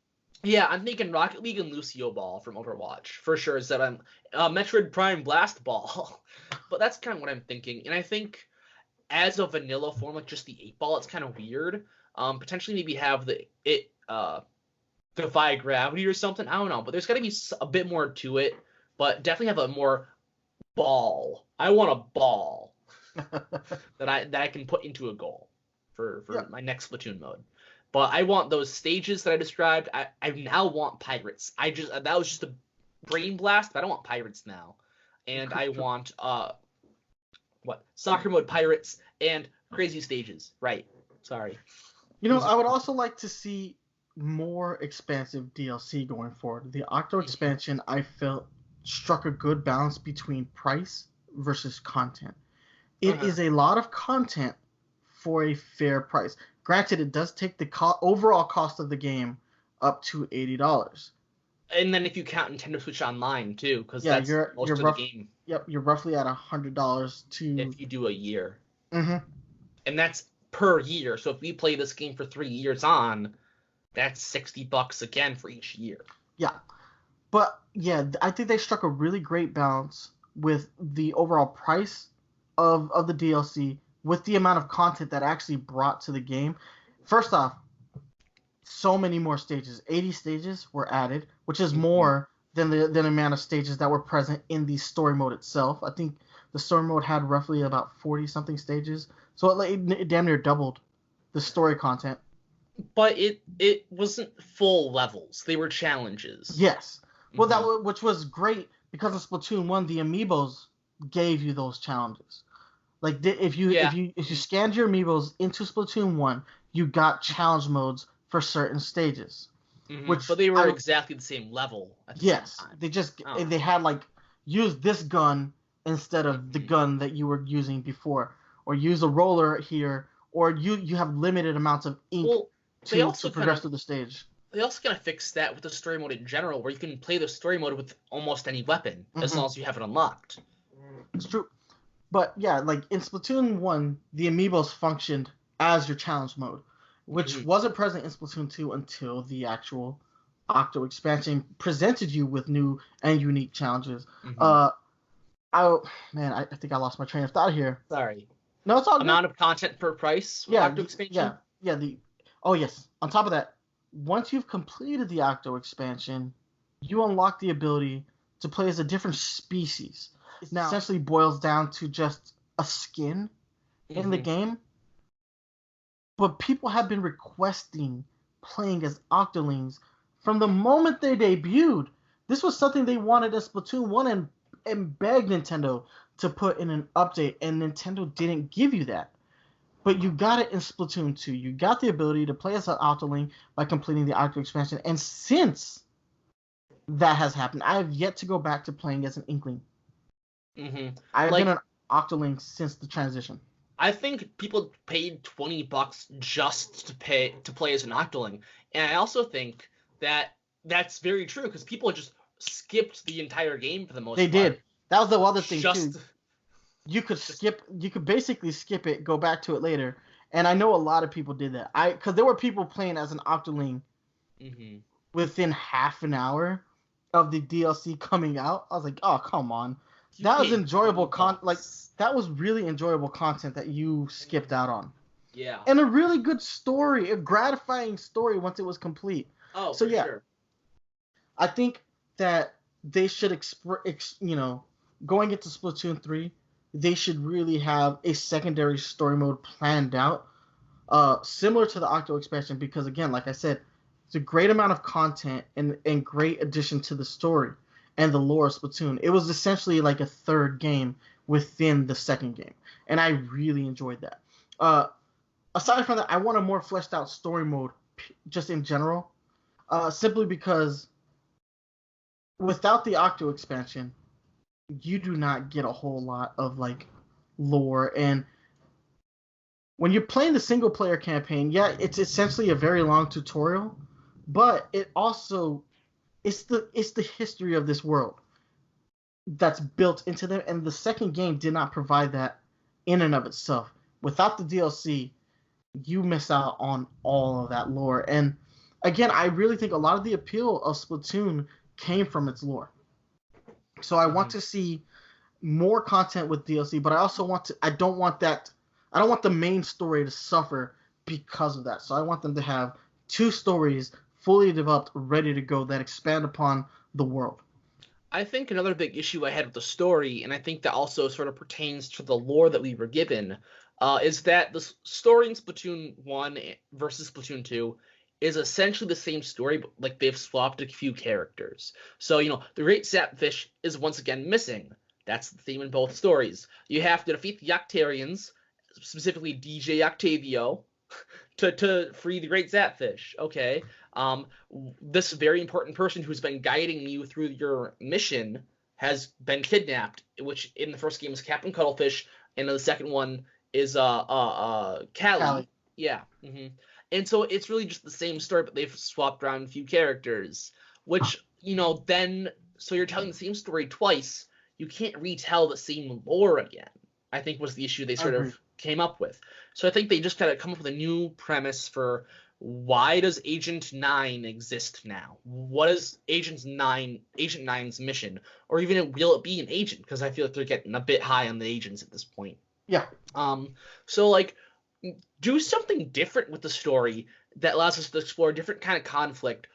Yeah, I'm thinking Rocket League and Lucio Ball from Overwatch for sure. Is that I'm Metroid Prime Blast Ball, but that's kind of what I'm thinking. And I think as a vanilla form, like just the 8 ball, it's kind of weird. Potentially maybe have it defy gravity or something. I don't know, but there's got to be a bit more to it. But definitely have a more ball. I want a ball that I can put into a goal for my next Splatoon mode. But I want those stages that I described. I now want pirates. That was just a brain blast, but I don't want pirates now. And I want soccer mode pirates and crazy stages. Right. Sorry. I would also like to see more expansive DLC going forward. The Octo expansion, I felt, struck a good balance between price versus content. It is a lot of content for a fair price. Granted, it does take the overall cost of the game up to $80. And then if you count Nintendo Switch Online too, because that's most of the game. Yep, you're roughly at $100 if you do a year. Mm-hmm. And that's per year. So if we play this game for 3 years on, that's $60 again for each year. Yeah. But yeah, I think they struck a really great balance with the overall price of the DLC with the amount of content that actually brought to the game. First off, so many more stages. 80 stages were added, which is more than the amount of stages that were present in the story mode itself. I think the story mode had roughly about 40-something stages. So it damn near doubled the story content. But it wasn't full levels. They were challenges. Yes. Well, which was great because of Splatoon 1, the amiibos gave you those challenges. Like if you scanned your amiibos into Splatoon 1, you got challenge modes for certain stages. But they were exactly the same level at the same time. They had like use this gun instead of the gun that you were using before, or use a roller here, or you have limited amounts of ink to progress through the stage. They also kind of fixed that with the story mode in general, where you can play the story mode with almost any weapon as long as you have it unlocked. It's true. But yeah, like in Splatoon 1, the amiibos functioned as your challenge mode, which wasn't present in Splatoon 2 until the actual Octo expansion presented you with new and unique challenges. I think I lost my train of thought here. Sorry. No, it's all good. Amount of content per price with Octo expansion? Yes. On top of that, once you've completed the Octo expansion, you unlock the ability to play as a different species. It now essentially boils down to just a skin in the game. But people have been requesting playing as Octolings from the moment they debuted. This was something they wanted in Splatoon 1 and begged Nintendo to put in an update, and Nintendo didn't give you that. But you got it in Splatoon 2. You got the ability to play as an Octoling by completing the Octo expansion. And since that has happened, I have yet to go back to playing as an Inkling. Mm-hmm. I've been an Octoling since the transition. I think people paid $20 just to play as an Octoling, and I also think that that's very true because people just skipped the entire game for the most part. They did. That was the other thing Just too. You could basically skip it, go back to it later, and I know a lot of people did that. Because there were people playing as an Octoling within half an hour of the DLC coming out. I was like, oh come on. That was enjoyable that was really enjoyable content that you skipped out on. Yeah. And a really good story, a gratifying story once it was complete. Oh, so yeah. Sure. I think that they should going into Splatoon 3, they should really have a secondary story mode planned out, similar to the Octo expansion, because again, like I said, it's a great amount of content and great addition to the story and the lore of Splatoon. It was essentially like a third game within the second game, and I really enjoyed that. Aside from that, I want a more fleshed out story mode, just in general, simply because without the Octo expansion, you do not get a whole lot of like lore. And when you're playing the single player campaign, yeah, it's essentially a very long tutorial, but it also it's the history of this world that's built into them, and the second game did not provide that in and of itself. Without the DLC, you miss out on all of that lore. And again, I really think a lot of the appeal of Splatoon came from its lore. So I want to see more content with DLC, but I don't want the main story to suffer because of that. So I want them to have two stories fully developed, ready to go, that expand upon the world. I think another big issue I had with the story, and I think that also sort of pertains to the lore that we were given, is that the story in Splatoon 1 versus Splatoon 2 is essentially the same story, but like they've swapped a few characters. So, the Great Sapfish is once again missing. That's the theme in both stories. You have to defeat the Octarians, specifically DJ Octavio, to free the Great Sapfish. Okay. This very important person who's been guiding you through your mission has been kidnapped, which in the first game is Captain Cuttlefish, and in the second one is Callie. Yeah. Mm-hmm. And so it's really just the same story, but they've swapped around a few characters, which, then, so you're telling the same story twice. You can't retell the same lore again, I think was the issue they sort of came up with. So I think they just got to come up with a new premise for why does Agent 9 exist now? What is Agent 9's mission? Or even will it be an agent? Because I feel like they're getting a bit high on the agents at this point. Yeah. So, like, do something different with the story that allows us to explore a different kind of conflict.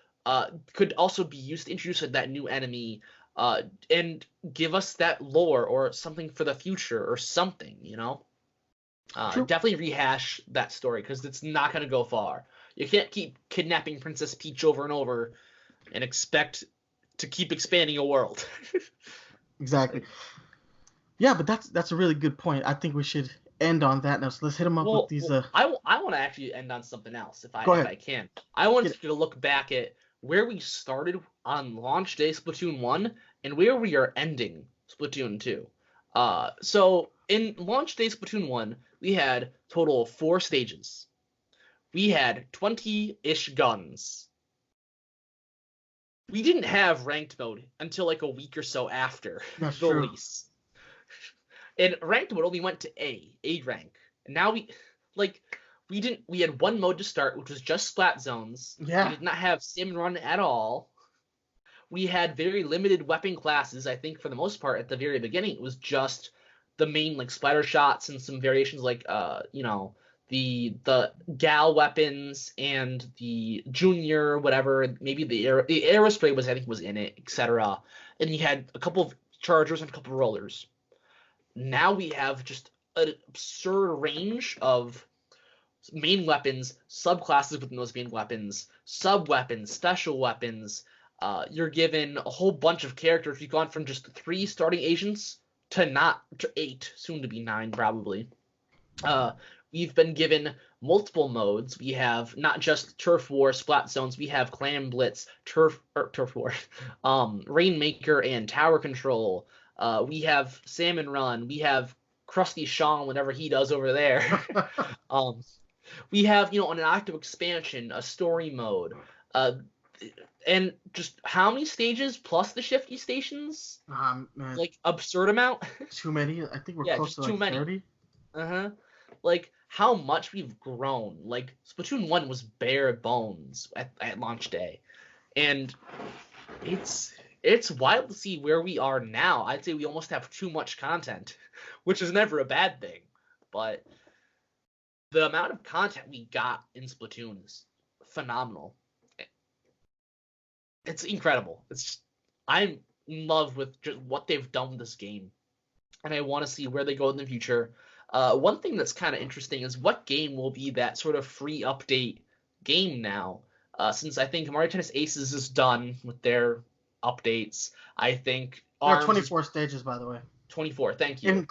Could also be used to introduce that new enemy, and give us that lore or something for the future or something, Definitely rehash that story because it's not going to go far. You can't keep kidnapping Princess Peach over and over and expect to keep expanding a world. Exactly. Yeah, but that's a really good point. I think we should end on that now. So let's hit them up with these. I want to actually end on something else if I can. I want you to look back at where we started on launch day Splatoon 1 and where we are ending Splatoon 2. So in launch day Splatoon 1, we had total of 4 stages. We had 20-ish guns. We didn't have ranked mode until like a week or so after the release. And ranked mode only went to A rank. And now we had one mode to start, which was just Splat Zones. Yeah. We did not have Sim Run at all. We had very limited weapon classes. I think for the most part at the very beginning it was just the main like splatter shots and some variations like the gal weapons and the junior whatever, maybe the aerospray was in it, etc. And you had a couple of chargers and a couple of rollers. Now we have just an absurd range of main weapons, subclasses within those main weapons, sub-weapons, special weapons. You're given a whole bunch of characters. We've gone from just 3 starting agents to 8, soon to be 9 probably. we've been given multiple modes. We have not just Turf War, Splat Zones. We have Clan Blitz, Turf War, Rainmaker, and Tower Control. We have Salmon Run. We have Krusty Sean, whenever he does over there. We have, an active expansion, a story mode, and just how many stages plus the shifty stations? Man, Like absurd amount. too many. I think we're Yeah, close just to too like many. 30. Like how much we've grown. Like Splatoon 1 was bare bones at launch day, and it's wild to see where we are now. I'd say we almost have too much content, which is never a bad thing, but the amount of content we got in Splatoon is phenomenal. It's incredible. I'm in love with just what they've done with this game, and I want to see where they go in the future. One thing that's kind of interesting is what game will be that sort of free update game now, since I think Mario Tennis Aces is done with their updates. I think There are ARMS 24 stages, by the way, 24. Thank you.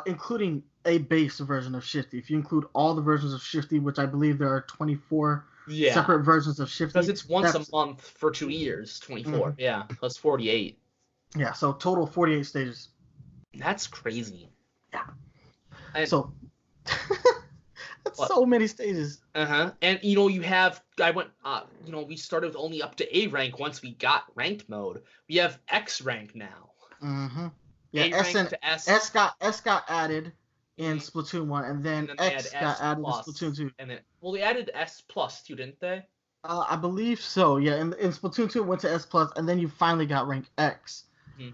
including a base version of Shifty. If you include all the versions of Shifty, which I believe there are 24 separate versions of Shifty. Because it's once a month for 2 years, 24. Mm-hmm. Yeah, plus 48. Yeah, so total 48 stages. That's crazy. Yeah. So that's so many stages. And you have we started with only up to A rank once we got ranked mode. We have X rank now. Mm-hmm. Yeah, A rank to S. S got added in Splatoon 1, and then X got added in Splatoon 2. And then they added S plus too, didn't they? I believe so. Yeah, in Splatoon 2 it went to S plus, and then you finally got rank X. Mm-hmm.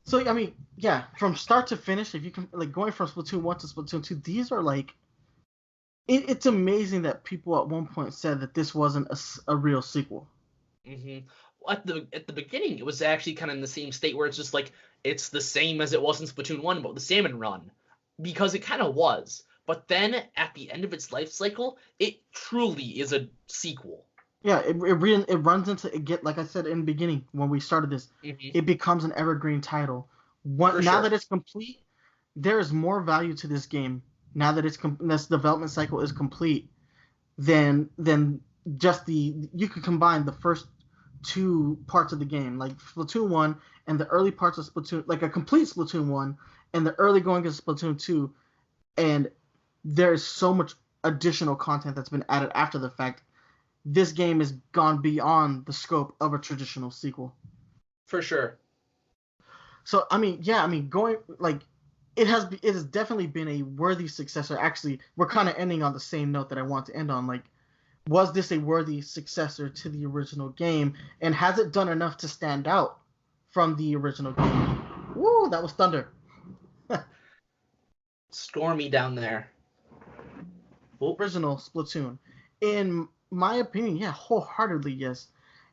So I mean, yeah, from start to finish, if you can going from Splatoon 1 to Splatoon 2, these are it's amazing that people at one point said that this wasn't a real sequel. Mm-hmm. At the beginning, it was actually kind of in the same state where it's just it's the same as it was in Splatoon 1 about the Salmon Run, because it kind of was. But then at the end of its life cycle, it truly is a sequel. Yeah, it runs into it. Like I said in the beginning when we started this, it becomes an evergreen title. Now that it's complete, there is more value to this game now that this development cycle is complete than just you can combine the first two parts of the game, like Splatoon 1 and the early parts of Splatoon, like a complete Splatoon 1 and the early going of Splatoon 2, and there's so much additional content that's been added after the fact. This game has gone beyond the scope of a traditional sequel. For sure. So going it has definitely been a worthy successor. Actually, we're kind of ending on the same note that I want to end on. Was this a worthy successor to the original game, and has it done enough to stand out from the original game? Woo, that was thunder. Stormy down there. Original Splatoon. In my opinion, yeah, wholeheartedly, yes.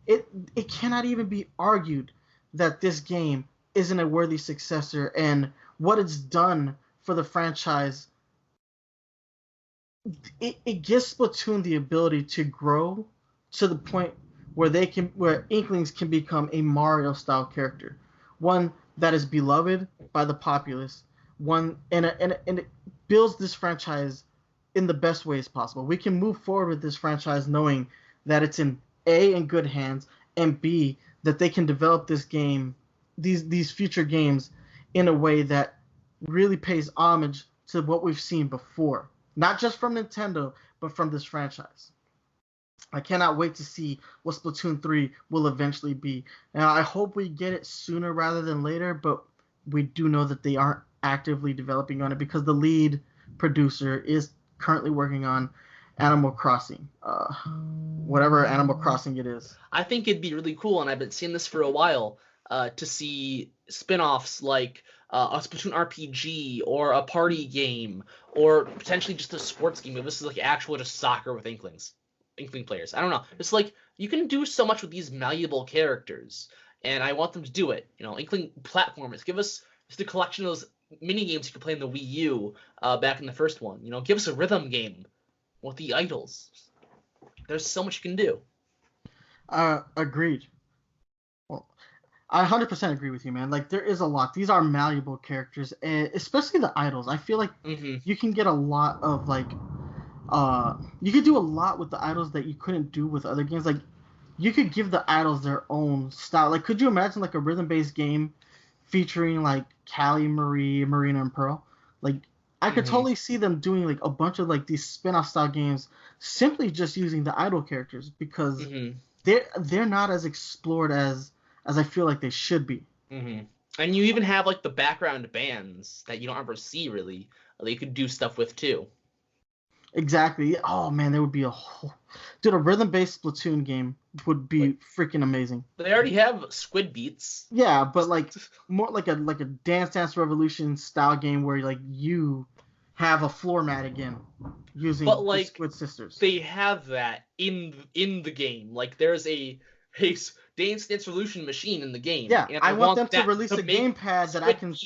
It cannot even be argued that this game isn't a worthy successor, and what it's done for the franchise, it gives Splatoon the ability to grow to the point where Inklings can become a Mario-style character, one that is beloved by the populace, and it builds this franchise in the best ways possible. We can move forward with this franchise knowing that it's in good hands, and B, that they can develop this game, these future games, in a way that really pays homage to what we've seen before. Not just from Nintendo, but from this franchise. I cannot wait to see what Splatoon 3 will eventually be. Now, I hope we get it sooner rather than later, but we do know that they aren't actively developing on it because the lead producer is currently working on Animal Crossing. Whatever Animal Crossing it is. I think it'd be really cool, and I've been seeing this for a while, to see spin-offs like a Splatoon RPG or a party game or potentially just a sports game. If this is actual just soccer with Inkling players. I don't know. It's you can do so much with these malleable characters, and I want them to do it. Inkling platformers. Give us just a collection of those mini games you could play in the Wii U back in the first one. Give us a rhythm game with the idols. There's so much you can do. Agreed. Well, I 100% agree with you, man. Like, there is a lot. These are malleable characters, and especially the idols. I feel like you can get a lot of, like, you could do a lot with the idols that you couldn't do with other games. Like, you could give the idols their own style. Like, could you imagine, like, a rhythm-based game featuring, like, Callie, Marie, Marina, and Pearl? Like, I could totally see them doing, like, a bunch of, like, these spin-off style games simply just using the idol characters because they're not as explored as I feel like they should be. And you even have, like, the background bands that you don't ever see, really, that you could do stuff with, too. Exactly. Oh, man, there would be a whole... Dude, a rhythm-based Splatoon game would be freaking amazing. They already have Squid Beats. Yeah, but, like, more like a Dance Dance Revolution style game where, like, you have a floor mat again using the Squid Sisters. They have that in the game. Like, there's a Dance Dance Revolution machine in the game. Yeah, and I want them to release a gamepad that I can... Like,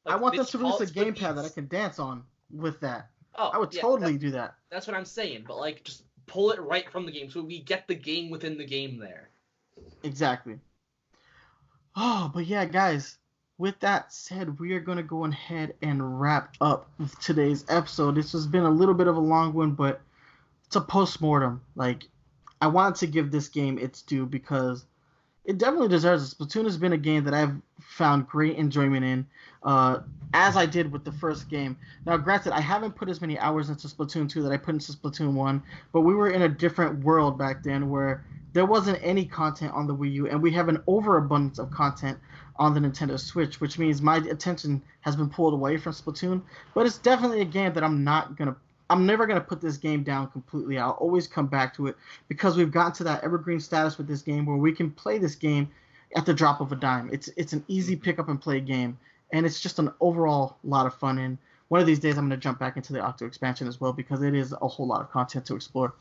I want them to release a gamepad that I can dance on with that. Oh, I would totally do that. That's what I'm saying, but, like, just pull it right from the game so we get the game within the game there. Exactly. Oh, but yeah, guys, with that said, we are going to go ahead and wrap up today's episode. This has been a little bit of a long one, but it's a post-mortem. Like, I wanted to give this game its due because it definitely deserves it. Splatoon has been a game that I've found great enjoyment in, as I did with the first game. Now, granted, I haven't put as many hours into Splatoon 2 that I put into Splatoon 1, but we were in a different world back then where there wasn't any content on the Wii U, and we have an overabundance of content on the Nintendo Switch, which means my attention has been pulled away from Splatoon. But it's definitely a game that I'm never going to put this game down completely. I'll always come back to it because we've gotten to that evergreen status with this game where we can play this game at the drop of a dime. It's an easy pick up and play game, and it's just an overall lot of fun. And one of these days I'm going to jump back into the Octo expansion as well because it is a whole lot of content to explore.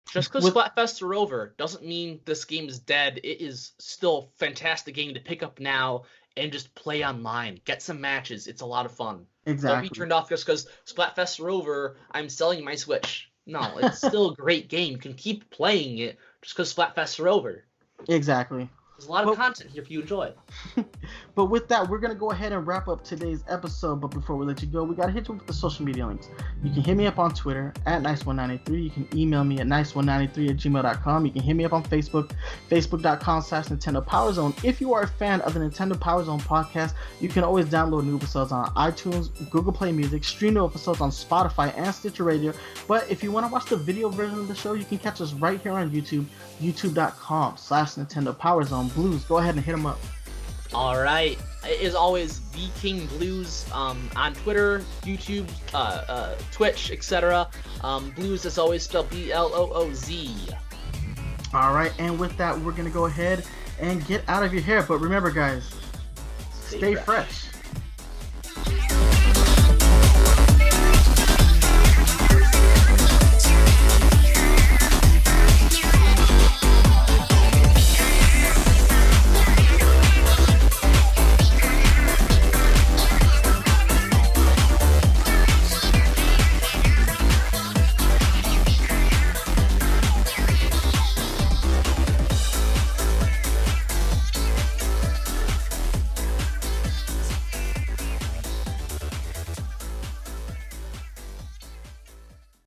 Just because Splatfests are over doesn't mean this game is dead. It is still a fantastic game to pick up now and just play online. Get some matches. It's a lot of fun. Exactly. Don't be turned off just because Splatfests are over, I'm selling my Switch. No, it's still a great game. You can keep playing it just because Splatfests are over. Exactly. There's a lot of content here for you to enjoy. But with that, we're going to go ahead and wrap up today's episode. But before we let you go, we got to hit you with the social media links. You can hit me up on Twitter at NyceOne983. You can email me at NyceOne983@gmail.com. You can hit me up on Facebook, Facebook.com/Nintendo Power Zone. If you are a fan of the Nintendo Power Zone podcast, you can always download new episodes on iTunes, Google Play Music, stream new episodes on Spotify and Stitcher Radio. But if you want to watch the video version of the show, you can catch us right here on YouTube, youtube.com/Nintendo Power Zone. Blooz, go ahead and hit them up. All right. As always, the King Blooz on Twitter, YouTube, Twitch, etc. Blooz is always spelled BLOOZ. All right, and with that, we're gonna go ahead and get out of your hair. But remember, guys, stay fresh.